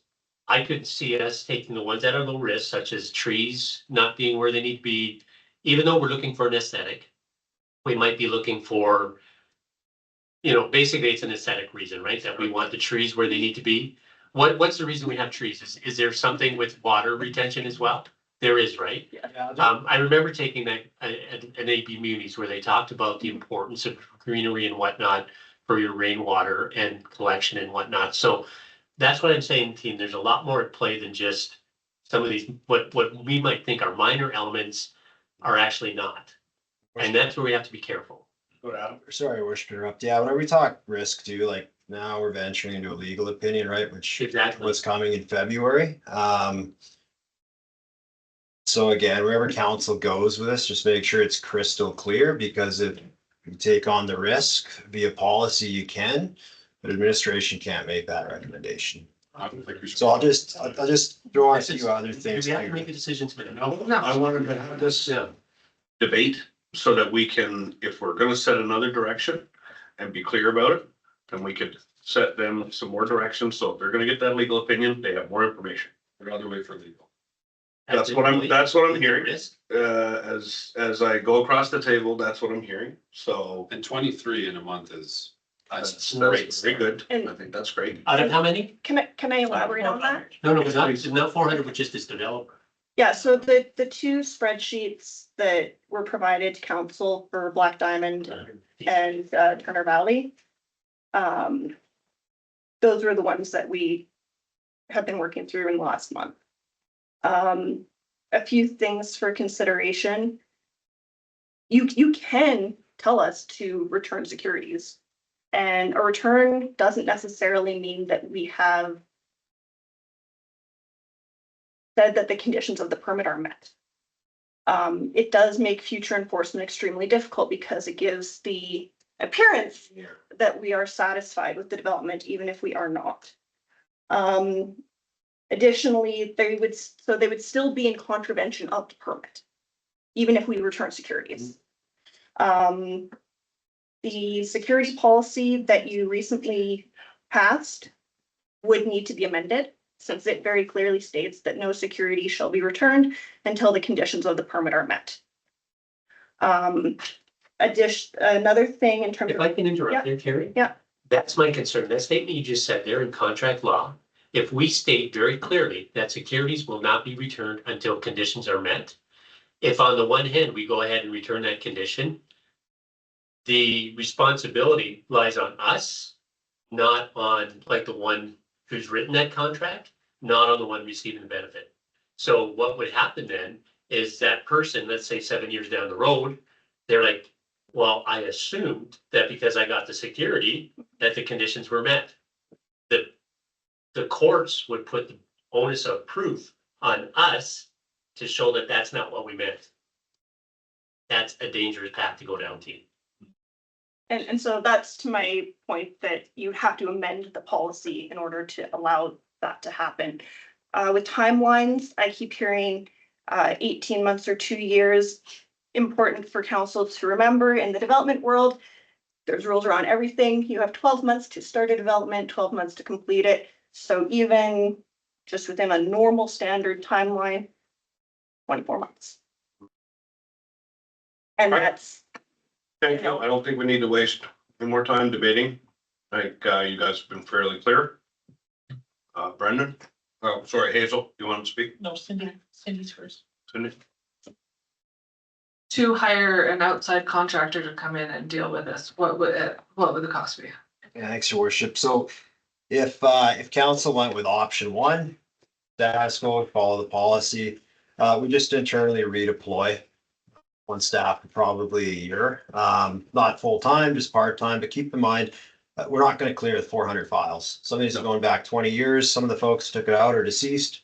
I could see us taking the ones that are low risk, such as trees not being where they need to be, even though we're looking for an aesthetic, we might be looking for, basically it's an aesthetic reason, right? That we want the trees where they need to be. What's the reason we have trees? Is there something with water retention as well? There is, right? I remember taking that an AB Munis where they talked about the importance of greenery and whatnot for your rainwater and collection and whatnot. So that's what I'm saying, team. There's a lot more at play than just some of these, what we might think are minor elements are actually not. And that's where we have to be careful. Sorry, Worship, to interrupt. Yeah, whenever we talk risk too, like now we're venturing into a legal opinion, right? Which Exactly. was coming in February. So again, wherever council goes with this, just make sure it's crystal clear, because if you take on the risk via policy, you can, but administration can't make that recommendation. I don't think we should. So I'll just throw on a few other things. We have to make a decision today. No, I wanted to have this debate so that we can, if we're gonna set another direction and be clear about it, then we could set them some more direction. So if they're gonna get that legal opinion, they have more information. I'd rather wait for legal. That's what I'm hearing. As I go across the table, that's what I'm hearing. So And 23 in a month is, that's great. very good. And- I think that's great. Out of how many? Can I elaborate on that? No, not 400, which is this developer. Yeah, so the two spreadsheets that were provided to council for Black Diamond and Turner Valley. Those were the ones that we have been working through in the last month. A few things for consideration. You can tell us to return securities. And a return doesn't necessarily mean that we have said that the conditions of the permit are met. It does make future enforcement extremely difficult because it gives the appearance that we are satisfied with the development, even if we are not. Additionally, they would still be in contravention of the permit, even if we return securities. The securities policy that you recently passed would need to be amended, since it very clearly states that no security shall be returned until the conditions of the permit are met. Another thing in terms If of. I can interrupt there, Terry? Yeah. That's my concern. That statement you just said there in contract law, if we state very clearly that securities will not be returned until conditions are met, if on the one hand, we go ahead and return that condition, the responsibility lies on us, not on like the one who's written that contract, not on the one receiving the benefit. So what would happen then is that person, let's say 7 years down the road, they're like, well, I assumed that because I got the security, that the conditions were met. The courts would put the onus of proof on us to show that that's not what we meant. That's a dangerous path to go down, team. And so that's to my point that you have to amend the policy in order to allow that to happen. With timelines, I keep hearing 18 months or 2 years. Important for council to remember in the development world, there's rules around everything. You have 12 months to start a development, 12 months to complete it. So even just within a normal standard timeline, 24 months. And Right. that's. Thank you. I don't think we need to waste any more time debating. I think you guys have been fairly clear. Brendan? Oh, sorry, Hazel, you want to speak? No, Cindy's first. Cindy? To hire an outside contractor to come in and deal with this, what would the cost be? Yeah, thanks, your worship. So if council went with option one, status quo, follow the policy, we just internally redeploy one staff for probably a year, not full-time, just part-time, but keep in mind, we're not gonna clear the 400 files. Some of these are going back 20 years. Some of the folks who took it out are deceased.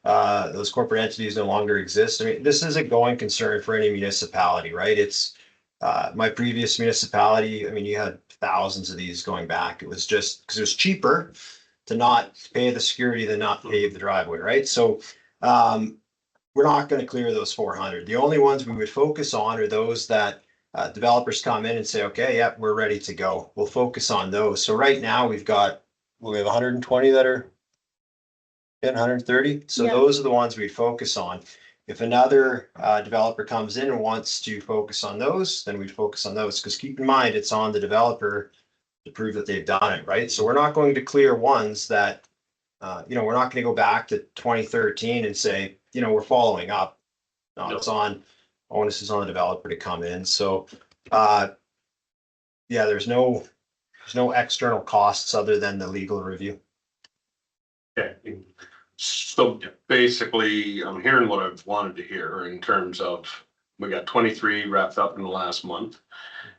Those corporate entities no longer exist. I mean, this is a going concern for any municipality, right? It's my previous municipality. I mean, you had thousands of these going back. It was just because it was cheaper to not pay the security than not pave the driveway, right? So we're not going to clear those 400. The only ones we would focus on are those that developers come in and say, okay, yeah, we're ready to go. We'll focus on those. So right now we have 120 that are 130. So Yeah. those are the ones we focus on. If another developer comes in and wants to focus on those, then we'd focus on those. Because keep in mind, it's on the developer to prove that they've done it, right? So we're not going to clear ones that, we're not going to go back to 2013 and say, we're following up. No, it's on, onus is on the developer to come in. So, there's no external costs other than the legal review. Okay. So basically, I'm hearing what I've wanted to hear in terms of, we got 23 wrapped up in the last month.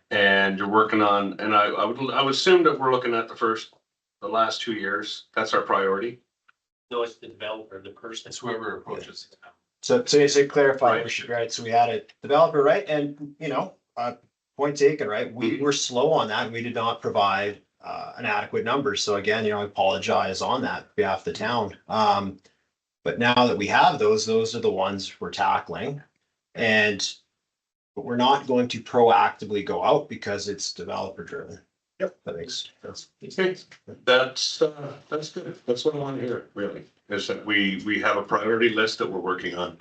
And you're working on, and I would assume that we're looking at the last 2 years. That's our priority. No, it's the developer, the person. It's whoever approaches. So to clarify, Right. right, so we had a developer, right, and, point taken, right, we were slow on that, and we did not provide an adequate number, so again, I apologize on that on behalf of the town. But now that we have those are the ones we're tackling, but we're not going to proactively go out because it's developer driven. Yep, that makes sense. Okay, that's good. That's what I want to hear, really, is that we have a priority list that we're working on.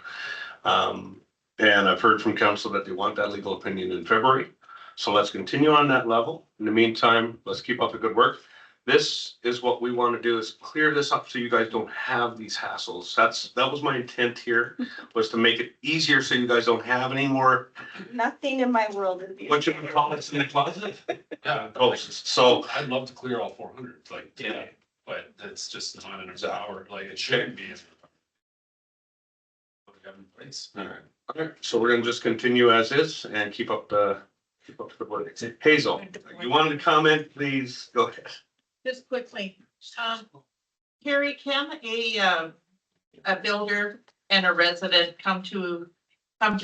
And I've heard from council that they want that legal opinion in February. So let's continue on that level. In the meantime, let's keep up the good work. This is what we want to do, is clear this up so you guys don't have these hassles. That was my intent here, was to make it easier so you guys don't have any more, Nothing in my world is. what you would call it, in the closet. Yeah, Ghosts. So I'd love to clear all 400, like, today, but that's just not in our power, like, it shouldn't be. What we have in place. Alright, so we're gonna just continue as is and keep up the work. Hazel, you wanted to comment, please, go ahead. Just quickly, Carrie, can a builder and a resident come to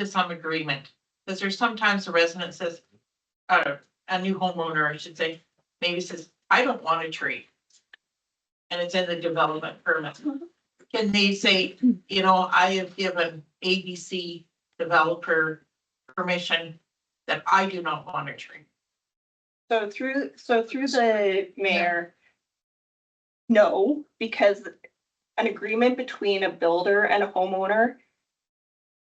some agreement? Because there's sometimes a resident says, a new homeowner, I should say, maybe says, I don't want a tree. And it's in the development permit. Can they say, you know, I have given ABC developer permission that I do not want a tree? So through the mayor, no, because an agreement between a builder and a homeowner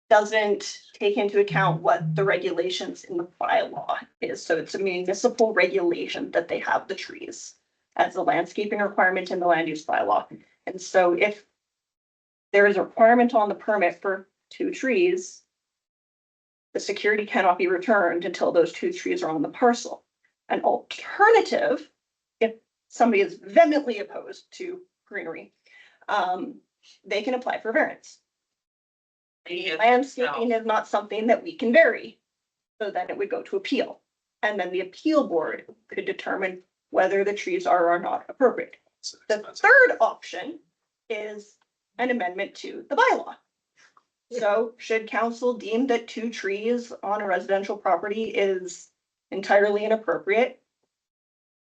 doesn't take into account what the regulations in the bylaw is. So it's a municipal regulation that they have the trees as a landscaping requirement in the land use bylaw. And so if there is a requirement on the permit for 2 trees, the security cannot be returned until those 2 trees are on the parcel. An alternative, if somebody is vehemently opposed to greenery, they can apply for variance. Landscaping is not something that we can vary. So then it would go to appeal. And then the appeal board could determine whether the trees are or not appropriate. The third option is an amendment to the bylaw. So should council deem that 2 trees on a residential property is entirely inappropriate,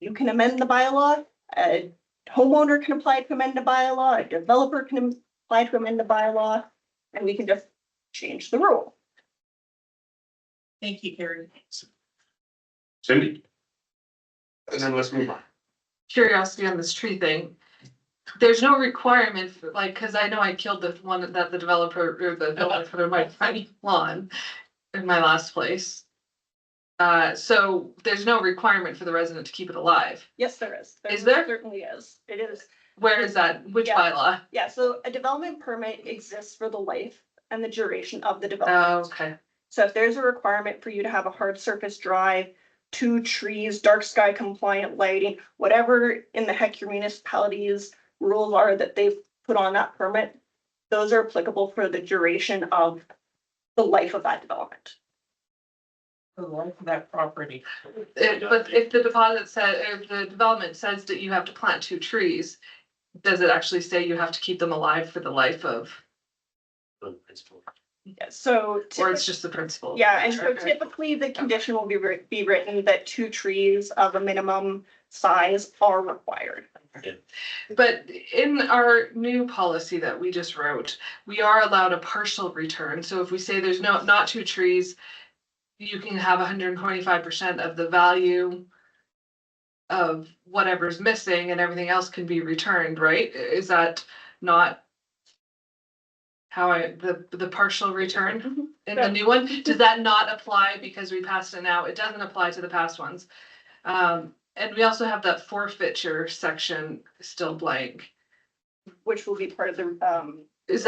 you can amend the bylaw. A homeowner can apply to amend the bylaw, a developer can apply to amend the bylaw, and we can just change the rule. Thank you, Carrie. Cindy? And then let's move on. Curiosity on this tree thing. There's no requirement for, like, cause I know I killed the one that the developer or the builder put in my tiny lawn in my last place. So there's no requirement for the resident to keep it alive. Yes, there is. Is there? Certainly is. It is. Where is that? Which Yeah. bylaw? Yeah, so a development permit exists for the life and the duration of the Oh, development. okay. So if there's a requirement for you to have a hard surface drive, 2 trees, dark sky compliant lighting, whatever in the heck your municipality's rules are that they've put on that permit, those are applicable for the duration of the life of that development. The life of that property. But if the deposit said, or the development says that you have to plant 2 trees, does it actually say you have to keep them alive for the life of, Yeah, so. or it's just the principle? Yeah, and so Okay. typically the condition will be written that 2 trees of a minimum size are required. But in our new policy that we just wrote, we are allowed a partial return. So if we say there's not 2 trees, you can have 125% of the value of whatever's missing and everything else can be returned, right? Is that not how the partial return in the new one? Does that not apply because we passed it now? It doesn't apply to the past ones. And we also have that forfeiture section still blank. Which will be part of the, Is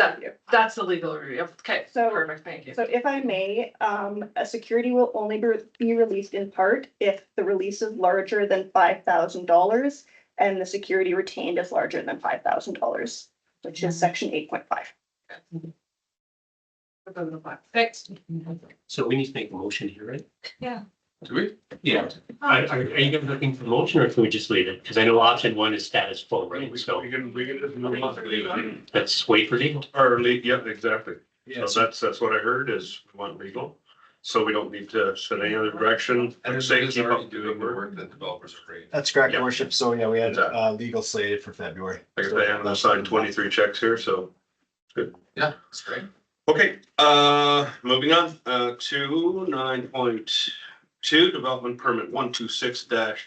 that's the legal review? Okay, So- perfect, thank you. So if I may, a security will only be released in part if the release is larger than $5,000 and the security retained is larger than $5,000, which is section 8.5. Thanks. So we need to make a motion here, right? Do we? Yeah. Are you guys looking for motion or can we just leave it? Because I know option 1 is status quo, right? So We can just move on to leave it. let's wait for legal. Yep, exactly. So that's what I heard is we want legal. So we don't need to send any other direction. Say keep up doing the work. that developers are great. That's correct, Yeah. your worship. So yeah, we had Exactly. legal slated for February. I got the hand on the side, 23 checks here, so. Yeah, that's great. Okay, moving on, to 2, development permit 126-2024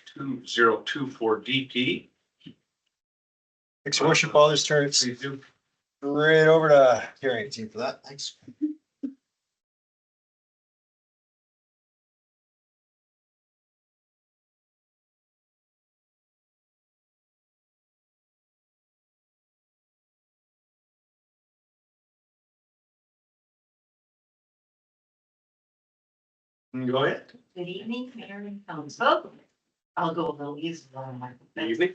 DP. Thanks, your worship. All this turns Please do. right over to hearing team for that. Thanks. Go ahead. Good evening, Mayor and Council. I'll go a little easier on my. Good evening.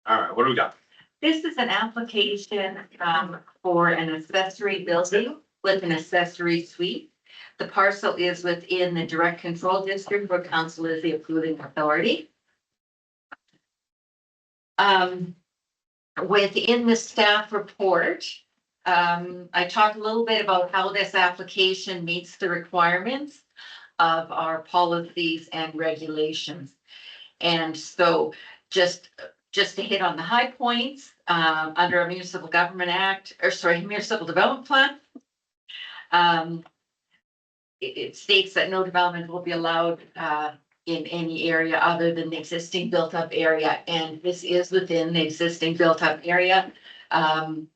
All right, what do we got? This is an application for an accessory building with an accessory suite. The parcel is within the direct control district where council is the approving authority. Within the staff report, I talked a little bit about how this application meets the requirements of our policies and regulations. And so just to hit on the high points, under a municipal government act, or sorry, municipal development plan. It states that no development will be allowed in any area other than the existing built up area. And this is within the existing built up area of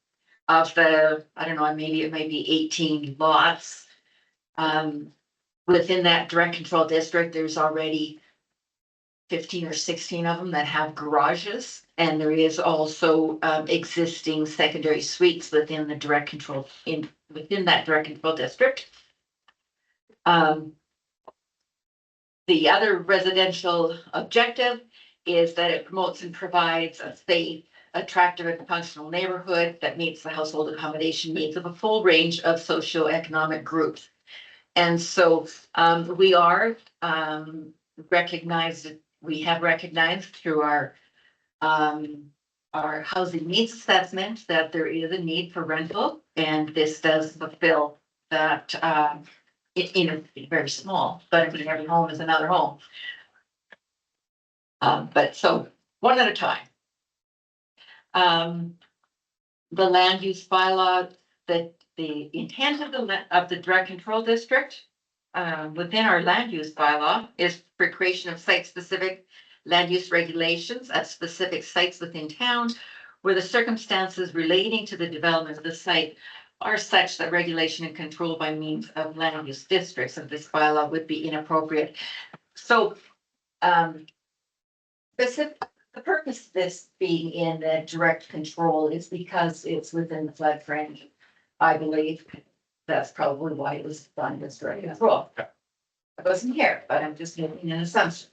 the, I don't know, maybe it might be 18 lots. Within that direct control district, there's already 15 or 16 of them that have garages. And there is also existing secondary suites within the direct control, within that direct control district. The other residential objective is that it promotes and provides a safe, attractive and functional neighborhood that meets the household accommodation needs of a full range of socioeconomic groups. And so we are recognized, we have recognized through our housing needs assessment that there is a need for rental, and this does fulfill that in a very small, but I mean, every home is another home. But so one at a time. The land use bylaw, that the intent of the direct control district within our land use bylaw is for creation of site-specific land use regulations at specific sites within town where the circumstances relating to the development of the site are such that regulation and control by means of land use districts of this bylaw would be inappropriate. So the purpose of this being in the direct control is because it's within the flood fringe. I believe that's probably why it was done as direct control. I wasn't here, but I'm just making an assumption.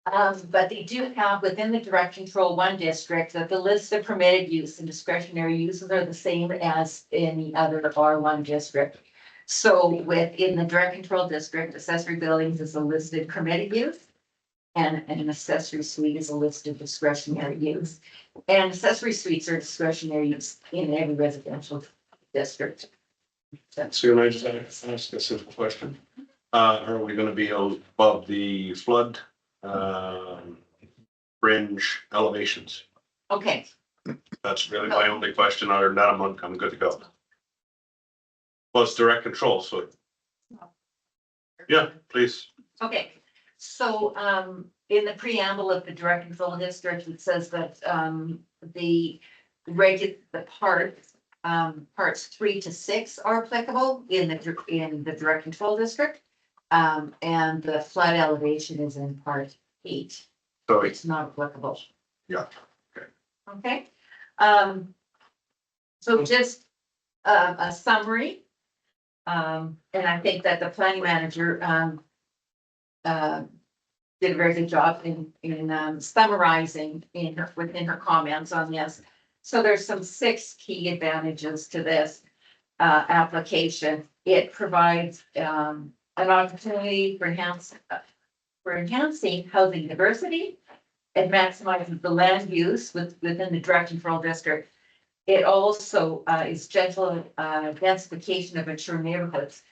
But they do have within the direct control 1 district that the list of permitted use and discretionary uses are the same as in the other R1 district. So within the direct control district, accessory buildings is a listed permitted use. And an accessory suite is a listed discretionary use. And accessory suites are discretionary use in every residential district. So can I just ask a simple question? Are we gonna be above the flood fringe elevations? Okay, That's really my only question. Other than that, I'm good to go. Well, it's direct control, so. Yeah, please. okay. So in the preamble of the direct control district, it says that the parts 3 to 6 are applicable in the direct control district. And the flood elevation is in part 8. So It's not applicable. Yeah, okay. Okay. So just a summary. And I think that the planning manager did a very good job in summarizing within her comments on this. So there's some 6 key advantages to this application. It provides an opportunity for enhancing housing diversity. It maximizes the land use within the direct control district. It also is gentle densification of mature neighborhoods.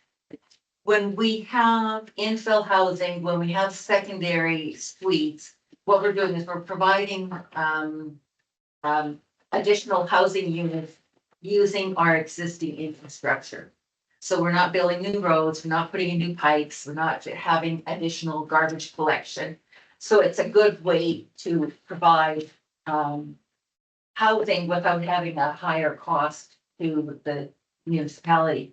When we have infill housing, when we have secondary suites, what we're doing is we're providing additional housing units using our existing infrastructure. So we're not building new roads, we're not putting in new pipes, we're not having additional garbage collection. So it's a good way to provide, housing without having a higher cost to the municipality.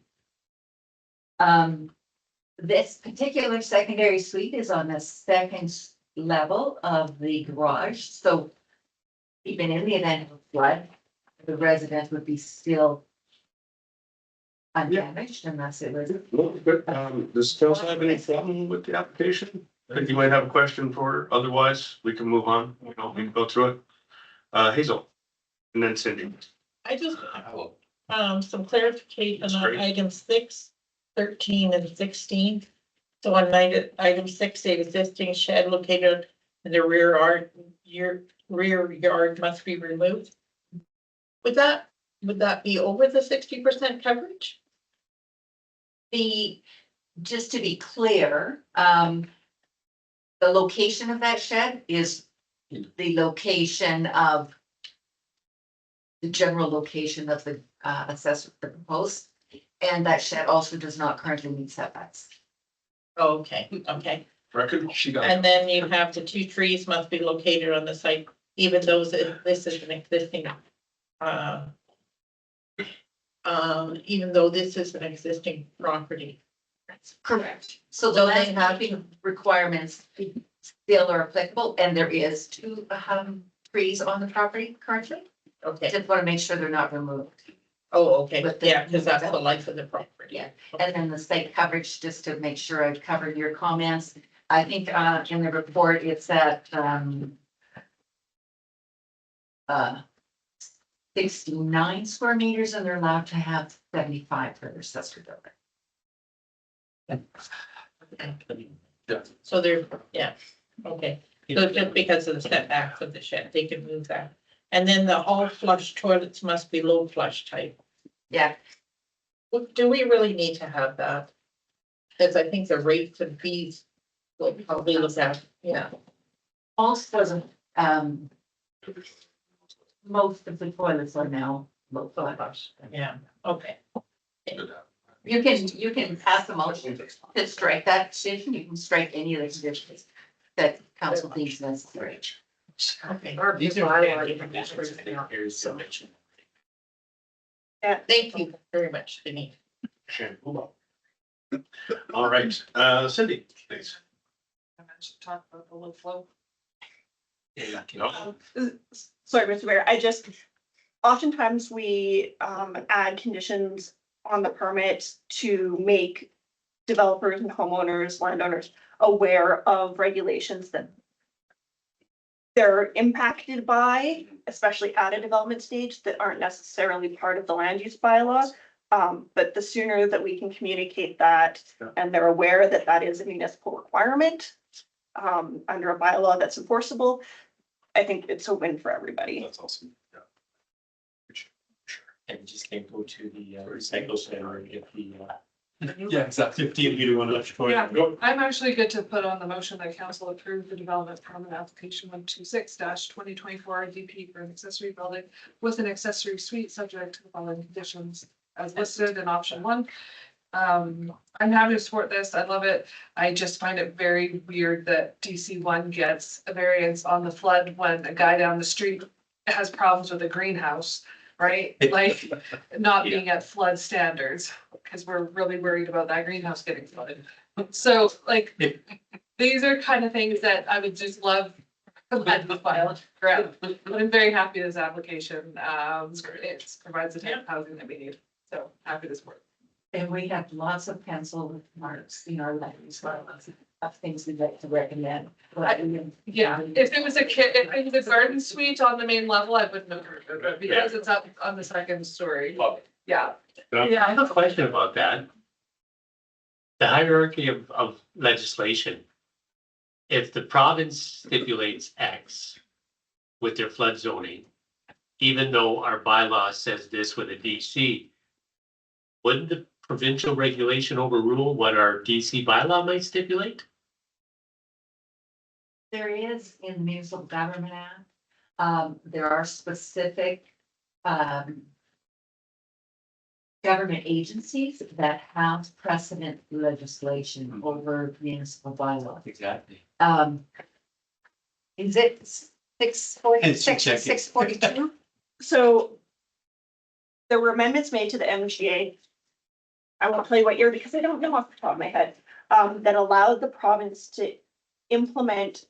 This particular secondary suite is on the second level of the garage, so even in the event of a flood, the resident would be still undamaged unless it was. Well, good. Does council have any problem with the application? I think you might have a question for, otherwise we can move on, we can go through it. Hazel, and then Cindy. I just, some clarification That's on great. items 6, 13, and 16. So on item 6, the existing shed located in the rear yard must be removed. Would that be over the 60% coverage? Just to be clear, the location of that shed is the location of the general location of the assessor, the proposed, and that shed also does not currently meet setbacks. Okay, okay. Record, she got. And then you have the 2 trees must be located on the site, even though this is an existing, even though this is an existing property. Correct. So the landscaping requirements still are applicable, and there is 2 trees on the property currently. Okay, Just want to make sure they're not removed. oh, okay, But yeah, because that's the life of the property. Yeah, and then the site coverage, just to make sure I've covered your comments. I think in the report, it's at 69 square meters, and they're allowed to have 75 for their accessory building. So they're, yeah, okay, so just because of the setbacks of the shed, they can move that. And then the all flush toilets must be low flush type. Yeah, Do we really need to have that? Because I think the rates and fees will probably look at, yeah. most doesn't, most of the toilets are now low flush. Yeah, okay. You can pass a motion to strike that decision. You can strike any of the conditions that council thinks necessary. Okay. These are. Thank you very much, Denise. All right, Cindy, please. I mentioned talk about the low flow. No? Sorry, Mr. Mayor, oftentimes we add conditions on the permit to make developers and homeowners, landowners aware of regulations that they're impacted by, especially at a development stage, that aren't necessarily part of the land use bylaw. But the sooner that we can communicate that and they're aware that that is a municipal requirement under a bylaw that's enforceable, I think it's a win for everybody. That's awesome. Yeah. And just can't go to the recycle center and get the. Yeah, exactly. 15 meter one electrical. Yeah, I'm actually good to put on the motion that council approve the development permit application 126-2024 DP for an accessory building with an accessory suite subject to the following conditions as listed in option 1. I'm happy to support this. I love it. I just find it very weird that DC1 gets a variance on the flood when a guy down the street has problems with a greenhouse, right? Like not being at flood standards, because we're really worried about that greenhouse getting flooded. So like, these are kind of things that I would just love to let the file grab. But I'm very happy with this application. It provides the type of housing that we need. So happy to support. And we have lots of pencil marks in our letters, of things we'd like to recommend. Yeah, if it was a if it was a garden suite on the main level, I wouldn't have heard of it because it's up on the second story. Yeah. Yeah, I have a question about that. The hierarchy of legislation. If the province stipulates X with their flood zoning, even though our bylaw says this with a DC, wouldn't the provincial regulation overrule what our DC bylaw might stipulate? There is in the Municipal Government Act, there are specific government agencies that have precedent legislation over municipal bylaw. Exactly. Is it Hence you check it. 642? So there were amendments made to the MGA. I won't tell you what year because I don't know off the top of my head, that allowed the province to implement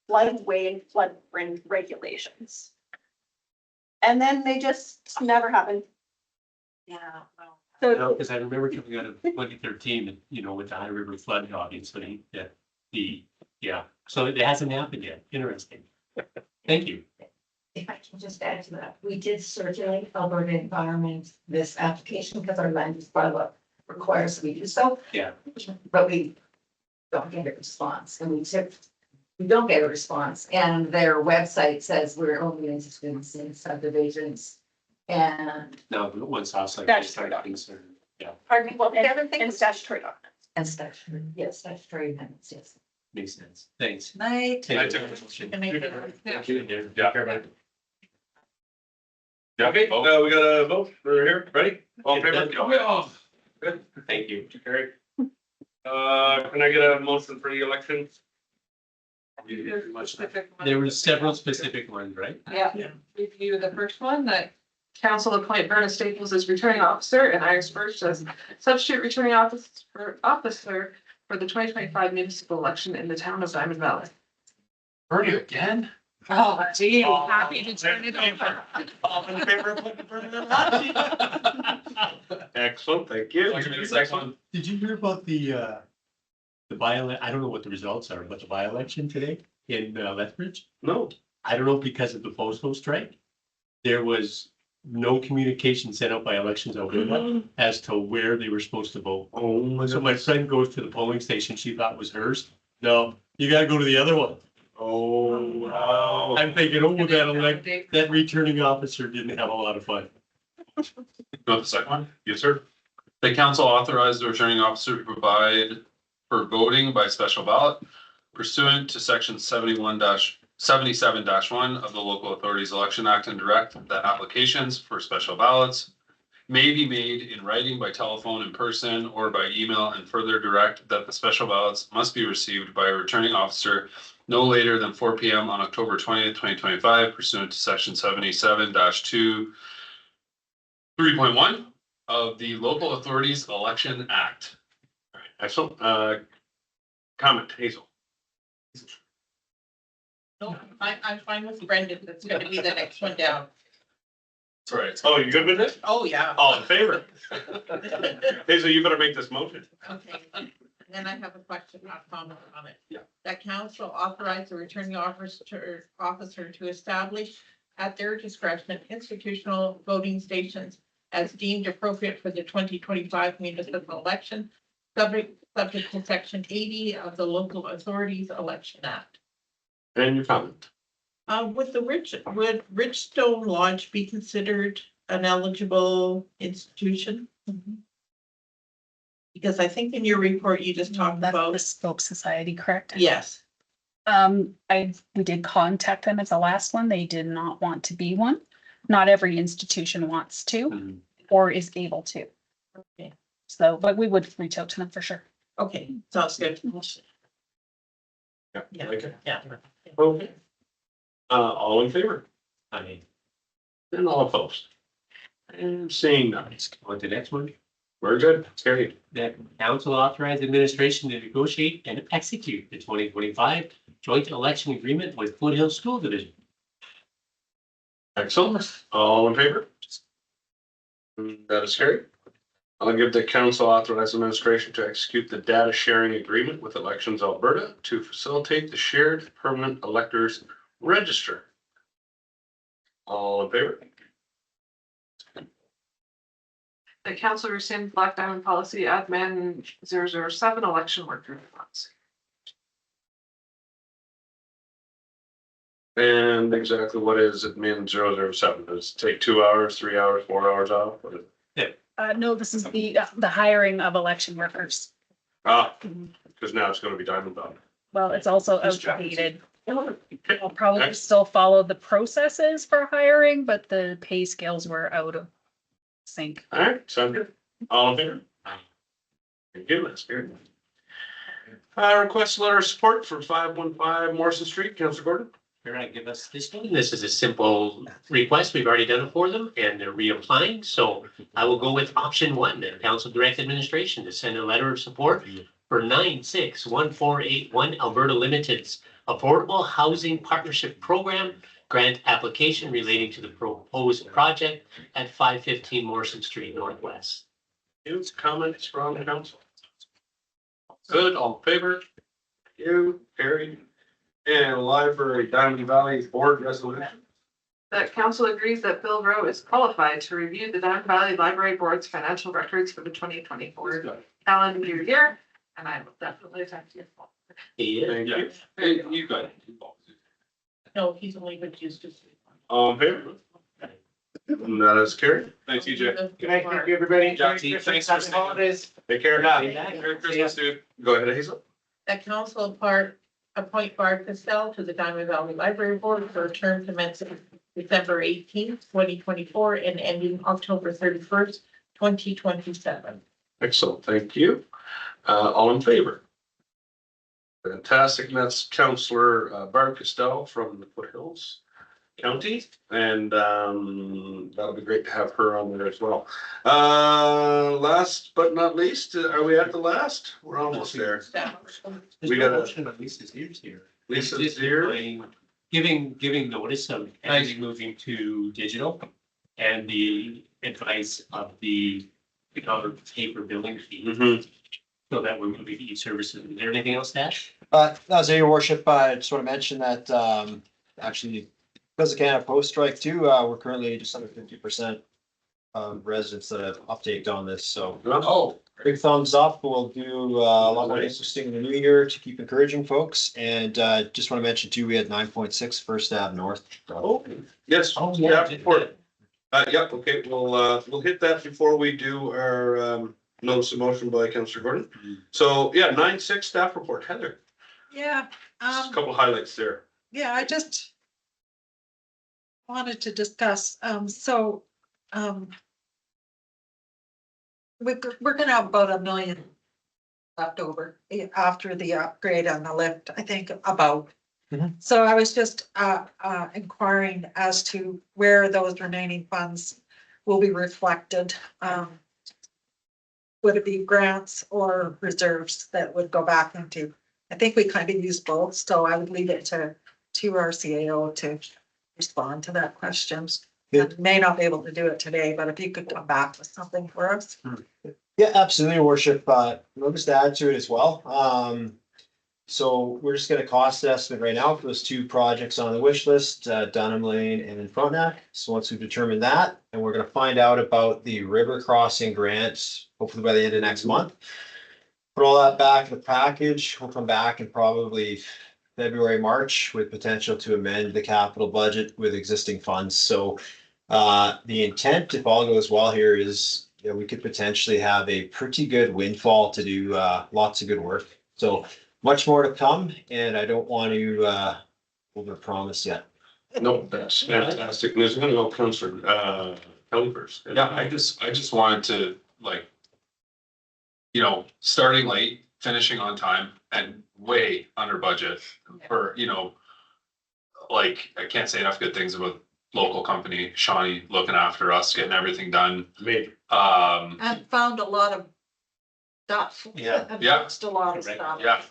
floodway and floodplain regulations. And then they just never happened. Yeah. So Because I remember coming out of 2013, and, you know, with the High River flood, obviously, yeah, so it hasn't happened yet. Interesting. Thank you. If I can just add to that, we did circulate Alberta Environment this application because our land use bylaw requires that we do so. Yeah. But we don't get a response, and we don't get a response, and their website says we're only interested in subdivisions. And No, but once I was like, That's start concerned, yeah, pardon me, well, the other thing is statutory documents. statutory, yes, statutory amendments, yes. makes sense. Thanks. Night. Thank you. Yeah. Yeah, okay, we got a vote, we're here, ready? All in favor? Oh, Good, thank you. carry. Can I get a motion for the election? There were several specific ones, right? Yeah, review the first one, that council appoint Verna Staples as returning officer and Iris Birch as substitute returning officer for the 2025 municipal election in the town of Diamond Valley. Bernie again? Oh, gee, happy to turn it over. All in favor of putting Vernon in the hot seat? Excellent, thank you. Next one. Did you hear about the I don't know what the results are, but the by-election today in Lethbridge? No. I don't know, because of the postal strike. There was no communication sent out by Elections Alberta as to where they were supposed to vote. Oh, my So my friend goes to the polling station she thought was hers. No, you gotta go to the other one. Oh, wow. I'm thinking, oh, that returning officer didn't have a lot of fun. Go with the second one. Yes, sir. The council authorized the returning officer to provide for voting by special ballot pursuant to section 77-1 of the Local Authorities Election Act, and direct that applications for special ballots may be made in writing, by telephone, in person, or by email, and further direct that the special ballots must be received by a returning officer no later than 4 p.m. on October 20th, 2025, pursuant to section 77-2 3.1 of the Local Authorities Election Act. Excellent. Comment, Hazel. No, I'm fine with Brendan. That's gonna be the next one down. That's right. Oh, you good with it? Oh, yeah. All in favor? Hazel, you better make this motion. Okay, and then I have a question, not comment on it. Yeah. That council authorized the returning officer to establish at their discretion institutional voting stations as deemed appropriate for the 2025 municipal election, subject to section 80 of the Local Authorities Election Act. And your comment. Would Ridgestone Lodge be considered an eligible institution? Because I think in your report, you just talked That's the about, Spoke Society, correct? yes. We did contact them as the last one. They did not want to be one. Not every institution wants to or is able to. Okay. So, but we would reach out to them for sure. Okay, sounds good. Yeah. Yeah. Okay. Yeah. Okay. All in favor? I And all opposed? And seeing none. on to the next one. We're good. It's carried. That council authorized administration to negotiate and execute the 2025 joint election agreement with Foothill School Division. Excellent. All in favor? That is carried. I'll give the council authorized administration to execute the data sharing agreement with Elections Alberta to facilitate the shared permanent electors register. All in favor? The council rescind Black Diamond Policy Admin 007 election worker funds. And exactly what is admin 007? Does it take 2 hours, 3 hours, 4 hours off? What is- No, this is the hiring of election workers. Because now it's gonna be Diamond Valley. Well, it's also Just trying. outdated. I'll probably still follow the processes for hiring, but the pay scales were out of sync. All right, sounds good. All in favor? Aye. Thank you, that's good. Request letter of support for 515 Morrison Street, Councilor Gordon. All right, give us this one. This is a simple request. We've already done it for them and they're reapplying. So I will go with option one, the council direct administration to send a letter of support for 96148 Alberta Limited's Affordable Housing Partnership Program grant application relating to the proposed project at 515 Morrison Street Northwest. Any comments from council? Good, all in favor? You, carried. And library Diamond Valley Board resolution. That council agrees that Bill Rowe is qualified to review the Diamond Valley Library Board's financial records for the 2024 calendar year, and I will definitely talk to you. Yeah. Thank you. Hey, you got it. No, he's only been used to. All in favor? And that is carried. Thanks, EJ. Good night, thank you, everybody. Yeah, thanks for staying. holidays. Take care. Merry Christmas, dude. Go ahead, Hazel. That council appoint Barb Castell to the Diamond Valley Library Board for a term commencing December 18th, 2024 and ending October 31st, 2027. Excellent, thank you. All in favor? Fantastic, and that's Councillor Barb Costello from the Foothills County, and that'll be great to have her on there as well. Last but not least, are we at the last? We're almost there. We got a Lisa's here. Lisa's here. Giving notice of everything moving to digital and the advice of the paper billing fee. Mhm. So that we're moving to e-services. Is there anything else, Dash? That was it, your worship. I just want to mention that, actually, because of Canada Post strike too, we're currently just under 50% of residents that have updated on this, so. Oh, Big thumbs up. We'll do a lot more interesting in the new year to keep encouraging folks. And just want to mention too, we had 9.6 First Ave North. oh, yes, Oh, yeah, report. Yep, okay, we'll hit that before we do our notice of motion by Councillor Gordon. So, yeah, 9-6 staff report, Heather, Yeah, just a couple highlights there. yeah, I just wanted to discuss, we're gonna have about $1 million left over after the upgrade on the lift, I think about. Mhm. So I was just inquiring as to where those remaining funds will be reflected. Would it be grants or reserves that would go back into? I think we kind of use both, so I would leave it to our CAO to respond to that question. Yeah. I may not be able to do it today, but if you could come back with something for us. Yeah, absolutely, your worship. We'll just add to it as well. So we're just gonna cost estimate right now for those two projects on the wish list, Dunham Lane and Frontenac. So once we've determined that, and we're gonna find out about the river crossing grants, hopefully by the end of next month. Put all that back in the package. We'll come back in probably February, March with potential to amend the capital budget with existing funds. So the intent, if all goes well here, is we could potentially have a pretty good windfall to do lots of good work. So much more to come, and I don't want to overpromise yet. No, that's fantastic news. I'm gonna go Councillor Kelly first. Yeah, I just wanted to starting late, finishing on time and way under budget for, I can't say enough good things about local company, Shawnee looking after us, getting everything done. Amazing. And found a lot of stuff. Yeah. And Yeah. fixed a lot of stuff. Yeah.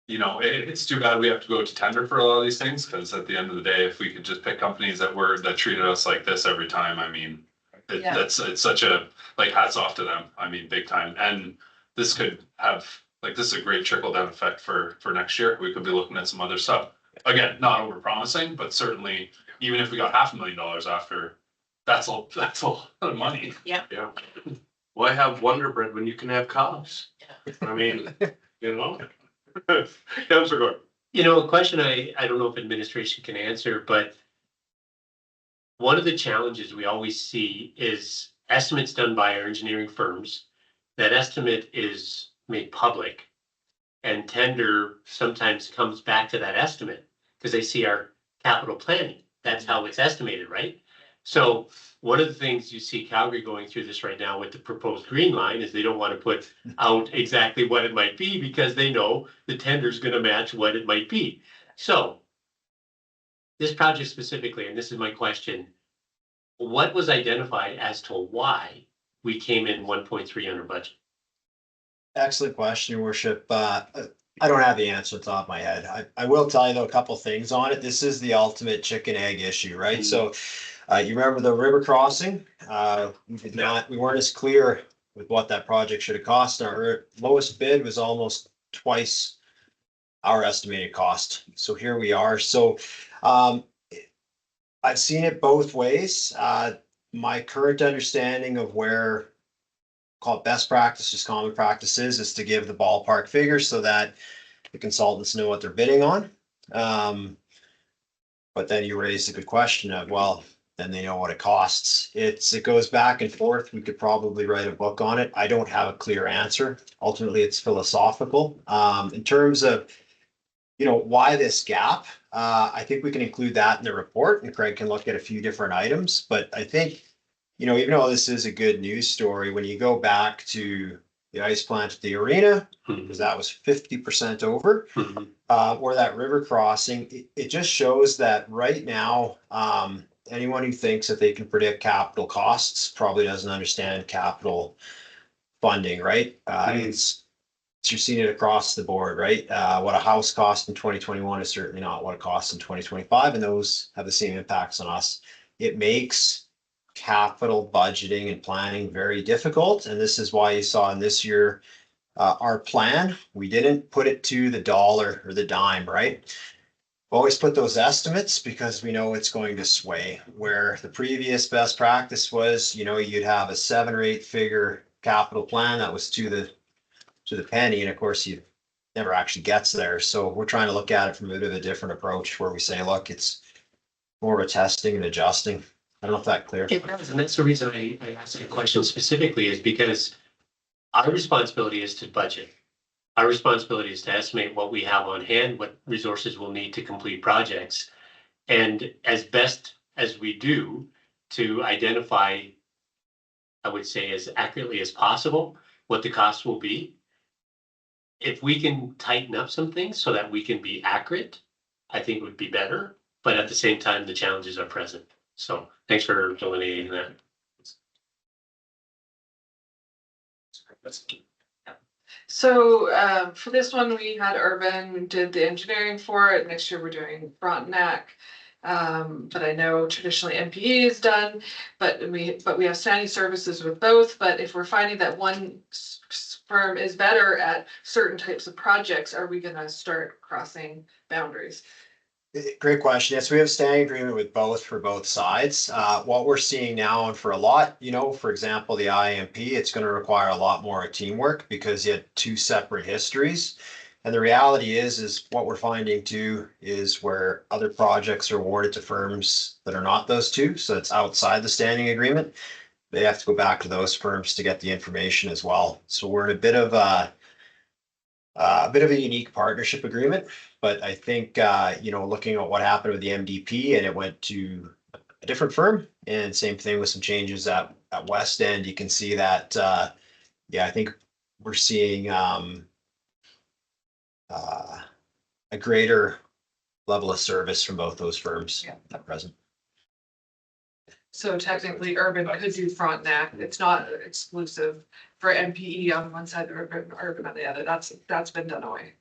It's too bad we have to go to tender for a lot of these things, because at the end of the day, if we could just pick companies that treated us like this every time, I mean, Yeah. it's such a, hats off to them. I mean, big time. And this could have, this is a great trickle down effect for next year. We could be looking at some other stuff. Again, not over promising, but certainly, even if we got $500,000 after, that's a lot of money. Yeah. Why have Wonder Bread when you can have cows? I mean, Councillor Gordon. A question I don't know if administration can answer, but one of the challenges we always see is estimates done by our engineering firms. That estimate is made public, and tender sometimes comes back to that estimate because they see our capital planning. That's how it's estimated, right? So one of the things you see Calgary going through this right now with the proposed green line is they don't want to put out exactly what it might be because they know the tender's gonna match what it might be. So this project specifically, and this is my question, what was identified as to why we came in 1.3 under budget? Excellent question, your worship. I don't have the answer at the top of my head. I will tell you though, a couple things on it. This is the ultimate chicken egg issue, right? So you remember the river crossing? We weren't as clear with what that project should have cost. Our lowest bid was almost twice our estimated cost. So here we are. So I've seen it both ways. My current understanding of where call it best practices, common practices, is to give the ballpark figures so that the consultants know what they're bidding on. But then you raised a good question of, well, then they know what it costs. It goes back and forth. We could probably write a book on it. I don't have a clear answer. Ultimately, it's philosophical. In terms of, why this gap, I think we can include that in the report and Craig can look at a few different items, but I think, even though this is a good news story, when you go back to the ice plant at the arena, because that was 50% over, or that river crossing, it just shows that right now, anyone who thinks that they can predict capital costs probably doesn't understand capital funding, right? You're seeing it across the board, right? What a house cost in 2021 is certainly not what it costs in 2025, and those have the same impacts on us. It makes capital budgeting and planning very difficult, and this is why you saw in this year our plan, we didn't put it to the dollar or the dime, right? Always put those estimates because we know it's going to sway. Where the previous best practice was, you'd have a 7 or 8 figure capital plan that was to the penny, and of course you never actually gets there. So we're trying to look at it from a bit of a different approach where we say, look, it's more of a testing and adjusting. I don't know if that clear. It does, and that's the reason I asked a question specifically is because our responsibility is to budget. Our responsibility is to estimate what we have on hand, what resources we'll need to complete projects. And as best as we do to identify, I would say as accurately as possible, what the cost will be. If we can tighten up some things so that we can be accurate, I think would be better. But at the same time, the challenges are present. So thanks for delineating that. So for this one, we had Urban did the engineering for it. Next year we're doing Frontenac. But I know traditionally MPE is done, but we have standing services with both. But if we're finding that one firm is better at certain types of projects, are we gonna start crossing boundaries? Great question. Yes, we have a standing agreement with both for both sides. What we're seeing now, and for a lot, for example, the IMP, it's going to require a lot more teamwork because you had 2 separate histories. And the reality is what we're finding too is where other projects are awarded to firms that are not those 2. So it's outside the standing agreement. They have to go back to those firms to get the information as well. So we're in a bit of a unique partnership agreement. But I think, looking at what happened with the MDP and it went to a different firm and same thing with some changes at West End, you can see that, I think we're seeing a greater level of service from both those firms at present. So technically Urban could do Frontenac. It's not exclusive for MPE on one side, Urban on the other. That's been done away.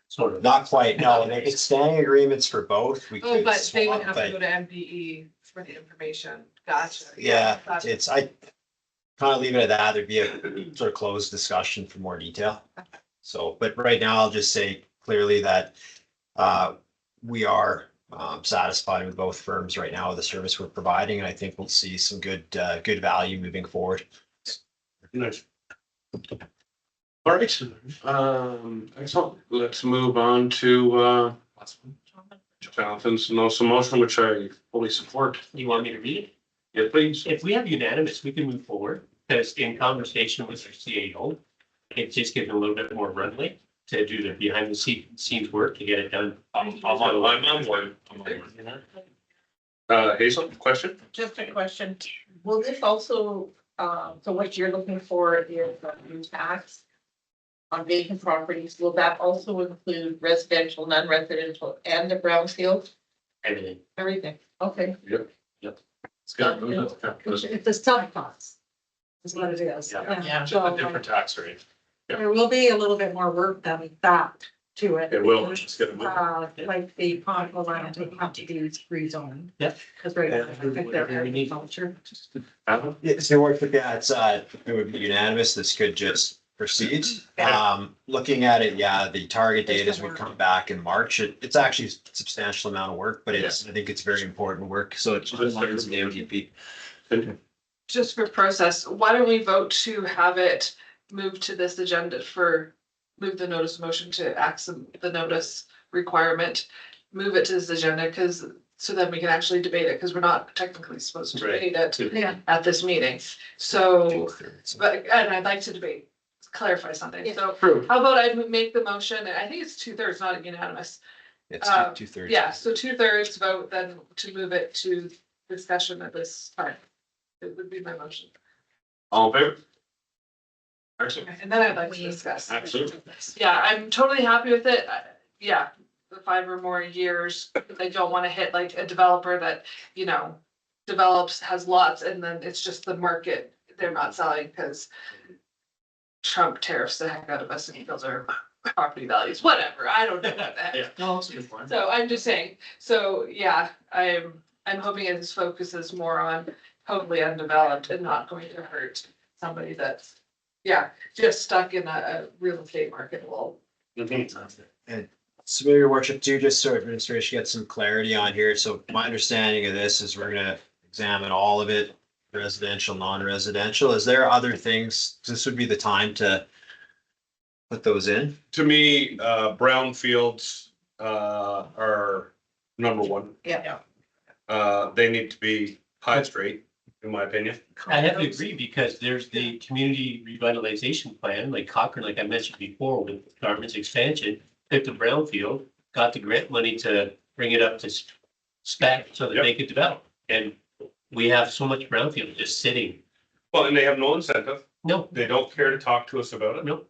Sort of, not quite, no, it's standing agreements for both. We Oh, could but they would swap, have to but go to MPE for the information. Gotcha. yeah, Gotcha. I kind of leave it at that. There'd be a sort of closed discussion for more detail. So, but right now I'll just say clearly that we are satisfied with both firms right now with the service we're providing, and I think we'll see some good value moving forward. Nice. All right, excellent. Let's move on to Jonathan's motion, which I fully support. You want me to read it? Yeah, please. If we have unanimous, we can move forward, because in conversation with our CAO, it just gives a little bit more runway to do the behind the scenes work to get it done. I'm on board. Hazel, question? Just a question, will this also, so what you're looking for is a new tax on vacant properties, will that also include residential, non-residential, and the brownfield, Everything. everything? Okay. It's good. It's the subcosts. Is what it is. Yeah. Yeah. Just a different tax rate. There will be a little bit more work done with that to it. It will, just get it moving. Like the Ponca land would have to do rezone. Yep. Because right now, I think they're Whatever we need. agriculture. Yeah, so we're, yeah, it would be unanimous. This could just proceed. Looking at it, yeah, the target date is we come back in March. It's actually a substantial amount of work, but I think it's very important work. So it's in line with the MDP. Just for process, why don't we vote to have it moved to this agenda move the notice motion to accept the notice requirement, move it to this agenda, so then we can actually debate it, because we're not technically supposed to Right. debate it Yeah. at this meeting. So, and I'd like to clarify something. So True. how about I make the motion, and I think it's 2/3, not unanimous. It's 2/3. Yeah, so 2/3 vote then to move it to discussion at this time. It would be my motion. All in favor? Excellent. And then I'd like to discuss. Absolutely. Yeah, I'm totally happy with it. Yeah, the 5 or more years, they don't wanna hit like a developer that, develops, has lots, and then it's just the market, they're not selling because Trump tariffs the heck out of us and he kills our property values, whatever, I don't know what the heck. No, it's a good point. So I'm just saying, so yeah, I'm hoping it focuses more on totally undeveloped and not going to hurt somebody that's, just stuck in a real estate market wall. So maybe your worship too, just so administration gets some clarity on here. So my understanding of this is we're gonna examine all of it, residential, non-residential. Is there other things? This would be the time to put those in. To me, brownfields, are number one. Yeah. They need to be highest rate, in my opinion. I have to agree, because there's the community revitalization plan, like Cochrane, like I mentioned before, with Garmin's expansion, picked a brownfield, got the grant money to bring it up to spec so that they could develop. And we have so much brownfield just sitting. Well, and they have no incentive. No, They don't care to talk to us about it. no.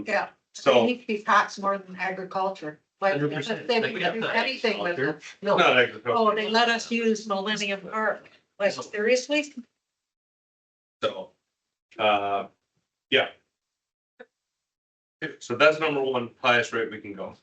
Yeah. They So, need to be taxed more than agriculture. Like, 100%. if they Like, would we do have anything with it. agriculture. No. not agriculture. Oh, they let us use Millennium Park. Like, seriously? So, yeah. So that's number one, highest rate we can go.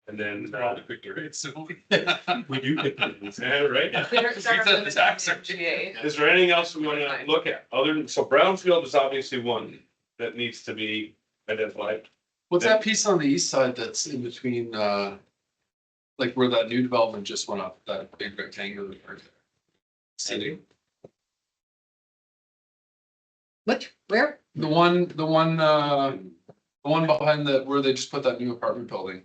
And then, Pick the rate soon. We do pick it. yeah, right? the tax rate. GA. Is there anything else we wanna look at, other than, so brownfield is obviously one that needs to be identified. What's that piece on the east side that's in between, like where that new development just went up, that big rectangular part there? Sitting, Which, where? the one behind where they just put that new apartment building.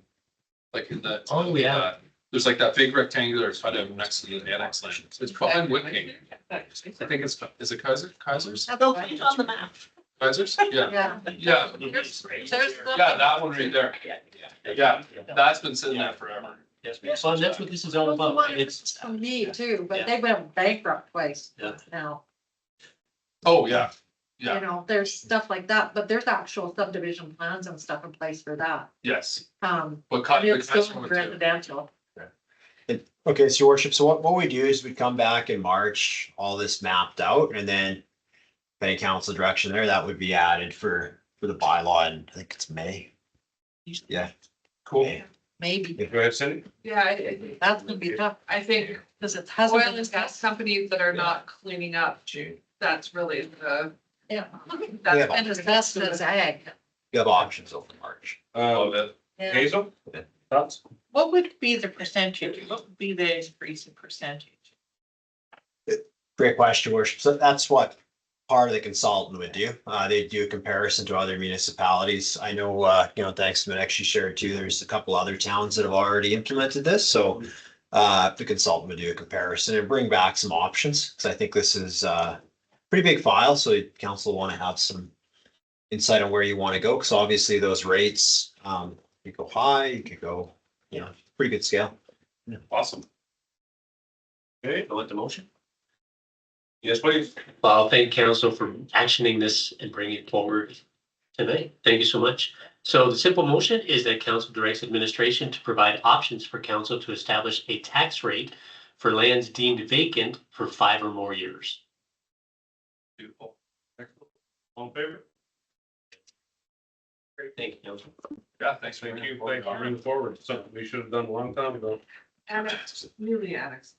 Like in that. Oh, yeah. There's like that big rectangular kind of next to the annex land. It's behind Whitney. I think is it Kaiser's? They'll put it on the map. Kaiser's? Yeah. Yeah. Yeah. There's Yeah, that one right there. Yeah, that's been sitting there forever. Yes, well, and that's what this is all about. It's, For me too, but they went bankrupt twice Yeah. now. Oh, yeah. You know, there's stuff like that, but there's actual subdivision plans and stuff in place for that. Yes. But But it's still residential. Okay, so your worship, so what we do is we come back in March, all this mapped out, and then if any council direction there, that would be added for the bylaw, and I think it's May. Yeah. Cool. May. Maybe. Go ahead, Cindy. Yeah, That's gonna be tough I think because it hasn't. oil been and gas companies that are not cleaning up, that's really the. Yeah. That's And it's best as ag. You have options over March. Yeah. Hazel? Thoughts? What would be the percentage? What would be the increase in percentage? Great question, worship. So that's what part of the consultant would do. They do a comparison to other municipalities. I know, thanks to Minex, she shared too, there's a couple other towns that have already implemented this, so the consultant would do a comparison and bring back some options, because I think this is pretty big file, so council want to have some insight on where you want to go, because obviously those rates, you go high, you could go, pretty good scale. Awesome. Okay, Go with the motion. yes, please. Well, I'll thank council for actioning this and bringing it forward tonight. Thank you so much. So the simple motion is that council directs administration to provide options for council to establish a tax rate for lands deemed vacant for 5 or more years. Beautiful. Excellent. All in favor? Great, thank you, council. Yeah, thanks for bringing it forward. Something we should have done a long time ago. Annex, newly annexed.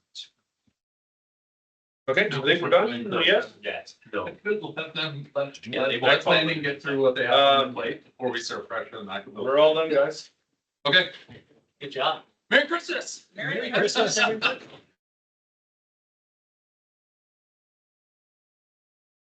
Okay, do you think we're done? Yes? Yes. No. Let them, Yeah, they let won't planning get through what they have on their plate before we start pressuring that. We're all done, guys. Okay, Good job. Merry Christmas. Merry Christmas, everybody.